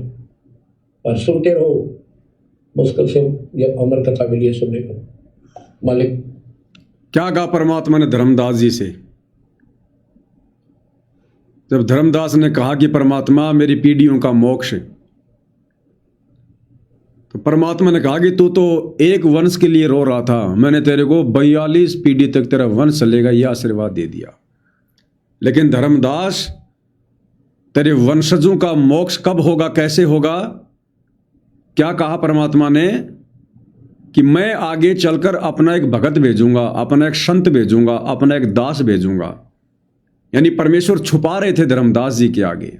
और सुनते रहो, मुश्किल से ये अमर कथा के लिए सुनने को। मालिक क्या कहा परमात्मा ने धर्मदास जी से? जब धर्मदास ने कहा कि परमात्मा मेरी पीढ़ियों का मोक्ष, तो परमात्मा ने कहा कि तू तो एक वंश के लिए रो रहा था, मैंने तेरे को 42 पीढ़ी तक तेरा वंश चलेगा यह आशीर्वाद दे दिया। लेकिन धर्मदास, तेरे वंशजों का मोक्ष कब होगा, कैसे होगा? क्या कहा परमात्मा ने कि मैं आगे चलकर अपना एक भगत भेजूंगा, अपना एक संत भेजूंगा, अपना एक दास भेजूंगा। यानी परमेश्वर छुपा रहे थे धर्मदास जी के आगे।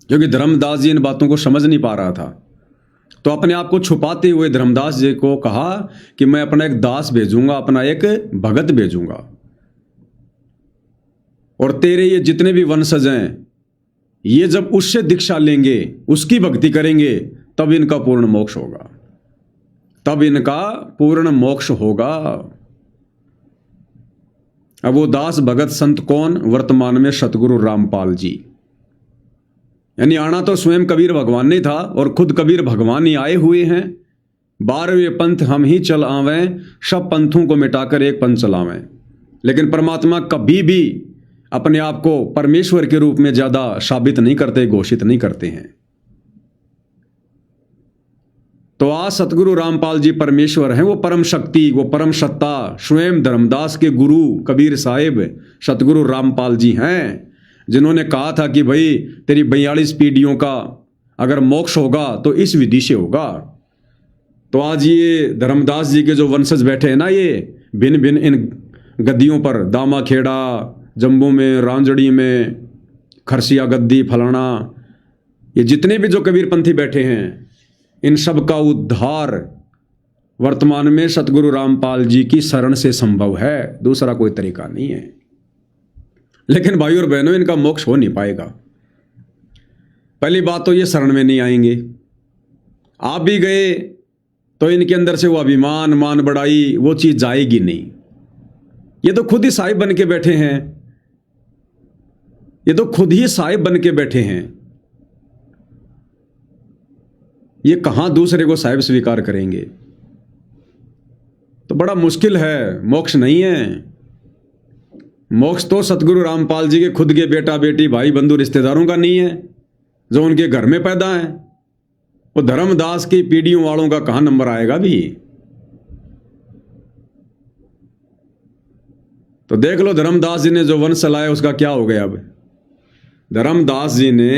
क्योंकि धर्मदास जी इन बातों को समझ नहीं पा रहा था। तो अपने आप को छुपाते हुए धर्मदास जी को कहा कि मैं अपना एक दास भेजूंगा, अपना एक भगत भेजूंगा, और तेरे ये जितने भी वंशज हैं ये जब उससे दीक्षा लेंगे, उसकी भक्ति करेंगे, तब इनका पूर्ण मोक्ष होगा, तब इनका पूर्ण मोक्ष होगा। अब वो दास भगत संत कौन? वर्तमान में सतगुरु रामपाल जी। यानी आना तो स्वयं कबीर भगवान ने था, और खुद कबीर भगवान ही आए हुए हैं। 12वें पंथ हम ही चल आवें, सब पंथों को मिटाकर एक पंथ चलावें। लेकिन परमात्मा कभी भी अपने आप को परमेश्वर के रूप में ज्यादा साबित नहीं करते, घोषित नहीं करते हैं। तो आज सतगुरु रामपाल जी परमेश्वर हैं, वो परम शक्ति, वो परम सत्ता स्वयं धर्मदास के गुरु कबीर साहिब सतगुरु रामपाल जी हैं, जिन्होंने कहा था कि भाई तेरी 42 पीढ़ियों का अगर मोक्ष होगा तो इस विधि से होगा। तो आज ये धर्मदास जी के जो वंशज बैठे हैं ना, ये भिन्न भिन्न इन गद्दियों पर, दामा खेड़ा, जम्बू में, रांजड़ी में, खरसिया गद्दी, फलाना, ये जितने भी जो कबीरपंथी बैठे हैं, इन सब का उद्धार वर्तमान में सतगुरु रामपाल जी की शरण से संभव है, दूसरा कोई तरीका नहीं है। लेकिन भाई और बहनों, इनका मोक्ष हो नहीं पाएगा। पहली बात तो ये शरण में नहीं आएंगे। आप भी गए तो इनके अंदर से वो अभिमान, मान बढ़ाई, वो चीज जाएगी नहीं। ये तो खुद ही साहिब बन के बैठे हैं, ये तो खुद ही साहिब बन के बैठे हैं। ये कहां दूसरे को साहिब स्वीकार करेंगे? तो बड़ा मुश्किल है, मोक्ष नहीं है। मोक्ष तो सतगुरु रामपाल जी के खुद के बेटा बेटी, भाई बंधु, रिश्तेदारों का नहीं है, जो उनके घर में पैदा है। वो धर्मदास की पीढ़ियों वालों का कहां नंबर आएगा भी? तो देख लो धर्मदास जी ने जो वंश चलाया उसका क्या हो गया। अब धर्मदास जी ने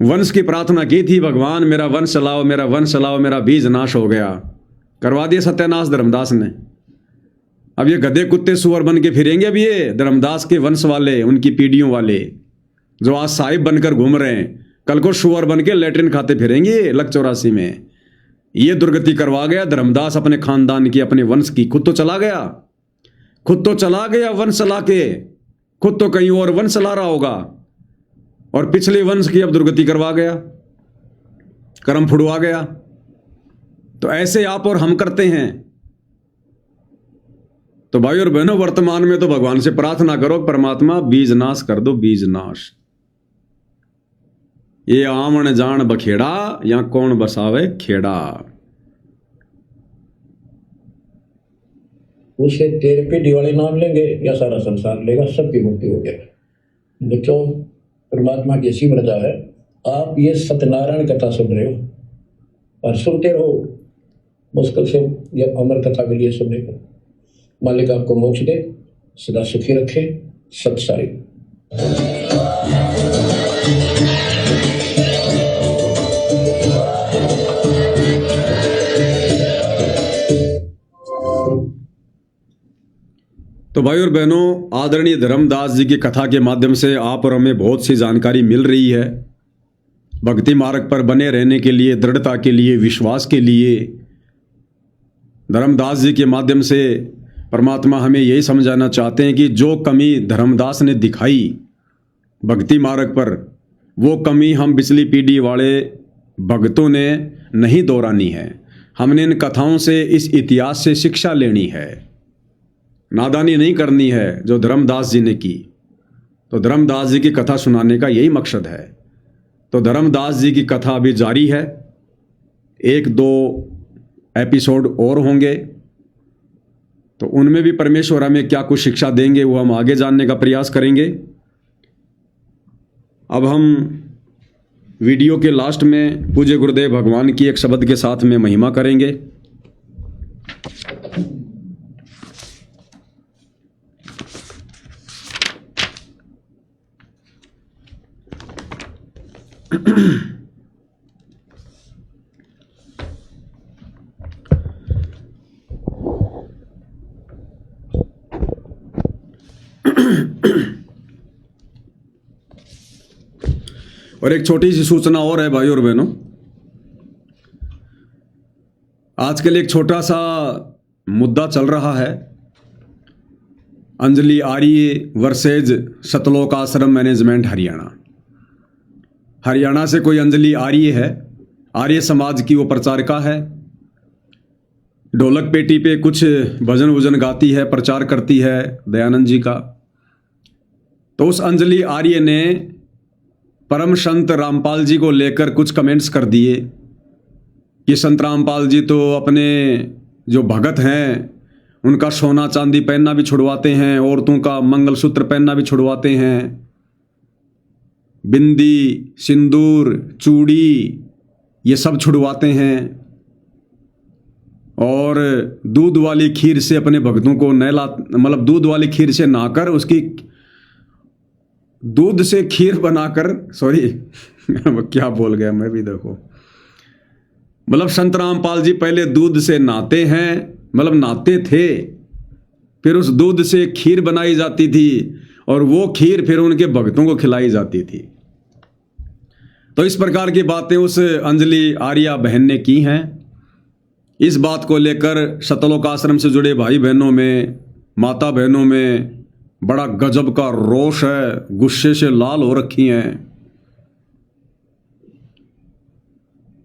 वंश की प्रार्थना की थी, भगवान मेरा वंश चलाओ, मेरा वंश चलाओ, मेरा बीज नाश हो गया। करवा दिया सत्यानाश धर्मदास ने। अब ये गधे कुत्ते सुअर बन के फिरेंगे। अब ये धर्मदास के वंश वाले, उनकी पीढ़ियों वाले जो आज साहिब बनकर घूम रहे हैं, कल को सुअर बन के लेटरिन खाते फिरेंगे लक 84 में। ये दुर्गति करवा गया धर्मदास अपने खानदान की, अपने वंश की। खुद तो चला गया, खुद तो चला गया वंश चला के, खुद तो कहीं और वंश चला रहा होगा, और पिछले वंश की अब दुर्गति करवा गया, कर्म फुड़वा गया। तो ऐसे आप और हम करते हैं। तो भाई और बहनों, वर्तमान में तो भगवान से प्रार्थना करो, परमात्मा बीज नाश कर दो, बीज नाश। ये आमण जान बखेड़ा, या कौन बसावे खेड़ा। उससे तेरे पीढ़ी वाले नाम लेंगे या सारा संसार लेगा, सबकी मुक्ति हो गया। बच्चों, परमात्मा की ऐसी मर्जी है। आप ये सत्यनारायण कथा सुन रहे हो और सुनते रहो, मुश्किल से ये अमर कथा मिली है सुनने को। मालिक आपको मोक्ष दे, सदा सुखी रखे। सत साई। तो भाई और बहनों, आदरणीय धर्मदास जी की कथा के माध्यम से आप और हमें बहुत सी जानकारी मिल रही है। भक्ति मार्ग पर बने रहने के लिए, दृढ़ता के लिए, विश्वास के लिए धर्मदास जी के माध्यम से परमात्मा हमें यही समझाना चाहते हैं कि जो कमी धर्मदास ने दिखाई भक्ति मार्ग पर, वो कमी हम पिछली पीढ़ी वाले भक्तों ने नहीं दोहरानी है। हमने इन कथाओं से, इस इतिहास से शिक्षा लेनी है, नादानी नहीं करनी है जो धर्मदास जी ने की। तो धर्मदास जी की कथा सुनाने का यही मकसद है। तो धर्मदास जी की कथा अभी जारी है, 1-2 एपिसोड और होंगे, तो उनमें भी परमेश्वर हमें क्या कुछ शिक्षा देंगे वो हम आगे जानने का प्रयास करेंगे। अब हम वीडियो के लास्ट में पूज्य गुरुदेव भगवान की एक शब्द के साथ में महिमा करेंगे। और एक छोटी सी सूचना और है भाई और बहनों, आजकल एक छोटा सा मुद्दा चल रहा है, अंजलि आर्य वर्सेज सतलोक आश्रम मैनेजमेंट हरियाणा। हरियाणा से कोई अंजलि आर्य है, आर्य समाज की वो प्रचारका है, ढोलक पेटी पे कुछ भजन वजन गाती है, प्रचार करती है दयानंद जी का। तो उस अंजलि आर्य ने परम संत रामपाल जी को लेकर कुछ कमेंट्स कर दिए कि संत रामपाल जी तो अपने जो भगत हैं उनका सोना चांदी पहनना भी छुड़वाते हैं, औरतों का मंगलसूत्र पहनना भी छुड़वाते हैं, बिंदी, सिंदूर, चूड़ी ये सब छुड़वाते हैं, और दूध वाली खीर से अपने भक्तों को नहला, मतलब दूध वाली खीर से नहाकर उसकी दूध से खीर बनाकर, सॉरी क्या बोल गया मैं भी, देखो मतलब संत रामपाल जी पहले दूध से नहाते हैं, मतलब नहाते थे, फिर उस दूध से खीर बनाई जाती थी और वो खीर फिर उनके भक्तों को खिलाई जाती थी। तो इस प्रकार की बातें उस अंजलि आर्या बहन ने की हैं। इस बात को लेकर सतलोक आश्रम से जुड़े भाई बहनों में, माता बहनों में बड़ा गजब का रोष है, गुस्से से लाल हो रखी हैं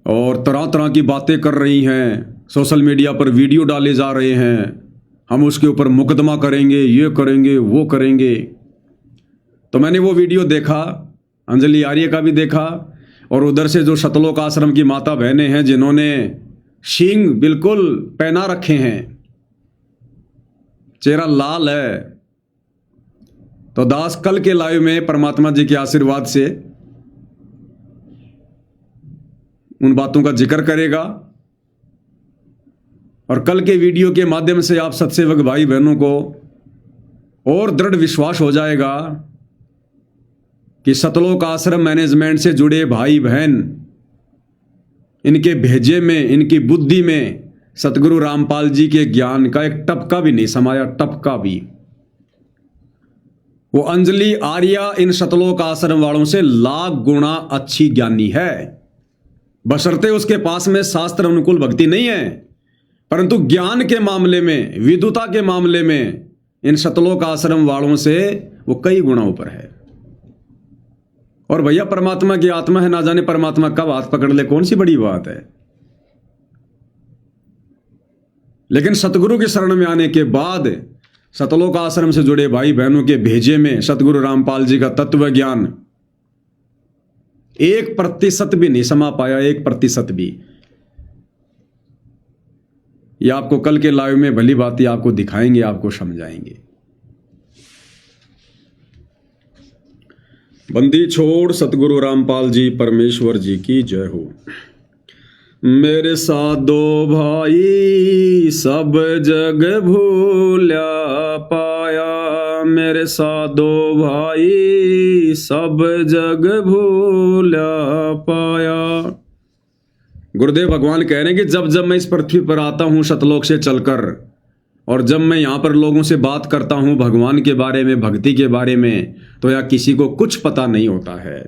और तरह तरह की बातें कर रही हैं, सोशल मीडिया पर वीडियो डाले जा रहे हैं, हम उसके ऊपर मुकदमा करेंगे, ये करेंगे, वो करेंगे। तो मैंने वो वीडियो देखा, अंजलि आर्य का भी देखा, और उधर से जो सतलोक आश्रम की माता बहनें हैं जिन्होंने शींग बिल्कुल पहना रखे हैं, चेहरा लाल है। तो दास कल के लाइव में परमात्मा जी के आशीर्वाद से उन बातों का जिक्र करेगा, और कल के वीडियो के माध्यम से आप सत्सेवक भाई बहनों को और दृढ़ विश्वास हो जाएगा कि सतलोक आश्रम मैनेजमेंट से जुड़े भाई बहन, इनके भेजे में, इनकी बुद्धि में सतगुरु रामपाल जी के ज्ञान का एक टपका भी नहीं समाया, टपका भी। वो अंजलि आर्या इन सतलोक आश्रम वालों से लाख गुना अच्छी ज्ञानी है, बशर्ते उसके पास में शास्त्र अनुकूल भक्ति नहीं है, परंतु ज्ञान के मामले में, विद्वता के मामले में इन सतलोक आश्रम वालों से वो कई गुना ऊपर है। और भैया परमात्मा की आत्मा है, ना जाने परमात्मा कब हाथ पकड़ ले, कौन सी बड़ी बात है। लेकिन सतगुरु की शरण में आने के बाद सतलोक आश्रम से जुड़े भाई बहनों के भेजे में सतगुरु रामपाल जी का तत्व ज्ञान 1% भी नहीं समा पाया, 1% भी। ये आपको कल के लाइव में भली बातें आपको दिखाएंगे, आपको समझाएंगे। बंदी छोड़ सतगुरु रामपाल जी परमेश्वर जी की जय हो। मेरे साधो भाई सब जग भूल्या पाया, मेरे साधो भाई सब जग भूल्या पाया। गुरुदेव भगवान कह रहे हैं कि जब जब मैं इस पृथ्वी पर आता हूं सतलोक से चलकर, और जब मैं यहां पर लोगों से बात करता हूं भगवान के बारे में, भक्ति के बारे में, तो यह किसी को कुछ पता नहीं होता है।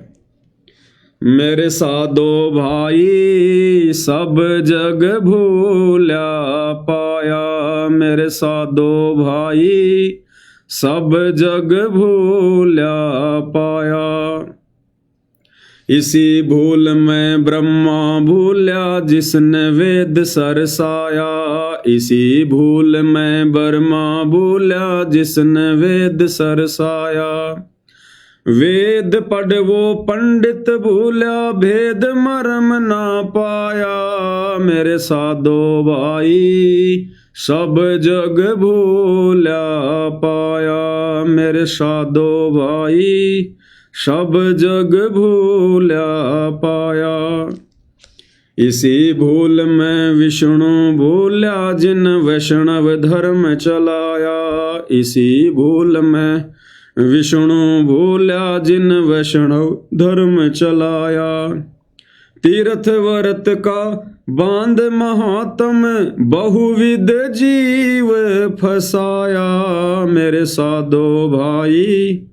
मेरे साधो भाई सब जग भूल्या पाया, मेरे साधो भाई सब जग भूल्या पाया। इसी भूल में ब्रह्मा भूल्या जिसने वेद सरसाया, इसी भूल में ब्रह्मा भूल्या जिसने वेद सरसाया। वेद पढ़ वो पंडित भूल्या भेद मर्म ना पाया, मेरे साधो भाई सब जग भूल्या पाया, मेरे साधो भाई सब जग भूल्या पाया। इसी भूल में विष्णु भूल्या जिन वैष्णव धर्म चलाया, इसी भूल में विष्णु भूल्या जिन वैष्णव धर्म चलाया। तीर्थ व्रत का बांध महात्म बहुविध जीव फसाया, मेरे साधो भाई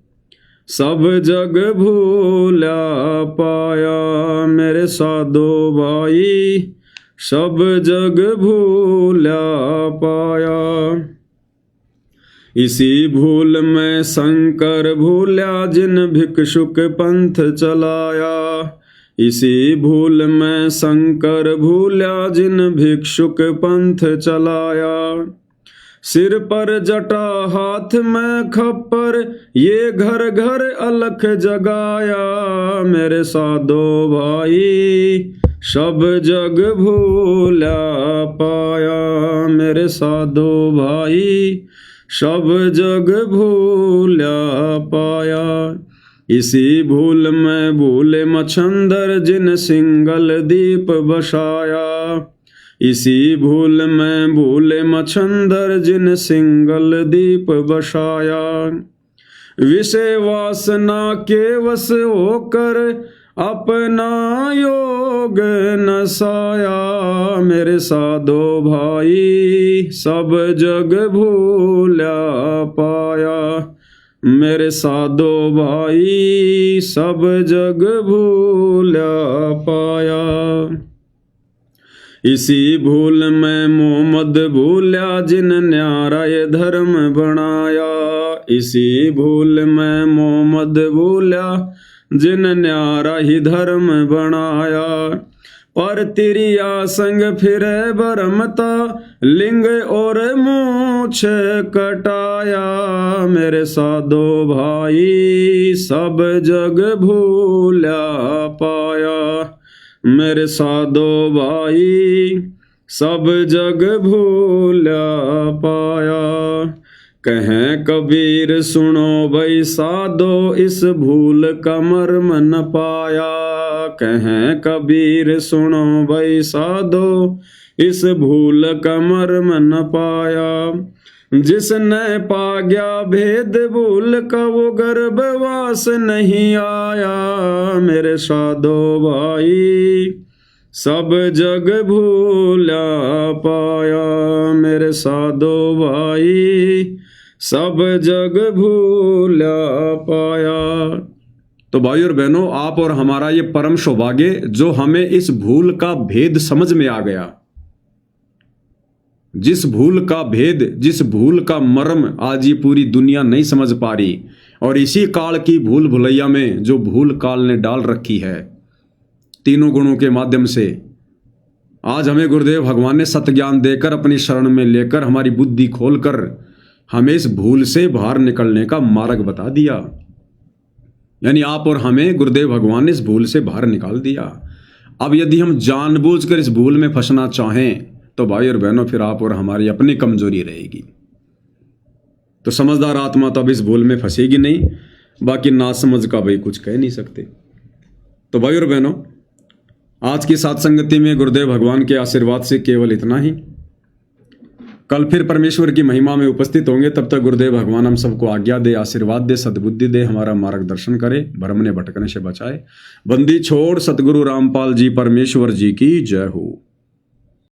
सब जग भूला पाया मेरे साधो भाई, सब जग भूला पाया। इसी भूल में शंकर भूल्या जिन भिक्षुक पंथ चलाया, इसी भूल में शंकर भूल्या जिन भिक्षुक पंथ चलाया। सिर पर जटा हाथ में खप्पर ये घर घर अलख जगाया मेरे साधो भाई, सब जग भूला पाया मेरे साधो भाई, सब जग भूला पाया। इसी भूल में भूले मच्छंदर जिन सिंगल दीप बसाया, इसी भूल में भूले मच्छंदर जिन सिंगल दीप बसाया। विषय वासना के वश होकर अपना योग नसाया मेरे साधो भाई, सब जग भूला पाया मेरे साधो भाई, सब जग भूला पाया। इसी भूल में मोहम्मद भूल्या जिन न्यारा ये धर्म बनाया, इसी भूल में मोहम्मद भूल्या जिन न्यारा ही धर्म बनाया। पर तिरिया संग फिरे बरमता लिंग और मूछ कटाया मेरे साधो भाई, सब जग भूला पाया मेरे साधो भाई, सब जग भूला पाया। कहें कबीर सुनो भाई साधो इस भूल का मर्म न पाया, कहें कबीर सुनो भाई साधो इस भूल का मर्म न पाया। जिसने पा गया भेद भूल का वो गर्भवास नहीं आया मेरे साधो भाई, सब जग भूला पाया मेरे साधो भाई, सब जग भूला पाया। तो भाई और बहनों, आप और हमारा ये परम सौभाग्य जो हमें इस भूल का भेद समझ में आ गया। जिस भूल का भेद, जिस भूल का मर्म आज ये पूरी दुनिया नहीं समझ पा रही, और इसी काल की भूल भुलैया में जो भूल काल ने डाल रखी है तीनों गुणों के माध्यम से, आज हमें गुरुदेव भगवान ने सत्य ज्ञान देकर अपनी शरण में लेकर हमारी बुद्धि खोलकर हमें इस भूल से बाहर निकलने का मार्ग बता दिया। यानी आप और हमें गुरुदेव भगवान ने इस भूल से बाहर निकाल दिया। अब यदि हम जानबूझकर इस भूल में फंसना चाहें तो भाई और बहनों फिर आप और हमारी अपनी कमजोरी रहेगी। तो समझदार आत्मा तो अब इस भूल में फंसेगी नहीं, बाकी नासमझ का भाई कुछ कह नहीं सकते। तो भाई और बहनों, आज की सत्संगति में गुरुदेव भगवान के आशीर्वाद से केवल इतना ही। कल फिर परमेश्वर की महिमा में उपस्थित होंगे। तब तक गुरुदेव भगवान हम सबको आज्ञा दे, आशीर्वाद दे, सद्बुद्धि दे, हमारा मार्गदर्शन करे, भ्रम ने भटकने से बचाए। बंदी छोड़ सतगुरु रामपाल जी परमेश्वर जी की जय हो।